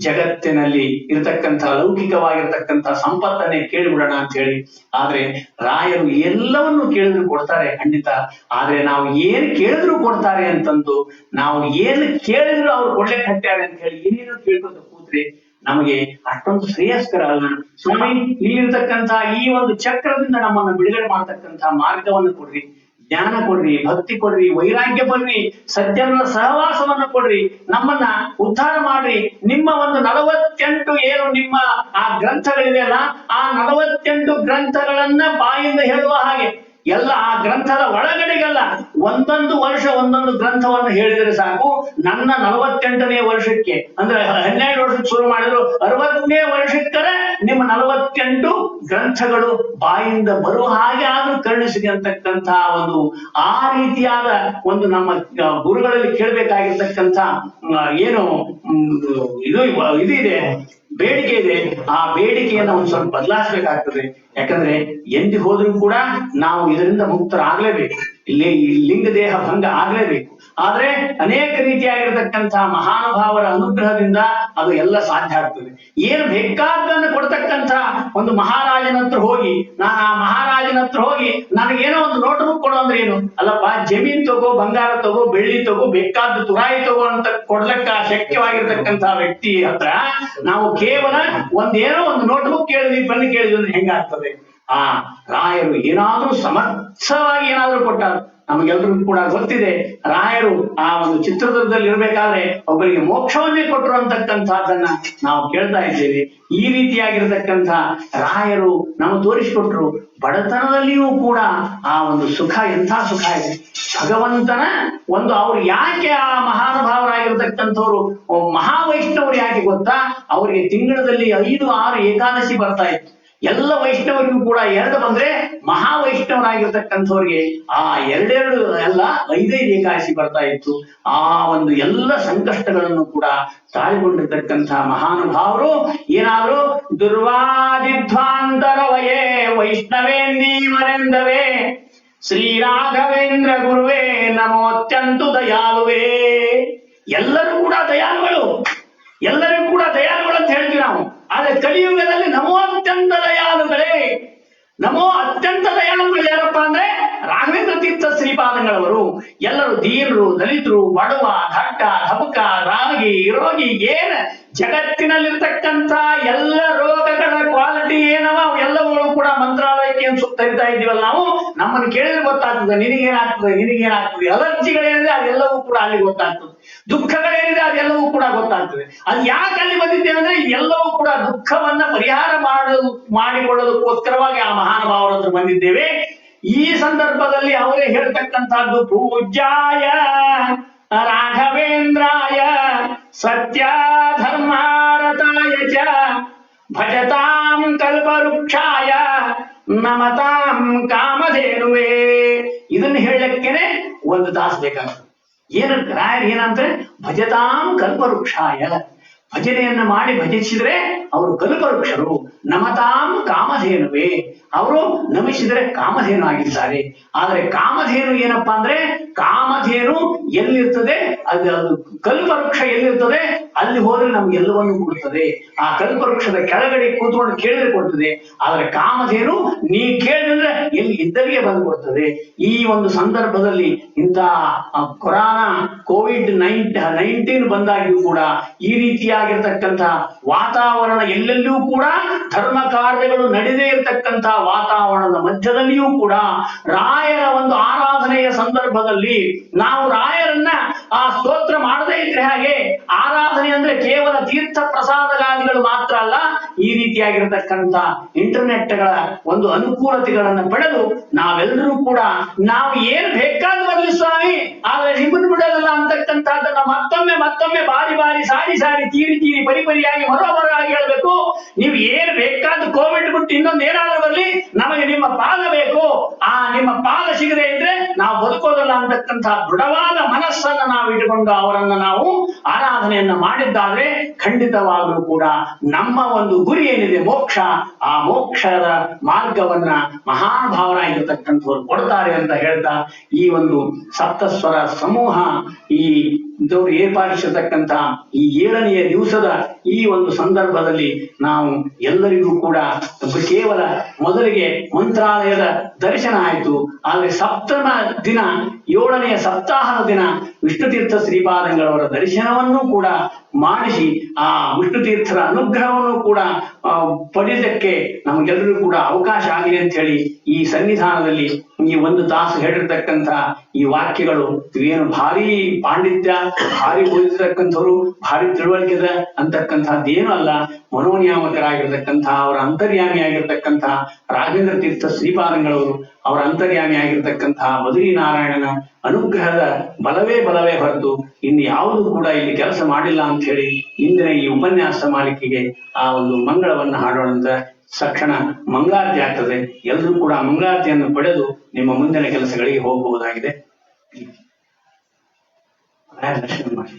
ಜಗತ್ತಿನಲ್ಲಿ ಇರತಕ್ಕಂಥ ಲೌಕಿಕವಾಗಿರ್ತಕ್ಕಂಥ ಸಂಪತ್ತನ್ನೇ ಕೇಳಿಬಿಡೋಣ ಅಂತ ಹೇಳಿ. ಆದ್ರೆ ರಾಯರು ಎಲ್ಲವನ್ನು ಕೇಳಿದ್ರು ಕೊಡ್ತಾರೆ ಖಂಡಿತ. ಆದ್ರೆ ನಾವು ಏನ್ ಕೇಳಿದ್ರು ಕೊಡ್ತಾರೆ ಅಂತಂದು, ನಾವು ಏನು ಕೇಳಿದ್ರು ಅವ್ರು ಕೊಡ್ಲಿಕ್ಕೆ ಹಟ್ಟಾರೆ ಅಂತ ಹೇಳಿ ಏನೇನು ಕೇಳ್ಕೊಂಡು ಕೂತ್ರೆ ನಮಗೆ ಅಷ್ಟೊಂದು ಶ್ರೇಯಸ್ಕರ ಅಲ್ಲ ಸ್ವಾಮಿ. ಇಲ್ಲಿರ್ತಕ್ಕಂಥ ಈ ಒಂದು ಚಕ್ರದಿಂದ ನಮ್ಮನ್ನು ಬಿಡುಗಡೆ ಮಾಡ್ತಕ್ಕಂಥ ಮಾರ್ಗವನ್ನು ಕೊಡ್ರಿ, ಜ್ಞಾನ ಕೊಡ್ರಿ, ಭಕ್ತಿ ಕೊಡ್ರಿ, ವೈರಾಗ್ಯ ಬರ್ರಿ, ಸಜ್ಜನರ ಸಹವಾಸವನ್ನ ಕೊಡ್ರಿ, ನಮ್ಮನ್ನ ಉದ್ಧಾರ ಮಾಡ್ರಿ. ನಿಮ್ಮ ಒಂದು 48 ಏನು ನಿಮ್ಮ ಆ ಗ್ರಂಥಗಳಿದೆಯಲ್ಲ, ಆ 48 ಗ್ರಂಥಗಳನ್ನ ಬಾಯಿಂದ ಹೇಳುವ ಹಾಗೆ ಎಲ್ಲ ಆ ಗ್ರಂಥದ ಒಳಗಡೆಗಲ್ಲ, ಒಂದೊಂದು ವರ್ಷ ಒಂದೊಂದು ಗ್ರಂಥವನ್ನು ಹೇಳಿದರೆ ಸಾಕು. ನನ್ನ 48ನೇ ವರ್ಷಕ್ಕೆ ಅಂದ್ರೆ 12 ವರ್ಷಕ್ಕೆ ಶುರು ಮಾಡಿದ್ರು, 60ನೇ ವರ್ಷಕ್ಕರ ನಿಮ್ಮ 48 ಗ್ರಂಥಗಳು ಬಾಯಿಂದ ಬರುವ ಹಾಗೆ ಆದ್ರೂ ಕರುಣಿಸಿದೆ ಅಂತಕ್ಕಂತಹ ಒಂದು ಆ ರೀತಿಯಾದ ಒಂದು ನಮ್ಮ ಗುರುಗಳಲ್ಲಿ ಕೇಳಬೇಕಾಗಿರ್ತಕ್ಕಂಥ ಏನು ಇದು ಇದೆ, ಬೇಡಿಕೆ ಇದೆ. ಆ ಬೇಡಿಕೆಯನ್ನು ಒಂದು ಸ್ವಲ್ಪ ಬದಲಾಯಿಸಬೇಕಾಗ್ತದೆ. ಯಾಕಂದ್ರೆ ಎಂದಿ ಹೋದ್ರೂ ಕೂಡ ನಾವು ಇದರಿಂದ ಮುಕ್ತರಾಗ್ಲೇಬೇಕು, ಇಲ್ಲಿ ಲಿಂಗ ದೇಹ ಭಂಗ ಆಗ್ಲೇಬೇಕು. ಆದ್ರೆ ಅನೇಕ ರೀತಿಯಾಗಿರ್ತಕ್ಕಂತಹ ಮಹಾನುಭಾವರ ಅನುಗ್ರಹದಿಂದ ಅದು ಎಲ್ಲ ಸಾಧ್ಯ ಆಗ್ತದೆ. ಏನು ಬೇಕಾದ್ದನ್ನು ಕೊಡ್ತಕ್ಕಂಥ ಒಂದು ಮಹಾರಾಜನ ಹತ್ರ ಹೋಗಿ, ನಾನು ಆ ಮಹಾರಾಜನ ಹತ್ರ ಹೋಗಿ ನನಗೇನೋ ಒಂದು ನೋಟ್ ಬುಕ್ ಕೊಡು ಅಂದ್ರೆ ಏನು, ಅಲ್ಲಪ್ಪ ಜಮೀನ್ ತಗೋ, ಬಂಗಾರ ತಗೋ, ಬೆಳ್ಳಿ ತಗೋ, ಬೇಕಾದ ತುರಾಯಿ ತಗೋ ಅಂತ ಕೊಡ್ಲಕ್ಕ ಶಕ್ಯವಾಗಿರ್ತಕ್ಕಂಥ ವ್ಯಕ್ತಿ ಹತ್ರ ನಾವು ಕೇವಲ ಒಂದೇನೋ ಒಂದು ನೋಟ್ ಬುಕ್ ಕೇಳಿದ್ವಿ, ಬನ್ನಿ ಕೇಳಿದ್ವಿ ಅಂದ್ರೆ ಹೆಂಗಾಗ್ತದೆ? ಆ ರಾಯರು ಏನಾದ್ರೂ ಸಮರ್ಥವಾಗಿ ಏನಾದ್ರೂ ಕೊಟ್ಟಾರ. ನಮಗೆಲ್ರಿಗೂ ಕೂಡ ಗೊತ್ತಿದೆ, ರಾಯರು ಆ ಒಂದು ಚಿತ್ರದುರ್ಗದಲ್ಲಿ ಇರ್ಬೇಕಾದ್ರೆ ಒಬ್ಬರಿಗೆ ಮೋಕ್ಷವನ್ನೇ ಕೊಟ್ಟರು ಅಂತಕ್ಕಂಥದ್ದನ್ನ ನಾವು ಕೇಳ್ತಾ ಇದ್ದೇವೆ. ಈ ರೀತಿಯಾಗಿರ್ತಕ್ಕಂಥ ರಾಯರು ನಮಗೆ ತೋರಿಸಿಕೊಟ್ರು. ಬಡತನದಲ್ಲಿಯೂ ಕೂಡ ಆ ಒಂದು ಸುಖ ಎಂಥ ಸುಖ ಇದೆ. ಭಗವಂತನ ಒಂದು ಅವ್ರು ಯಾಕೆ ಆ ಮಹಾನುಭಾವರಾಗಿರ್ತಕ್ಕಂಥವ್ರು ಮಹಾವೈಷ್ಣವರು ಯಾಕೆ ಗೊತ್ತಾ? ಅವರಿಗೆ ತಿಂಗಳಲ್ಲಿ 5-6 ಏಕಾದಶಿ ಬರ್ತಾ ಇತ್ತು. ಎಲ್ಲ ವೈಷ್ಣವರಿಗೂ ಕೂಡ 2 ಬಂದ್ರೆ ಮಹಾವೈಷ್ಣವರಾಗಿರ್ತಕ್ಕಂಥವ್ರಿಗೆ ಆ 2 ಎಲ್ಲ 5 ಏಕಾದಶಿ ಬರ್ತಾ ಇತ್ತು. ಆ ಒಂದು ಎಲ್ಲ ಸಂಕಷ್ಟಗಳನ್ನು ಕೂಡ ತಾಳಿಕೊಂಡಿರ್ತಕ್ಕಂಥ ಮಹಾನುಭಾವರು ಏನಾದ್ರು ದುರ್ವಾದಿಧ್ವಾಂತರವಯೇ ವೈಷ್ಣವೇಂದೀವರೆಂದವೇ ಶ್ರೀ ರಾಘವೇಂದ್ರ ಗುರುವೇ ನಮೋತ್ಯಂತು ದಯಾಳುವೇ. ಎಲ್ಲರೂ ಕೂಡ ದಯಾಳುಗಳು, ಎಲ್ಲರೂ ಕೂಡ ದಯಾಳುಗಳು ಅಂತ ಹೇಳ್ತೀವಿ ನಾವು. ಆದ್ರೆ ಕಲಿಯುಗದಲ್ಲಿ ನಮೋ ಅತ್ಯಂತ ದಯಾಳುಗಳೇ, ನಮೋ ಅತ್ಯಂತ ದಯಾಳುಗಳು ಯಾರಪ್ಪ ಅಂದ್ರೆ ರಾಘವೇಂದ್ರ ತೀರ್ಥ ಶ್ರೀಪಾದಂಗಳವರು. ಎಲ್ಲರೂ ದೀನರು, ದಲಿತರು, ಬಡವ, ದಡ್ಡ, ಧಬಕ, ರಾಗಿ, ರೋಗಿ, ಏನ್ ಜಗತ್ತಿನಲ್ಲಿರ್ತಕ್ಕಂಥ ಎಲ್ಲ ರೋಗಗಳ ಕ್ವಾಲಿಟಿ ಏನವ ಎಲ್ಲವುಗಳು ಕೂಡ ಮಂತ್ರಾಲಯಕ್ಕೆ ತರಿತಾ ಇದ್ದೀವಲ್ಲ ನಾವು. ನಮ್ಮನ್ನು ಕೇಳಿದ್ರೆ ಗೊತ್ತಾಗ್ತದೆ ನಿನಗೇನಾಗ್ತದೆ, ನಿನಗೇನಾಗ್ತದೆ. ಅಲರ್ಜಿಗಳೇನಿದೆ ಅದೆಲ್ಲವೂ ಕೂಡ ಅಲ್ಲಿ ಗೊತ್ತಾಗ್ತದೆ. ದುಃಖಗಳೇನಿದೆ ಅದೆಲ್ಲವೂ ಕೂಡ ಗೊತ್ತಾಗ್ತದೆ. ಅದು ಯಾಕೆ ಅಲ್ಲಿ ಬಂದಿದ್ದೇವೆ ಅಂದ್ರೆ ಎಲ್ಲವೂ ಕೂಡ ದುಃಖವನ್ನ ಪರಿಹಾರ ಮಾಡಿಕೊಳ್ಳೋದಕ್ಕೋಸ್ಕರವಾಗಿ ಆ ಮಹಾನುಭಾವರ ಹತ್ರ ಬಂದಿದ್ದೇವೆ. ಈ ಸಂದರ್ಭದಲ್ಲಿ ಅವರೇ ಹೇಳ್ತಕ್ಕಂಥದ್ದು ಪೂಜ್ಯಾಯ ರಾಘವೇಂದ್ರಾಯ ಸತ್ಯ ಧರ್ಮಾರತಾಯ ಚ ಭಜತಾಂ ಕಲ್ಪವೃಕ್ಷಾಯ ನಮತಾಂ ಕಾಮಧೇನುವೇ. ಇದನ್ನು ಹೇಳಕ್ಕೇನೆ 1 ತಾಸು ಬೇಕಾಗ್ತದೆ. ರಾಯರ್ ಏನಂದ್ರೆ ಭಜತಾಂ ಕಲ್ಪವೃಕ್ಷಾಯ, ಭಜನೆಯನ್ನ ಮಾಡಿ ಭಜಿಸಿದ್ರೆ ಅವರು ಕಲ್ಪವೃಕ್ಷರು. ನಮತಾಂ ಕಾಮಧೇನುವೇ, ಅವರು ನಮಿಸಿದರೆ ಕಾಮಧೇನು ಆಗಿದ್ದಾರೆ. ಆದ್ರೆ ಕಾಮಧೇನು ಏನಪ್ಪಾ ಅಂದ್ರೆ ಕಾಮಧೇನು ಎಲ್ಲಿರ್ತದೆ, ಅದು ಕಲ್ಪವೃಕ್ಷ ಎಲ್ಲಿರ್ತದೆ ಅಲ್ಲಿ ಹೋದ್ರೆ ನಮ್ಗೆ ಎಲ್ಲವನ್ನು ಕೊಡ್ತದೆ. ಆ ಕಲ್ಪವೃಕ್ಷದ ಕೆಳಗಡೆ ಕೂತ್ಕೊಂಡು ಕೇಳಿದ್ರೆ ಕೊಡ್ತದೆ. ಆದ್ರೆ ಕಾಮಧೇನು ನೀ ಕೇಳಿದ್ರೆ ಎಲ್ಲಿ ಇದ್ದರಿಗೆ ಬಂದು ಕೊಡ್ತದೆ. ಈ ಒಂದು ಸಂದರ್ಭದಲ್ಲಿ ಇಂಥ ಕೊರೋನಾ ಕೋವಿಡ್-19 ಬಂದಾಗಿಯೂ ಕೂಡ ಈ ರೀತಿಯಾಗಿರ್ತಕ್ಕಂಥ ವಾತಾವರಣ ಎಲ್ಲೆಲ್ಲೂ ಕೂಡ ಧರ್ಮ ಕಾರ್ಯಗಳು ನಡೆದೇ ಇರತಕ್ಕಂಥ ವಾತಾವರಣದ ಮಧ್ಯದಲ್ಲಿಯೂ ಕೂಡ ರಾಯರ ಒಂದು ಆರಾಧನೆಯ ಸಂದರ್ಭದಲ್ಲಿ ನಾವು ರಾಯರನ್ನ ಆ ಸ್ತೋತ್ರ ಮಾಡದೇ ಇದ್ರೆ ಹಾಗೆ ಆರಾಧನೆ ಅಂದ್ರೆ ಕೇವಲ ತೀರ್ಥ ಪ್ರಸಾದಗಾದಿಗಳು ಮಾತ್ರ ಅಲ್ಲ. ಈ ರೀತಿಯಾಗಿರತಕ್ಕಂಥ ಇಂಟರ್ನೆಟ್ಗಳ ಒಂದು ಅನುಕೂಲತೆಗಳನ್ನು ಪಡೆದು ನಾವೆಲ್ಲರೂ ಕೂಡ ನಾವು ಏನು ಬೇಕಾದ ಬರಲಿ ಸ್ವಾಮಿ, ಆದ್ರೆ ನಿಮ್ಮನ್ನು ಬಿಡೋದಲ್ಲ ಅಂತಕ್ಕಂಥದ್ದನ್ನ ಮತ್ತೊಮ್ಮೆ ಬಾರಿ ಸಾರಿ ತೀರಿ ಪರಿಯಾಗಿ ಮರೋಮರಾಗಿ ಹೇಳ್ಬೇಕು. ನೀವು ಏನು ಬೇಕಾದ ಕೋವಿಡ್ ಬಿಟ್ಟು ಇನ್ನೊಂದು ಏನಾದ್ರೂ ಬರಲಿ, ನಮಗೆ ನಿಮ್ಮ ಪಾದ ಬೇಕು. ಆ ನಿಮ್ಮ ಪಾದ ಸಿಗದೆ ಇದ್ರೆ ನಾವು ಬದುಕೋದಲ್ಲ ಅಂತಕ್ಕಂಥ ದೃಢವಾದ ಮನಸ್ಸನ್ನ ನಾವು ಇಟ್ಟುಕೊಂಡು ಅವರನ್ನ ನಾವು ಆರಾಧನೆಯನ್ನ ಮಾಡಿದ್ದಾದ್ರೆ ಖಂಡಿತವಾಗ್ಲೂ ಕೂಡ ನಮ್ಮ ಒಂದು ಗುರಿ ಏನಿದೆ ಮೋಕ್ಷ, ಆ ಮೋಕ್ಷದ ಮಾರ್ಗವನ್ನ ಮಹಾನುಭಾವರಾಗಿರ್ತಕ್ಕಂಥವ್ರು ಕೊಡ್ತಾರೆ ಅಂತ ಹೇಳ್ತಾ ಈ ಒಂದು ಸಪ್ತಸ್ವರ ಸಮೂಹ ಈ ಇದ್ದವರು ಏರ್ಪಡಿಸಿರ್ತಕ್ಕಂಥ ಈ 7ನೆಯ ದಿವಸದ ಈ ಒಂದು ಸಂದರ್ಭದಲ್ಲಿ ನಾವು ಎಲ್ಲರಿಗೂ ಕೂಡ ಕೇವಲ ಮೊದಲಿಗೆ ಮಂತ್ರಾಲಯದ ದರ್ಶನ ಆಯಿತು. ಆದ್ರೆ ಸಪ್ತಮ ದಿನ 7ನೆಯ ಸಪ್ತಾಹದ ದಿನ ವಿಷ್ಣುತೀರ್ಥ ಶ್ರೀಪಾದಂಗಳವರ ದರ್ಶನವನ್ನು ಕೂಡ ಮಾಡಿಸಿ ಆ ವಿಷ್ಣು ತೀರ್ಥರ ಅನುಗ್ರಹವನ್ನು ಕೂಡ ಪಡೆಯೋದಕ್ಕೆ ನಮಗೆಲ್ಲರಿಗೂ ಕೂಡ ಅವಕಾಶ ಆಗಲಿ ಅಂತ ಹೇಳಿ ಈ ಸನ್ನಿಧಾನದಲ್ಲಿ ಈ 1 ತಾಸು ಹೇಳಿರ್ತಕ್ಕಂಥ ಈ ವಾಕ್ಯಗಳು ಇವೇನು ಭಾರಿ ಪಾಂಡಿತ್ಯ, ಭಾರಿ ಓದಿರ್ತಕ್ಕಂಥವ್ರು, ಭಾರಿ ತಿಳುವಳಿಕೆ ಅಂತಕ್ಕಂಥದ್ದೇನು ಅಲ್ಲ. ಮನೋನಿಯಾಮಕರಾಗಿರ್ತಕ್ಕಂಥ ಅವರ ಅಂತರ್ಯಾಮಿ ಆಗಿರ್ತಕ್ಕಂಥ ರಾಘವೇಂದ್ರ ತೀರ್ಥ ಶ್ರೀಪಾದಂಗಳವರು, ಅವರ ಅಂತರ್ಯಾಮಿ ಆಗಿರ್ತಕ್ಕಂಥ ಬದ್ರಿನಾರಾಯಣನ ಅನುಗ್ರಹದ ಬಲವೇ ಹೊರತು ಇನ್ನು ಯಾವುದು ಕೂಡ ಇಲ್ಲಿ ಕೆಲಸ ಮಾಡಿಲ್ಲ ಅಂತ ಹೇಳಿ ಇಂದಿನ ಈ ಉಪನ್ಯಾಸ ಮಾಲಿಕೆಗೆ ಆ ಒಂದು ಮಂಗಳವನ್ನ ಹಾಡೋಣಂತ ತಕ್ಷಣ ಮಂಗಳಾರತಿ ಆಗ್ತದೆ. ಎಲ್ಲರೂ ಕೂಡ ಮಂಗಳಾರತಿಯನ್ನು ಪಡೆದು ನಿಮ್ಮ ಮುಂದಿನ ಕೆಲಸಗಳಿಗೆ ಹೋಗಬಹುದಾಗಿದೆ. ದರ್ಶನ ಮಾಡಿ.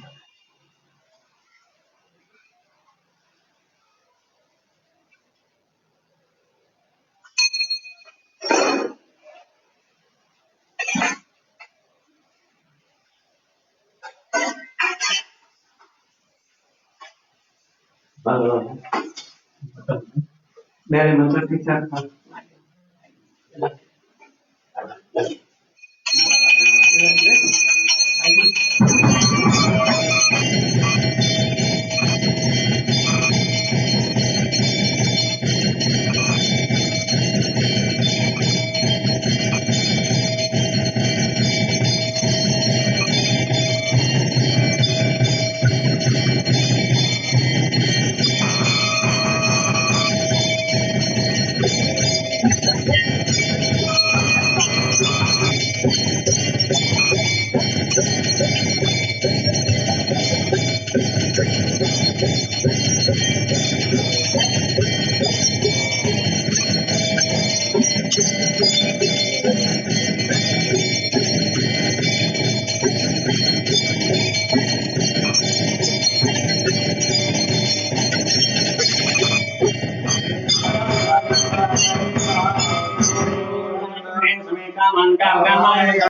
ಬೇರೆ ಮಂತ್ರ ಟೀಚರ್